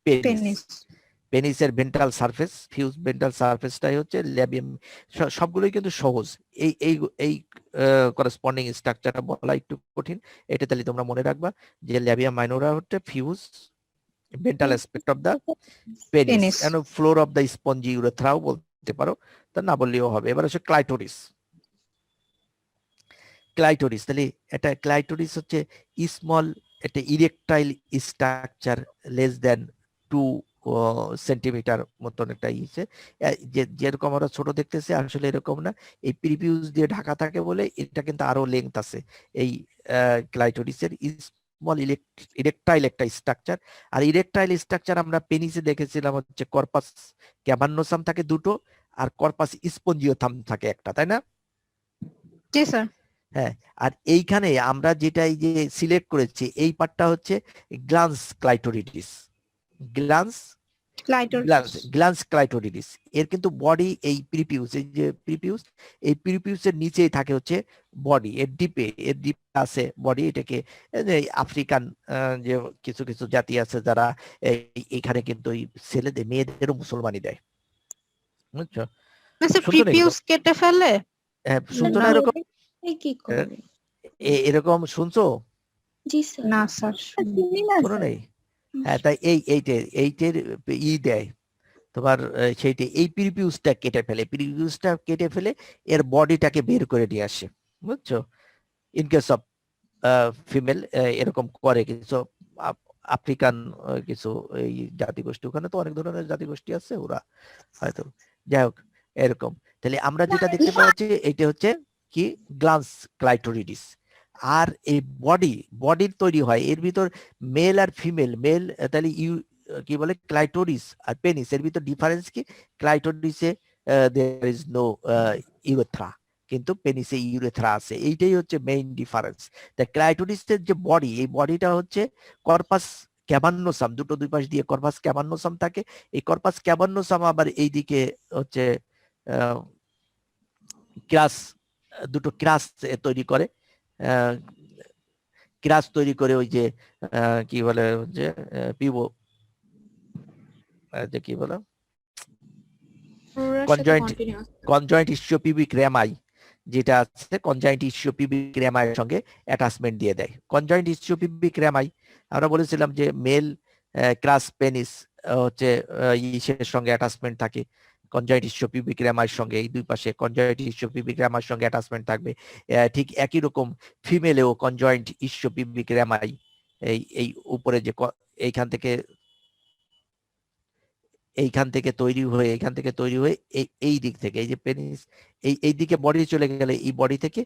penis. পেনিসের ভেন্ট্রাল সারফেস, ফিউজ ভেন্ট্রাল সারফেসটাই হচ্ছে ল্যাবিয়াম। সবগুলোই কিন্তু সহজ, এই এই এই করেসপন্ডিং স্ট্রাকচারটা বলা একটু কঠিন। এটা তাহলে তোমরা মনে রাখবা যে ল্যাবিয়াম মাইনোরা হচ্ছে fuse ventral aspect of the penis, and floor of the spongy ইউরেথ্রাও বলতে পারো, তা না বললেও হবে। এবার হচ্ছে ক্লাইটোরিস। তাহলে এটা ক্লাইটোরিস হচ্ছে স্মল একটা erectile structure less than 2 centimetre মতন একটা ইসে, যেরকম আমরা ছোট দেখতেছি আসলে এরকম না। এই প্রিপিউস দিয়ে ঢাকা থাকে বলে এটা কিন্তু আরো লেন্থ আছে। এই ক্লাইটোরিসের স্মল ইরেকটাইল একটা স্ট্রাকচার। আর ইরেকটাইল স্ট্রাকচার আমরা পেনিসে দেখেছিলাম হচ্ছে কর্পাস ক্যাভার্নোসাম থাকে দুটো, আর কর্পাস স্পঞ্জিওথাম থাকে একটা, তাই না? জি স্যার। হ্যাঁ, আর এইখানে আমরা যেটা এই যে সিলেক্ট করেছি এই পার্টটা হচ্ছে গ্ল্যান্স ক্লাইটোরিডিস। গ্ল্যান্স ক্লাইটোরিডিস এর কিন্তু বডি এই প্রিপিউস, এই যে প্রিপিউস, এই প্রিপিউসের নিচেই থাকে হচ্ছে বডি। এর ডিপে আছে বডি। এটাকে আফ্রিকান যে কিছু কিছু জাতি আছে যারা এখানে কিন্তু ওই ছেলেদের মেয়েদেরও মুসলমানি দেয়, বুঝছো? প্রিপিউস কেটে ফেলে? হ্যাঁ, শুনছো না এরকম? কি করে? এরকম শুনছো? জি স্যার। না স্যার, শোনো নেই। হ্যাঁ, তাই এইটের দেয় তোমার সেইটা, এই প্রিপিউসটা কেটে ফেলে এর বডিটাকে বের করে নিয়ে আসে, বুঝছো? ইন কেস অফ ফিমেল এরকম করে কিছু আফ্রিকান কিছু এই জাতিগোষ্ঠী, ওখানে তো অনেক ধরনের জাতিগোষ্ঠী আছে, ওরা হয়তো। যাই হোক, এরকম। তাহলে আমরা যেটা দেখতে পাচ্ছি এটা হচ্ছে কি গ্ল্যান্স ক্লাইটোরিডিস। আর এই বডির তৈরি হয় এর ভিতর মেল আর ফিমেল, মেল তাহলে কি বলে ক্লাইটোরিস আর পেনিস এর ভিতর ডিফারেন্স কি? ক্লাইটোরিসে দেয়ার ইজ নো ইউরেথ্রা, কিন্তু পেনিসে ইউরেথ্রা আছে, এইটাই হচ্ছে মেইন ডিফারেন্স। তা ক্লাইটোরিসের যে বডি, এই বডিটা হচ্ছে কর্পাস ক্যাভার্নোসাম, দুই পাশ দিয়ে কর্পাস ক্যাভার্নোসাম থাকে। এই কর্পাস ক্যাভার্নোসাম আবার এইদিকে হচ্ছে ক্রাস, দুটো ক্রাস তৈরি করে, ক্রাস তৈরি করে ওই যে কি বলে যে পিবো যে কি বলে কনজয়েন্ট ইসিওপিউবিক রেমাই যেটা আছে, কনজয়েন্ট ইসিওপিউবিক রেমাইয়ের সঙ্গে অ্যাটাচমেন্ট দিয়ে দেয়। কনজয়েন্ট ইসিওপিউবিক রেমাই আমরা বলেছিলাম যে মেল ক্রাস পেনিস হচ্ছে ইসের সঙ্গে অ্যাটাচমেন্ট থাকে, কনজয়েন্ট ইসিওপিউবিক রেমাইয়ের সঙ্গে, এই দুই পাশে কনজয়েন্ট ইসিওপিউবিক রেমাইয়ের সঙ্গে অ্যাটাচমেন্ট থাকবে। ঠিক একই রকম ফিমেলেও কনজয়েন্ট ইসিওপিউবিক রেমাই এই উপরে যে এইখান থেকে তৈরি হয়ে এই দিক থেকে, এই যে পেনিস এই দিকে বডি চলে গেলে এই বডি থেকে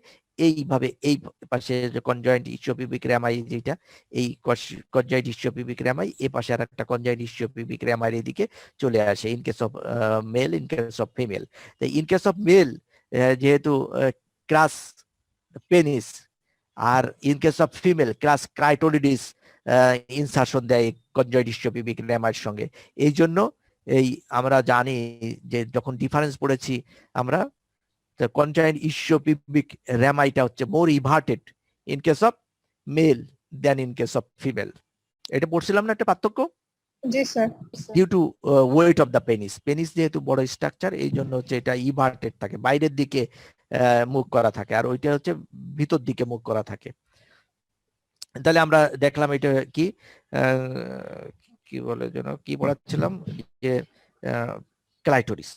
এইভাবে এই পাশে যে কনজয়েন্ট ইসিওপিউবিক রেমাই, যেটা এই কনজয়েন্ট ইসিওপিউবিক রেমাই, এই পাশে আর একটা কনজয়েন্ট ইসিওপিউবিক রেমাই এদিকে চলে আসে in case of male, in case of female. In case of male যেহেতু ক্রাস পেনিস, আর in case of female crus clitoridis insertion দেয় কনজয়েন্ট ইসিওপিউবিক রেমাইয়ের সঙ্গে। এই জন্য এই আমরা জানি যে যখন ডিফারেন্স পড়েছি আমরা, কনজয়েন্ট ইসিওপিউবিক রেমাইটা হচ্ছে more everted in case of male then in case of female. এটা পড়ছিলাম না একটা পার্থক্য? জি sir. Due to weight of the penis, penis যেহেতু বড় স্ট্রাকচার এই জন্য হচ্ছে এটা ইভার্টেড থাকে, বাইরের দিকে মুখ করা থাকে, আর ওইটা হচ্ছে ভিতর দিকে মুখ করা থাকে। তাহলে আমরা দেখলাম এটা কি কি বলে যেন কি পড়াচ্ছিলাম যে ক্লাইটোরিস।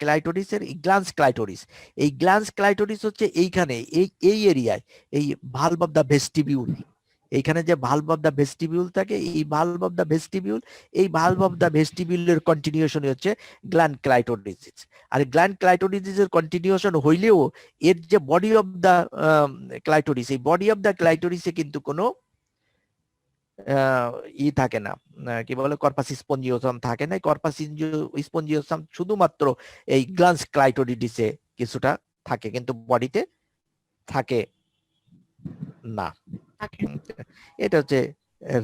ক্লাইটোরিসের গ্ল্যান্স ক্লাইটোরিস, এই গ্ল্যান্স ক্লাইটোরিস হচ্ছে এইখানে এই এরিয়ায়, এই ভালভ অফ দ্য ভেস্টিবিউল, এইখানে যে ভালভ অফ দ্য ভেস্টিবিউল থাকে, এই ভালভ অফ দ্য ভেস্টিবিউলের কন্টিনিউশন হচ্ছে গ্ল্যান্ড ক্লাইটোরিস। আর গ্ল্যান্ড ক্লাইটোরিসের কন্টিনিউশন হইলেও এর যে বডি অফ দ্য ক্লাইটোরিস, এই বডি অফ দ্য ক্লাইটোরিসে কিন্তু কোনো থাকে না, কি বলে কর্পাস স্পঞ্জিওসাম থাকে না। কর্পাস স্পঞ্জিওসাম শুধুমাত্র এই গ্ল্যান্স ক্লাইটোরিডিসে কিছুটা থাকে, কিন্তু বডিতে থাকে না। এটা হচ্ছে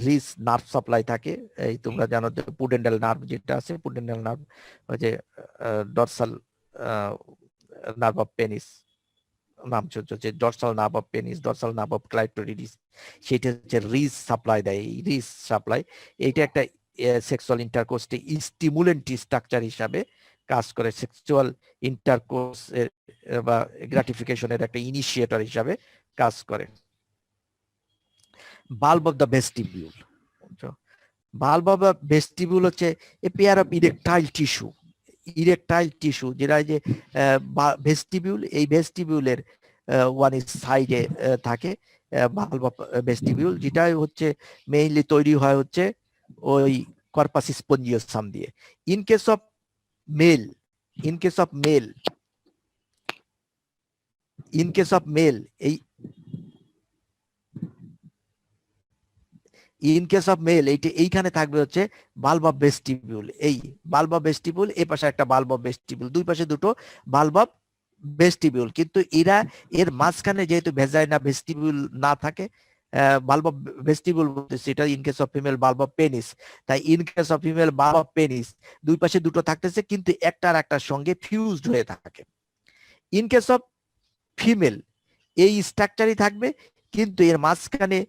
রিস নার্ভ সাপ্লাই থাকে, এই তোমরা জানো যে পুডেন্ডাল নার্ভ যেটা আছে, পুডেন্ডাল নার্ভ ওই যে ডরসাল নার্ভ অফ পেনিস, নাম হচ্ছে dorsal nerve of penis, dorsal nerve of clitoridis, সেটা হচ্ছে রিস সাপ্লাই দেয়। এই রিস সাপ্লাই এইটা একটা সেক্সুয়াল ইন্টারকোর্সে স্টিমুলেন্ট স্ট্রাকচার হিসাবে কাজ করে, সেক্সুয়াল ইন্টারকোর্স বা গ্রাটিফিকেশনের একটা ইনিশিয়েটর হিসাবে কাজ করে। Bulb of the vestibule, bulb of the vestibule হচ্ছে a pair of erectile tissue, যেটা যে ভেস্টিবিউল, এই ভেস্টিবিউলের ওয়ান সাইডে থাকে বাল্ব অফ ভেস্টিবিউল, যেটা হচ্ছে মেইনলি তৈরি হয় হচ্ছে ওই কর্পাস স্পঞ্জিওসাম দিয়ে। ইন কেস অফ মেল এই ইন কেস অফ মেল এইখানে থাকবে হচ্ছে বাল্ব অফ ভেস্টিবিউল, এই বাল্ব অফ ভেস্টিবিউল, এই পাশে একটা বাল্ব অফ ভেস্টিবিউল, দুই পাশে দুটো বাল্ব অফ ভেস্টিবিউল, কিন্তু এর মাঝখানে যেহেতু ভেজাইনা ভেস্টিবিউল না থাকে, বাল্ব অফ ভেস্টিবিউল বলতেছি এটা in case of female bulb of penis, তাই in case of female bulb of penis দুই পাশে দুটো থাকতেছে, কিন্তু একটার একটার সঙ্গে ফিউজড হয়ে থাকে। ইন কেস অফ ফিমেল এই স্ট্রাকচারই থাকবে, কিন্তু এর মাঝখানে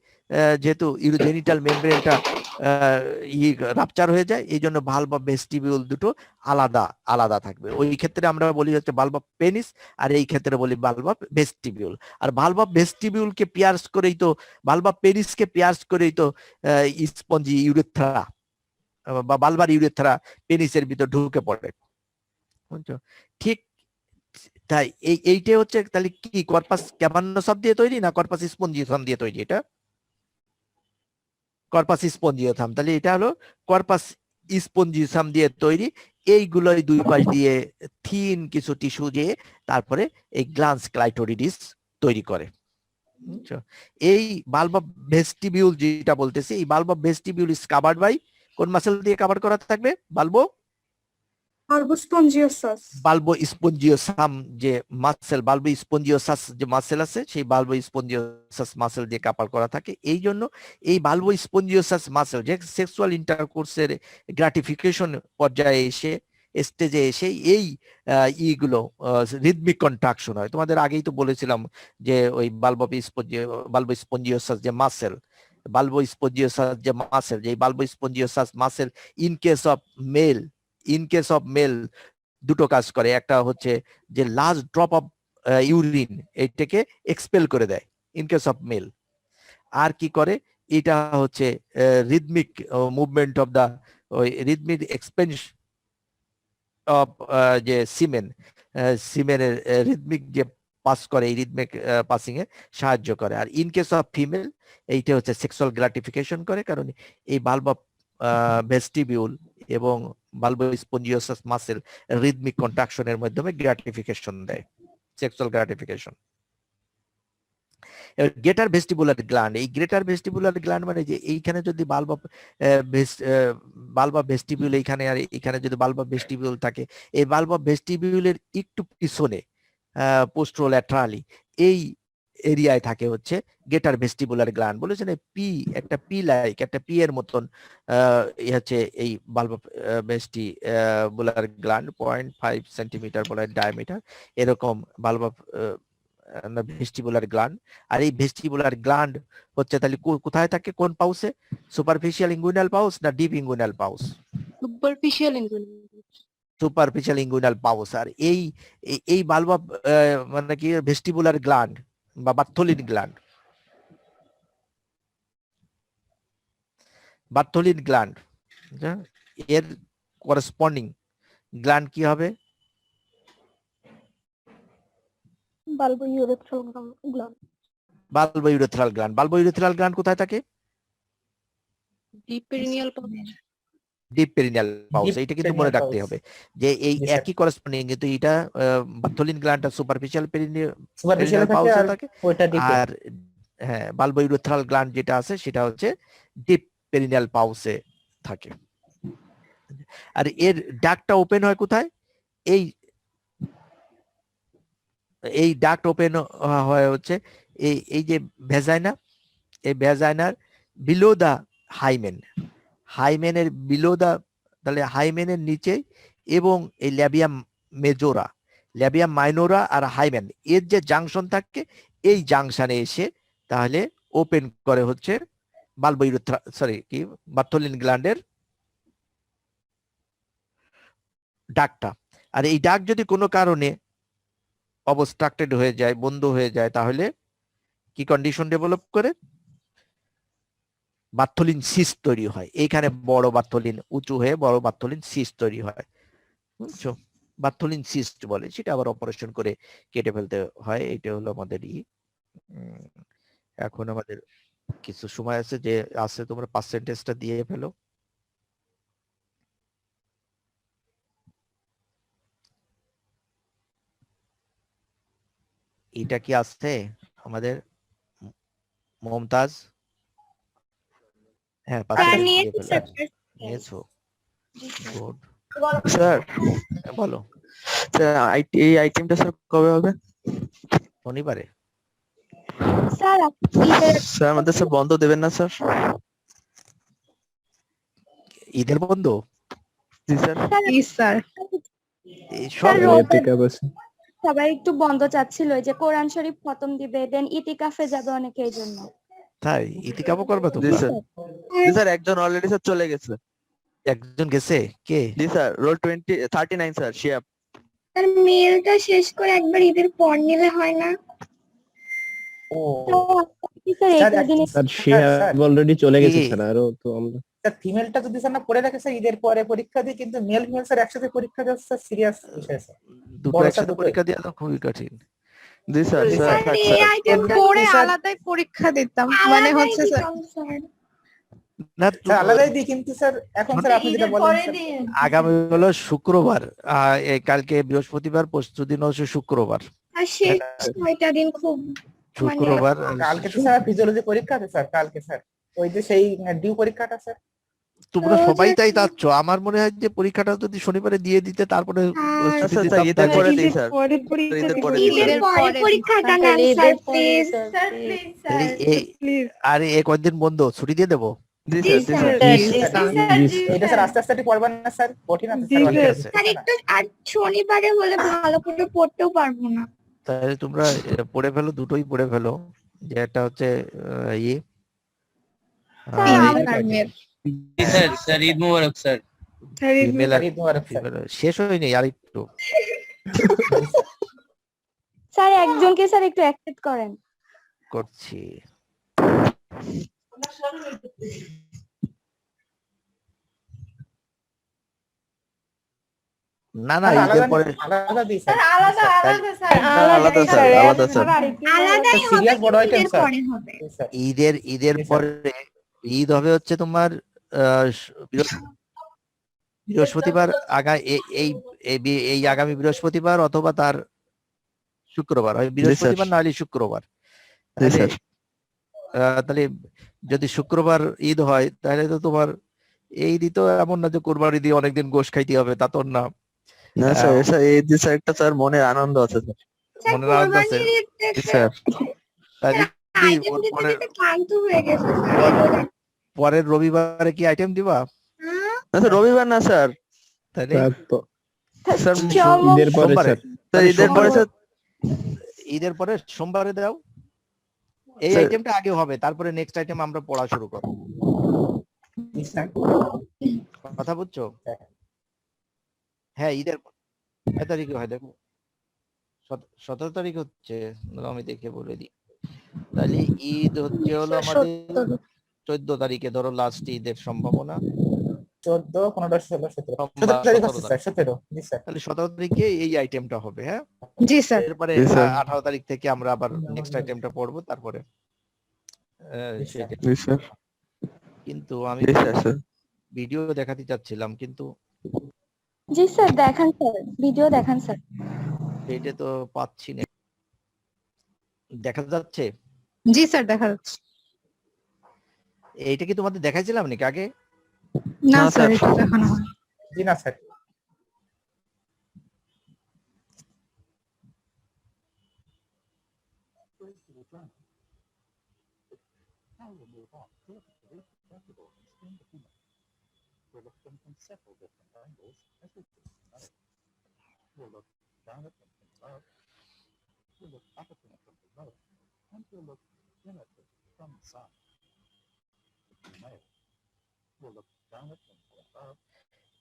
যেহেতু ইউরোজেনিটাল মেমব্রেনটা রাপচার হয়ে যায়, এই জন্য ভালভ অফ ভেস্টিবিউল দুটো আলাদা আলাদা থাকবে। ওই ক্ষেত্রে আমরা বলি হচ্ছে ভালভ অফ পেনিস, আর এই ক্ষেত্রে বলি ভালভ অফ ভেস্টিবিউল। আর ভালভ অফ ভেস্টিবিউলকে পিয়ার্স করেই তো, ভালভ অফ পেনিসকে পিয়ার্স করেই তো স্পঞ্জি ইউরেথ্রা বা বালবার ইউরেথ্রা পেনিসের ভিতর ঢুকে পড়ে, বুঝছো? ঠিক তাই এইটাই হচ্ছে, তাহলে কি কর্পাস ক্যাভার্নোসাম দিয়ে তৈরি না কর্পাস স্পঞ্জিওসাম দিয়ে তৈরি? এটা কর্পাস স্পঞ্জিওসাম, তাহলে এটা হলো কর্পাস স্পঞ্জিসাম দিয়ে তৈরি। এইগুলোই দুই পাশ দিয়ে থিন কিছু টিস্যু দিয়ে তারপরে এই গ্ল্যান্স ক্লাইটোরিডিস তৈরি করে। বুঝছো? এই বাল্ব অফ ভেস্টিবিউল যেটা বলতেছি, এই bulb of vestibule is covered by কোন মাসেল দিয়ে কভার করা থাকবে? বাল্বো স্পঞ্জিওসাম যে মাসেল, বাল্বো স্পঞ্জিওসাস যে মাসেল আছে, সেই বাল্বো স্পঞ্জিওসাস মাসেল দিয়ে কাভার করা থাকে। এই জন্য এই বাল্বো স্পঞ্জিওসাস মাসেল যে সেক্সুয়াল ইন্টারকোর্সের গ্রাটিফিকেশন পর্যায়ে এসে স্টেজে এসে এই ইগুলো রিদমিক কন্ট্রাকশন হয়। তোমাদের আগেই তো বলেছিলাম যে ওই বাল্বো স্পঞ্জিওসাস যে মাসেল, বাল্বো স্পঞ্জিওসাস যে মাসেল, যে bulbospongiosus muscle in case of male দুটো কাজ করে। একটা হচ্ছে যে লাস্ট ড্রপ অফ ইউরিন এইটাকে এক্সপেল করে দেয় ইন কেস অফ মেল। আর কি করে, এটা হচ্ছে rhythmic movement of the rhythmic expansion of যে সিমেনের রিদমিক যে পাস করে, এই রিদমিক পাসিং এ সাহায্য করে। আর ইন কেস অফ ফিমেল এইটা হচ্ছে সেক্সুয়াল গ্রাটিফিকেশন করে, কারণ এই বাল্ব অফ ভেস্টিবিউল এবং বাল্বো স্পঞ্জিওসাস মাসেল রিদমিক কন্ট্রাকশনের মাধ্যমে গ্রাটিফিকেশন দেয়, sexual gratification. Greater vestibular gland, এই গ্রেটার ভেস্টিবুলার গ্ল্যান্ড মানে যে এইখানে যদি বাল্ব অফ ভেস্টিবিউল এইখানে, আর এখানে যদি বাল্ব অফ ভেস্টিবিউল থাকে, এই বাল্ব অফ ভেস্টিবিউলের একটু পিছনে পোস্টোল্যাটারালি এই এরিয়ায় থাকে হচ্ছে গ্রেটার ভেস্টিবুলার গ্ল্যান্ড। বলেছেন পি, একটা পি লাইক, একটা পি এর মতন হচ্ছে এই bulb of vestibular gland, 0.5 centimetre বলে ডায়ামিটার, এরকম বাল্ব অফ ভেস্টিবুলার গ্ল্যান্ড। আর এই ভেস্টিবুলার গ্ল্যান্ড হচ্ছে তাহলে কোথায় থাকে, কোন পাউসে? সুপারফিশিয়াল ইঙ্গুইনাল পাউস না ডিপ ইঙ্গুইনাল পাউস? সুপারফিশিয়াল ইঙ্গুইনাল পাউস। আর এই বাল্ব অফ মানে কি ভেস্টিবুলার গ্ল্যান্ড বা বার্থোলিন গ্ল্যান্ড, বার্থোলিন গ্ল্যান্ড এর করেসপন্ডিং গ্ল্যান্ড কি হবে? Bulbo urethral gland. Bulbo urethral gland. Bulbo urethral gland কোথায় থাকে? ডিপ পেরিনিয়াল ডিপ পেরিনিয়াল পাউস। Deep এইটা কিন্তু মনে perineal রাখতে pouch। হবে যে এই জি স্যার। একই করেসপন্ডিং, কিন্তু এটা বার্থোলিন গ্ল্যান্ডটা সুপারফিশিয়াল সুপারফিশিয়াল থাকে পাউসে আর থাকে, ওইটা ডিপে। আর হ্যাঁ বাল্বো ইউরেথ্রাল গ্ল্যান্ড যেটা আছে সেটা হচ্ছে ডিপ পেরিনিয়াল পাউসে থাকে। আর এর ডাক্টটা ওপেন হয় কোথায়? এই ডাক্ট ওপেন হয় হচ্ছে এই যে ভেজাইনা, এই ভেজাইনার বিলো দা হাইমেন, হাইমেনের বিলো দা, তাহলে হাইমেনের নিচে, এবং এই ল্যাবিয়াম মেজোরা, ল্যাবিয়াম মাইনোরা আর হাইমেন এর যে জাংশন থাকে, এই জাংশনে এসে তাহলে ওপেন করে হচ্ছে বাল্বো ইউরেথ্রা কি বার্থোলিন গ্ল্যান্ডের ডাকটা। আর এই ডাক যদি কোনো কারণে অবস্ট্রাক্টেড হয়ে যায়, বন্ধ হয়ে যায়, তাহলে কি কন্ডিশন ডেভেলপ করে? বার্থোলিন সিস্ট তৈরি হয়। এইখানে বড় বার্থোলিন উঁচু হয়ে বড় বার্থোলিন সিস্ট তৈরি হয়, বুঝছো? বার্থোলিন সিস্ট বলে, সেটা আবার অপারেশন করে কেটে ফেলতে হয়। এটা হলো আমাদের এখন আমাদের কিছু সময় আছে, যে আছে তোমরা পার্সেন্টেজটা দিয়ে ফেলো। এটা কি আসছে আমাদের মমতাজ? হ্যাঁ পার্সেন্টেজ দিয়ে ফেলো। নিয়েছো? গুড। স্যার বলো। এই আইটেমটা স্যার কবে হবে? শনিবারে। স্যার স্যার আমাদের স্যার বন্ধ দেবেন না স্যার? ঈদের বন্ধ? জি স্যার। স্যার এই সব সবাই একটু বন্ধ চাচ্ছিল, যে কোরআন শরীফ খতম দিবে, দেন ইতিকাফে যাবে অনেকে, এই জন্য। তাই ইতিকাফও করবে জি তোমরা? স্যার। জি স্যার, একজন অলরেডি স্যার চলে গেছে। একজন গেছে, কে? জি sir, role 39 sir, Shiyab. Sir মেলটা শেষ করে একবার ঈদের পর নিলে হয় না? ও স্যার স্যার শিহাব অলরেডি চলে গেছে কি? স্যার, আরো তো আমরা স্যার ফিমেলটা যদি স্যার না পড়ে রাখে স্যার ঈদের পরে পরীক্ষা দিই, কিন্তু মেল ফিমেল স্যার একসাথে পরীক্ষা দেওয়া স্যার সিরিয়াস বিষয় স্যার। দুটো বড় একসাথে দুটোই। পরীক্ষা দেওয়া তো খুবই কঠিন। জি স্যার। জি স্যার স্যার। থাক এই স্যার। আইটেম করে আলাদাই পরীক্ষা দিতাম, মানে হচ্ছে স্যার না স্যার আলাদাই দিই, কিন্তু স্যার এখন স্যার আপনি যেটা বলেন স্যার, আগামী হলো শুক্রবার, এই কালকে বৃহস্পতিবার, পরশুদিন হচ্ছে শুক্রবার। আর শেষ 6টা দিন খুব শুক্রবার কালকে তো স্যার ফিজিওলজি পরীক্ষা আছে স্যার, কালকে স্যার ওই যে সেই ডিউ পরীক্ষাটা স্যার। তোমরা রোজ সবাই তাই আছে। চাচ্ছ। আমার মনে হয় যে পরীক্ষাটা যদি শনিবারে দিয়ে দিতে তারপরে আর ছুটি স্যার, দিতাম, ঈদের তাহলে- পরে দিই স্যার। পরে ঈদের পরে ঈদের পরে পরীক্ষাটা নেন স্যার প্লিজ। তাহলে আরে এক কয়েকদিন বন্ধ ছুটি দিয়ে দেবো। জি স্যার, জি স্যার। এটা স্যার আস্তে আস্তে পড়বেন না স্যার, কঠিন আছে স্যার অনেক। ঠিক আছে। স্যার একটু আর শনিবারে হলে ভালো করে পড়তেও পারবো না। তাহলে তোমরা পড়ে ফেলো, দুটোই পড়ে ফেলো। যে একটা হচ্ছে ইয়ে স্যার ঈদ আমার মোবারক। স্যার স্যার ঈদ মোবারক স্যার। ফিমেল আর ঈদ মোবারক স্যার। শেষ হয়নি আর একটু স্যার একজনকে স্যার একটু অ্যাকসেপ্ট করেন। করছি। না না ঈদের পরে আলাদা দিই স্যার। আলাদা স্যার, আলাদা স্যার। আলাদাই হবে, সিরিয়াস বড় আইটেম ঈদের স্যার। পরে হবে। জি স্যার। ঈদের জি স্যার। পরে ঈদ হবে হচ্ছে তোমার বৃহস্পতিবার এই আগামী বৃহস্পতিবার অথবা তার শুক্রবার, হয় বৃহস্পতিবার না হলে শুক্রবার। জি তাহলে স্যার। তাহলে যদি শুক্রবার ঈদ হয় তাহলে তো তোমার এই ঈদই তো এমন না যে কোরবানি দিয়ে অনেকদিন গোশ খাইতে হবে, তা তো না। না স্যার, এসা এই যে স্যার একটা স্যার মনের আনন্দ আছে স্যার। স্যার মনের আনন্দ আছে। কোরবানির ঈদে জি স্যার। তাহলে কি আইটেম ওর দিতে পরে দিতে ক্লান্ত হয়ে গেছে স্যার। পরের রবিবারে কি আইটেম দিবা? হ্যাঁ? না স্যার, রবিবার না স্যার। তাহলে স্যার তো স্যার ঈদের পরে সোমবারে। স্যার। স্যার তাহলে ঈদের পরে স্যার। ঈদের পরে সোমবারে দাও। এই স্যার- আইটেমটা আগে হবে, তারপরে নেক্সট আইটেম আমরা পড়া শুরু করব। জি স্যার। কথা বুঝছো? হ্যাঁ। হ্যাঁ ঈদের কয় তারিখে হয় দেখো, 17 তারিখ হচ্ছে, দাঁড়াও আমি দেখে বলে দিই। তাহলে ঈদ হচ্ছে হলো আমাদের 14 তারিখে, ধরো লাস্ট ঈদের সম্ভাবনা। 14, 15, 16, 17 সোমবার 17 তারিখ 17 হচ্ছে স্যার, 17 জি স্যার। তাহলে 17 তারিখে এই আইটেমটা হবে। হ্যাঁ, জি স্যার। এরপরে জি, স্যার। 18 তারিখ থেকে আমরা আবার নেক্সট আইটেমটা পড়বো, তারপরে জি, স্যার। সেটা। জি স্যার। কিন্তু আমি জি স্যার, স্যার। ভিডিও দেখাতে চাচ্ছিলাম, কিন্তু জি স্যার দেখান স্যার, ভিডিও দেখান স্যার। এটা তো পাচ্ছি না। দেখা যাচ্ছে? জি স্যার দেখা যাচ্ছে। এইটা কি তোমাদের দেখাইছিলাম নাকি আগে? না না, স্যার স্যার। এটা দেখানো হয়। জি না স্যার।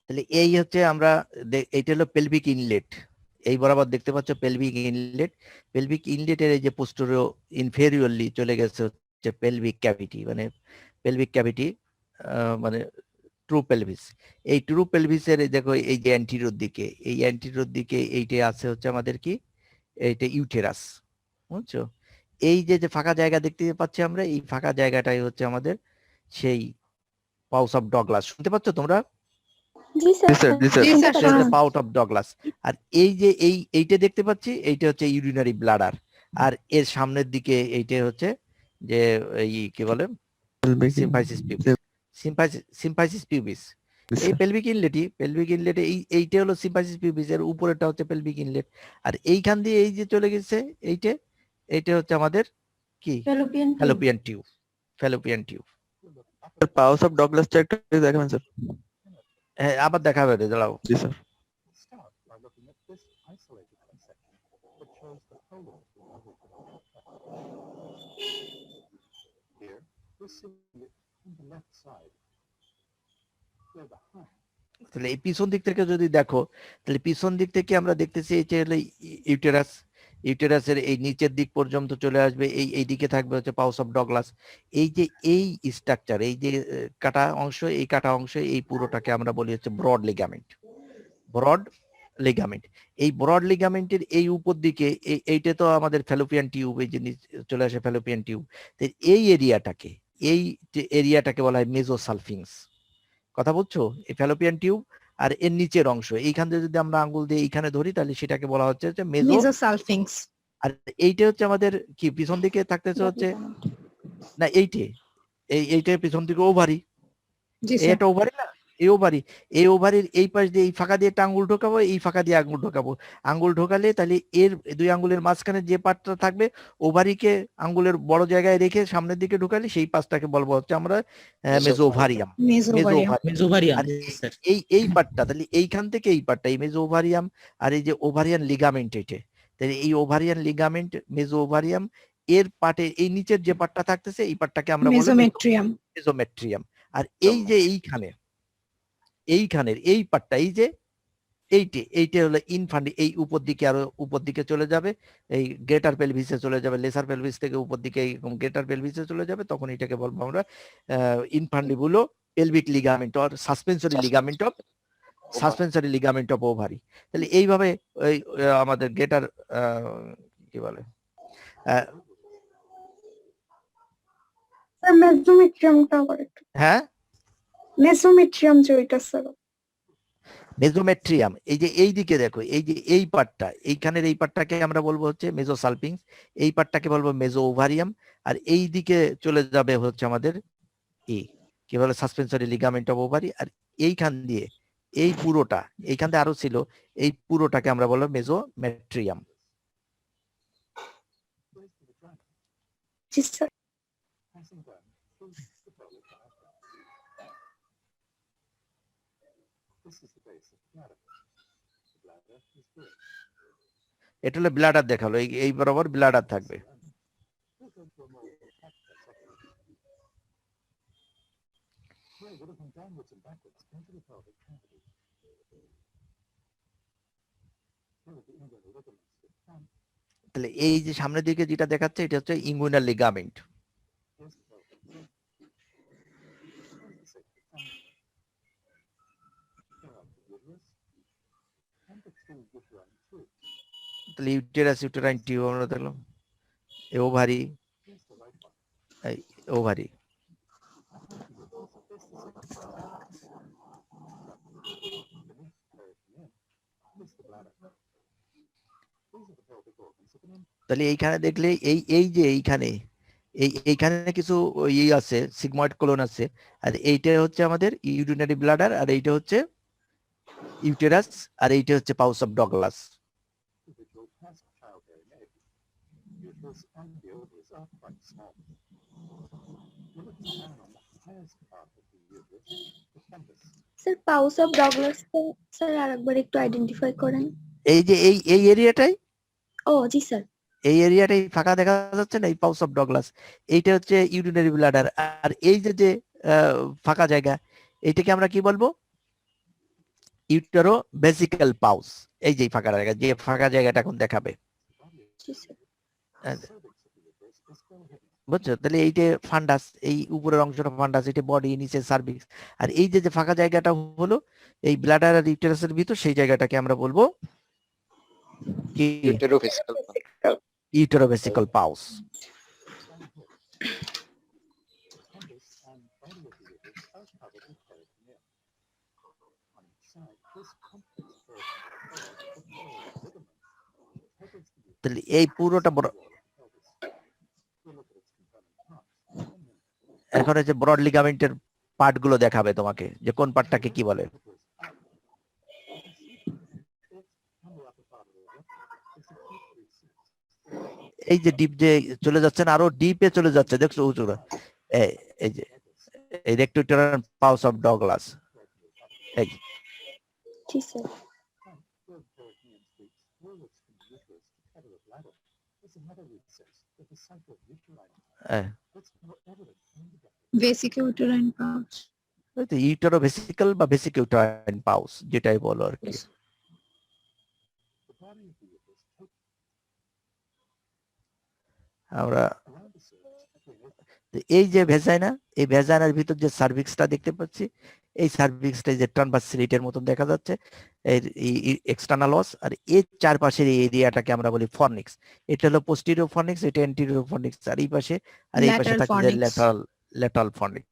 তাহলে এই হচ্ছে আমরা এইটা হলো পেলভিক ইনলেট। এই বরাবর দেখতে পাচ্ছ পেলভিক ইনলেট। পেলভিক ইনলেটের এই যে পোস্টেরিয়র ইনফেরিয়রলি চলে গেছে হচ্ছে পেলভিক ক্যাভিটি, মানে পেলভিক ক্যাভিটি মানে ট্রু পেলভিস। এই ট্রু পেলভিসের দেখো এই যে অ্যান্টিরিয়র দিকে, এই অ্যান্টিরিয়র দিকে এইটা আছে হচ্ছে আমাদের কি, এইটা ইউটেরাস, বুঝছো? এই যে যে ফাঁকা জায়গা দেখতে পাচ্ছি আমরা, এই ফাঁকা জায়গাটাই হচ্ছে আমাদের সেই পাউস অফ ডগলাস। শুনতে পাচ্ছ তোমরা? জি স্যার। জি স্যার, জি স্যার। জি স্যার। Pouch of Douglas. আর এই যে এইটা দেখতে পাচ্ছি, এইটা হচ্ছে ইউরিনারি ব্লাডার। আর এর সামনের দিকে এইটা হচ্ছে যে এই কি বলে সিম্ফাইসিস পিউবিস। সিম্ফাইসিস পিউবিস এই পেলভিক ইনলেটে এইটা হলো সিম্ফাইসিস পিউবিস, এর উপরেটা হচ্ছে পেলভিক ইনলেট। আর এইখান দিয়ে এই যে চলে গেছে এইটা হচ্ছে আমাদের কি, Fallopian tube. Fallopian tube. Pouch of ডগলাসটা একটু দেখাবেন স্যার। হ্যাঁ আবার দেখাবে, দাঁড়াও। জি স্যার। তাহলে এই পিছন দিক থেকে যদি দেখো, তাহলে পিছন দিক থেকে আমরা দেখতেছি এই যে ইউটেরাস। ইউটেরাসের এই নিচের দিক পর্যন্ত চলে আসবে, এই দিকে থাকবে হচ্ছে পাউস অফ ডগলাস। এই যে এই স্ট্রাকচার, এই যে কাটা অংশ, এই কাটা অংশ, এই পুরোটাকে আমরা বলি হচ্ছে ব্রড লিগামেন্ট। Broad ligament. এই ব্রড লিগামেন্টের এই উপর দিকে এইটা তো আমাদের ফ্যালোপিয়ান টিউব, এই যে চলে আসে ফ্যালোপিয়ান টিউব। এই এরিয়াটাকে এই যে এরিয়াটাকে বলা হয় মেজোসালফিংস। কথা বুঝছো? এই ফ্যালোপিয়ান টিউব আর এর নিচের অংশ, এইখান থেকে যদি আমরা আঙ্গুল দিয়ে এইখানে ধরি তাহলে সেটাকে বলা হচ্ছে যে মেসোসালফিংস। আর এইটা হচ্ছে আমাদের কি পিছন দিকে থাকতেছে হচ্ছে না এইটা পিছন দিকে ওভারি। জি এই স্যার। একটা ওভারি না, এই ওভারির এই পাশ দিয়ে এই ফাঁকা দিয়ে একটা আঙ্গুল ঢোকাবো, এই ফাঁকা দিয়ে আঙ্গুল ঢোকাবো। আঙ্গুল ঢোকালে তাহলে এর দুই আঙ্গুলের মাঝখানে যে পার্টটা থাকবে ওভারিকে আঙ্গুলের বড় জায়গায় রেখে সামনের দিকে ঢোকালে সেই পাশটাকে বলবো হচ্ছে আমরা মেজোভারিয়াম। মেজোভারিয়াম আর স্যার। এই পার্টটা তাহলে এইখান থেকে এই পার্টটা এই মেজোভারিয়াম, আর এই যে ওভারিয়ান লিগামেন্ট এটা, তাহলে এই ওভারিয়ান লিগামেন্ট মেজোভারিয়াম এর পার্টে এই নিচের যে পার্টটা থাকতেছে এই পার্টটাকে আমরা বলি মেসোমেট্রিয়াম। মেজোমেট্রিয়াম। আর এই যে এইখানের এই পার্টটা এই যে এইটা হলো ইনফান্ডি, এই উপর দিকে আরো উপর দিকে চলে যাবে, এই গ্রেটার পেলভিসে চলে যাবে, লেসার পেলভিস থেকে উপর দিকে গ্রেটার পেলভিসে চলে যাবে, তখন এটাকে বলবো আমরা infundibulopelvic ligament or suspensory ligament of ovary. তাহলে এইভাবে ওই আমাদের গ্রেটার কি বলে স্যার মেসোমেট্রিয়ামটা আবার একটু। হ্যাঁ মেসোমেট্রিয়াম যে ওইটা স্যার। মেজোমেট্রিয়াম এই যে এই দিকে দেখো, এই যে এই পার্টটা এইখানের এই পার্টটাকে আমরা বলবো হচ্ছে মেজোসালফিংস, এই পার্টটাকে বলবো মেজো ওভারিয়াম, আর এই দিকে চলে যাবে হচ্ছে আমাদের কি বলে সাসপেন্সরি লিগামেন্ট অফ ওভারি। আর এইখান দিয়ে এই পুরোটা, এইখান থেকে আরো ছিল, এই পুরোটাকে আমরা বলবো মেজোমেট্রিয়াম। জি স্যার। এটা হলো ব্লাডার দেখালো, এই বরাবর ব্লাডার থাকবে। তাহলে এই যে সামনের দিকে যেটা দেখাচ্ছে এটা হচ্ছে ইঙ্গুইনাল লিগামেন্ট। তাহলে ইউটেরাস ইউটেরাইন টিউব আমরা দেখলাম, ওভারি ওভারি। তাহলে এইখানে দেখলে এই যে এইখানে কিছু আছে সিগময়েড কোলন আছে, আর এইটা হচ্ছে আমাদের ইউরিনারি ব্লাডার, আর এইটা হচ্ছে ইউটেরাস, আর এইটা হচ্ছে pouch of Douglas. Sir pause of Douglas sir আরেকবার একটু আইডেন্টিফাই করেন। এই যে এই এরিয়াটাই, ও জি স্যার। এই এরিয়াটাই ফাঁকা দেখা যাচ্ছে না, এই পাউচ অফ ডগলাস, এইটা হচ্ছে ইউরিনারি ব্লাডার। আর এই যে ফাঁকা জায়গা, এইটাকে আমরা কি বলবো? ইউটেরো ভেসিকল পাউচ। এই যে ফাঁকা জায়গাটা এখন দেখাবে, বুঝছো? তাহলে এইটা ফান্ডাস, এই উপরের অংশটা ফান্ডাস, এটা বডি, নিচে সার্ভিক্স, আর এই যে ফাঁকা জায়গাটা হলো এই ব্লাডার আর ইউটেরাসের ভিতর, সেই জায়গাটাকে আমরা বলবো কি? ইউটেরো ভেসিকল পাউচ। তাহলে এই পুরোটা এখন হচ্ছে ব্রড লিগামেন্টের পার্ট গুলো দেখাবে তোমাকে, যে কোন পার্টটাকে কি বলে। এই যে ডিপ যে চলে যাচ্ছে না, আরো ডিপে চলে যাচ্ছে, দেখছো উঁচুরা, এই যে এই রেক্টোটেরাল পাউচ অফ ডগলাস। এই জি sir. Vesicouterine pouch. Uterovesical বা বেসিক ইউটেরাইন পাউচ যেটাই বলো আর কি। আমরা এই যে ভেজাইনা, এই ভেজাইনার ভিতর যে সার্ভিক্সটা দেখতে পাচ্ছি, এই সার্ভিক্সটা যে ট্রান্সভার্স স্লিটের মতন দেখা যাচ্ছে, এই এক্সটার্নাল ওয়াস, আর এর চারপাশের এই এরিয়াটাকে আমরা বলি ফর্নিক্স। এটা হলো পোস্টেরিয়র ফর্নিক্স, এটা অ্যান্টেরিয়র ফর্নিক্স, আর এই পাশে থাকছে ল্যাটারাল lateral fornix.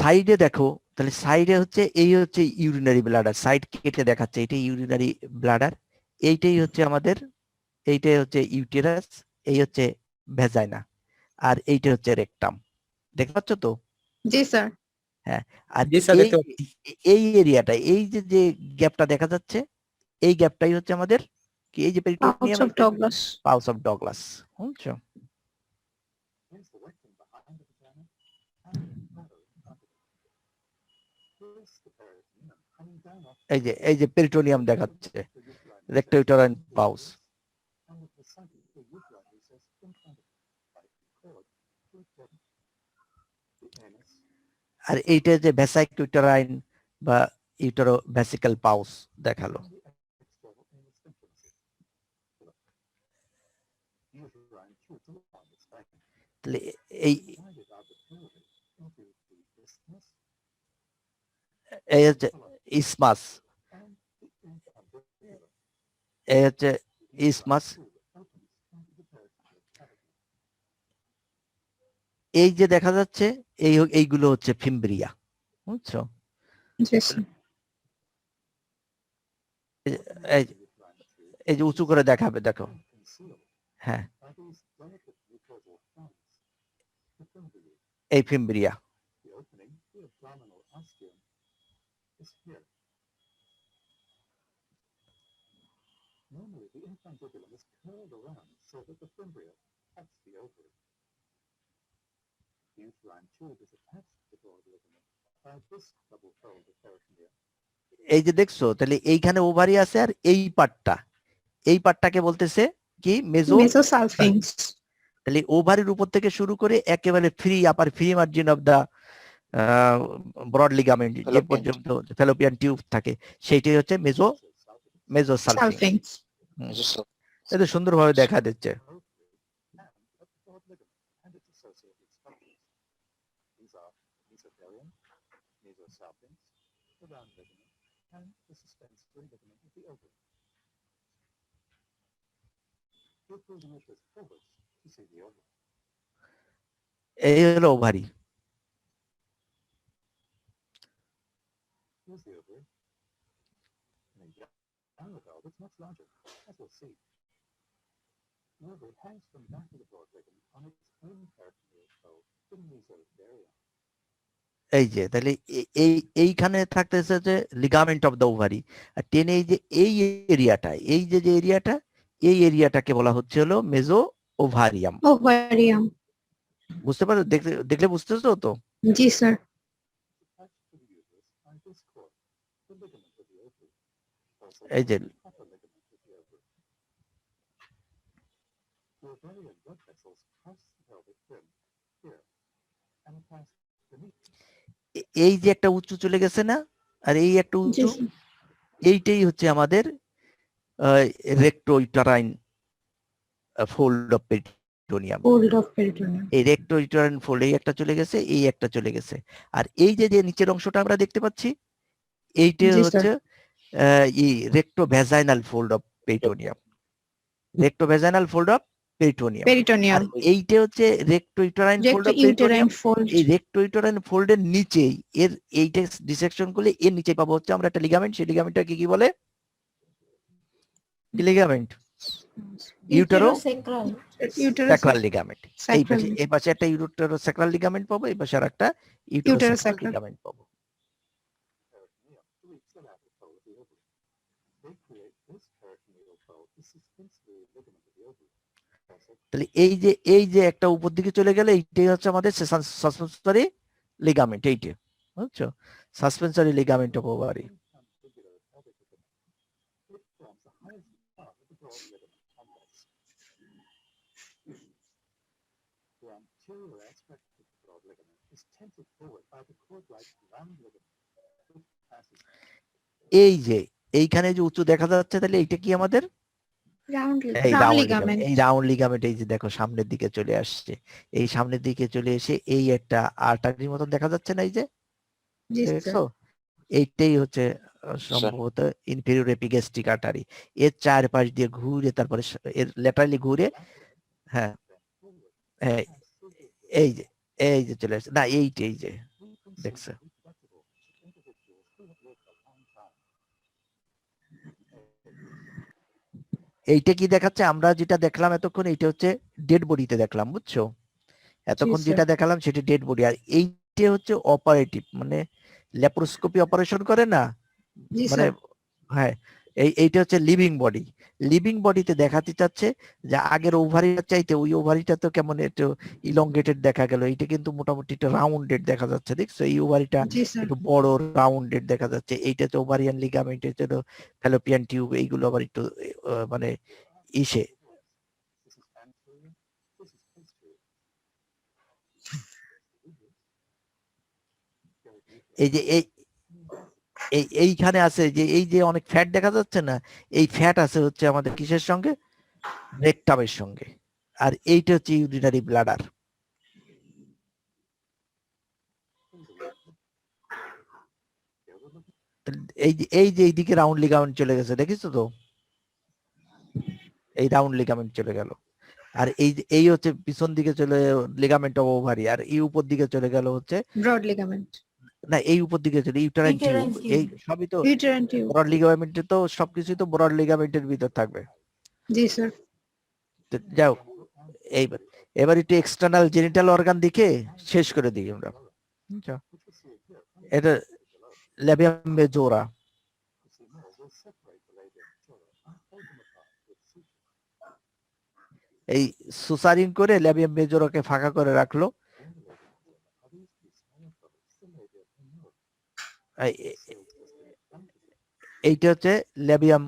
সাইডে দেখো, তাহলে সাইডে হচ্ছে এই হচ্ছে ইউরিনারি ব্লাডার, সাইড কেটে দেখাচ্ছে এটা ইউরিনারি ব্লাডার, এইটাই হচ্ছে আমাদের, এইটাই হচ্ছে ইউটেরাস, এই হচ্ছে ভেজাইনা, আর এইটা হচ্ছে রেকটাম। দেখতে পাচ্ছ তো? জি স্যার। হ্যাঁ, আর জি স্যার, এই দেখতে পাচ্ছি। এই এরিয়াটা, এই যে যে গ্যাপটা দেখা যাচ্ছে, এই গ্যাপটাই হচ্ছে আমাদের কি, এই যে peritoneum, Douglas. Pouch of Douglas, বুঝছো? এই যে পেরিটোনিয়াম দেখাচ্ছে, রেক্টোইউটারাইন পাউস। আর এইটা যে ভেসাইকুইটারাইন বা ইউটেরো ভেসিক্যাল পাউস দেখালো। তাহলে এই এই হচ্ছে ইসমাস, এই হচ্ছে ইসমাস, এই যে দেখা যাচ্ছে এইগুলো হচ্ছে ফিমব্রিয়া, বুঝছো? এই যে উঁচু করে দেখাবে, দেখো, হ্যাঁ, এই ফিমব্রিয়া। এই যে দেখছো, তাহলে এইখানে ওভারি আছে, আর এই পার্টটাকে বলতেছে কি, মেসোসালফিংস। তাহলে ওভারির উপর থেকে শুরু করে একেবারে free upper free margin of the broad ligament যে পর্যন্ত ফ্যালোপিয়ান টিউব থাকে, সেইটাই হচ্ছে মেসোসালফিংস। এটা সুন্দরভাবে দেখা দিচ্ছে। এই হলো ওভারি। এই যে তাহলে এইখানে থাকতেছে যে লিগামেন্ট অফ দ্য ওভারি, আর টেনে এই যে এই এরিয়াটা, এই যে যে এরিয়াটা, এই এরিয়াটাকে বলা হচ্ছে হলো মেজো ওভারিয়াম। ওভারিয়াম। বুঝতে পারো? দেখলে বুঝতেছো তো? জি স্যার। এই যে এই যে একটা উঁচু চলে গেছে না, আর এই একটা উঁচু, এইটাই হচ্ছে আমাদের রেক্টোইটারাইন ফোল্ড অফ পেরিটোনিয়াম। এই রেক্টোইটারাইন ফোল্ড, এই একটা চলে গেছে, এই একটা চলে গেছে, আর এই যে যে নিচের অংশটা আমরা দেখতে পাচ্ছি, এইটা হচ্ছে rectovaginal fold of peritoneum, rectovaginal fold of peritoneum. এইটা হচ্ছে রেক্টোইটারাইন ফোল্ড অফ পেরিটোনিয়াম। এই রেক্টোইটারাইন ফোল্ডের নিচেই এর এইটা ডিসেকশন করলে এর নিচে পাবো হচ্ছে আমরা একটা লিগামেন্ট, সেই লিগামেন্টটাকে কি বলে, কি লিগামেন্ট? ইউটেরোস্যাক্রাল লিগামেন্ট। এই পাশে একটা ইউটেরোস্যাক্রাল লিগামেন্ট পাবো, এই পাশে আরেকটা ইউটেরোস্যাক্রাল লিগামেন্ট পাবো। তাহলে এই যে একটা উপর দিকে চলে গেলে এইটাই হচ্ছে আমাদের সাসপেন্সরি লিগামেন্ট, এইটা, বুঝছো? Suspensory ligament of ovary. এই যে এইখানে যে উঁচু দেখা যাচ্ছে, তাহলে এইটা কি আমাদের রাউন্ড এই রাউন্ড রাউন্ড লিগামেন্ট। লিগামেন্ট, এই রাউন্ড লিগামেন্ট এই যে দেখো সামনের দিকে চলে আসছে, এই সামনের দিকে চলে এসে এই একটা আর্টারির মতন দেখা যাচ্ছে না, এই যে জি স্যার। দেখছো, এইটাই হচ্ছে সম্ভবত ইনফেরিয়র এপিগ্যাস্ট্রিক আর্টারি। এর চারপাশ দিয়ে ঘুরে তারপরে এর ল্যাটারালি ঘুরে, হ্যাঁ হ্যাঁ, এই যে চলে আসছে না, এই যে দেখছো, এইটা কি দেখাচ্ছে, আমরা যেটা দেখলাম এতক্ষণ এইটা হচ্ছে ডেড বডিতে দেখলাম, বুঝছো? এতক্ষণ জি, যেটা দেখালাম সেটা ডেড বডি, আর এইটা হচ্ছে অপারেটিভ, মানে ল্যাপারোস্কোপি অপারেশন করে না, জি মানে স্যার। হ্যাঁ, এইটা হচ্ছে লিভিং বডি। লিভিং বডিতে দেখাতে চাচ্ছে যে আগের ওভারিটা চাইতে ওই ওভারিটা তো কেমন একটু ইলংগেটেড দেখা গেল, এটা কিন্তু মোটামুটি একটা রাউন্ডেড দেখা যাচ্ছে, দেখছো এই ওভারিটা জি স্যার। একটু বড় রাউন্ডেড দেখা যাচ্ছে। এইটা হচ্ছে ওভারিয়ান লিগামেন্ট, এটা হচ্ছে ফ্যালোপিয়ান টিউব, এইগুলো আবার একটু মানে ইসে, এই যে এইখানে আছে যে এই যে অনেক ফ্যাট দেখা যাচ্ছে না, এই ফ্যাট আছে হচ্ছে আমাদের কিসের সঙ্গে, রেকটামের সঙ্গে, আর এইটা হচ্ছে ইউরিনারি ব্লাডার। এই যে এইদিকে রাউন্ড লিগামেন্ট চলে গেছে, দেখিস তো, এই রাউন্ড লিগামেন্ট চলে গেল, আর এই হচ্ছে পিছন দিকে চলে লিগামেন্ট অফ ওভারি, আর এই উপর দিকে চলে গেল হচ্ছে, ব্রড লিগামেন্ট। না এই উপর দিকে চলে ইউটেরাইন টিউব, Uterine tube. এই সবই তো ইউটেরাইন টিউব। ব্রড লিগামেন্টে, তো সবকিছুই তো ব্রড লিগামেন্টের ভিতর থাকবে। জি স্যার। তো যাও, এইবার এবার একটু এক্সটার্নাল জেনিটাল অর্গান দিকে শেষ করে দিই আমরা, বুঝছো? এটা ল্যাবিয়াম মেজোরা, এই সুসারিং করে ল্যাবিয়াম মেজোরাকে ফাঁকা করে রাখলো, এইটা হচ্ছে ল্যাবিয়াম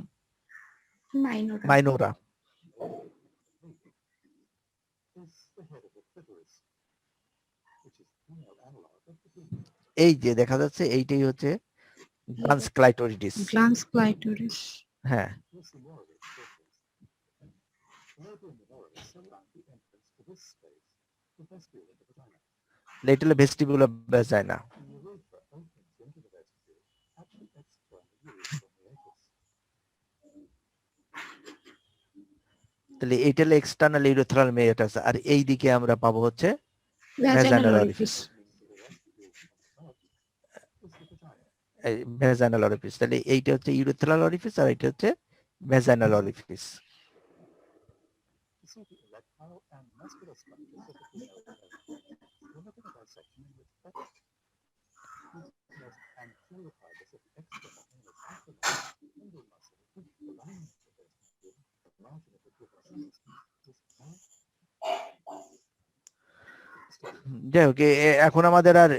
মাইনর। মাইনোরা। এই যে দেখা যাচ্ছে এইটাই হচ্ছে গ্লান্স ক্লাইটোরিডিস, গ্ল্যান্স ক্লাইটোরিস। হ্যাঁ লেটেল ভেস্টিবুলার ভ্যাজাইনা। তাহলে এইটা হলো এক্সটার্নাল ইউরেথ্রাল মেটাস, আর এই দিকে আমরা পাবো হচ্ছে vaginal vaginal orifice. Orifice, vaginal orifice. তাহলে এইটা হচ্ছে ইউরেথ্রাল অরিফিস আর এটা হচ্ছে ভ্যাজাইনাল অরিফিস। যাই হোক, এখন আমাদের আর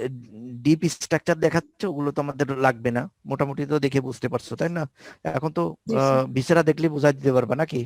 ডিপ স্ট্রাকচার দেখাচ্ছে, ওগুলো তো আমাদের লাগবে না, মোটামুটি তো দেখে বুঝতে পারছো তাই না? এখন তো জি স্যার। ভিসেরা দেখলে বোঝা দিতে পারবা নাকি?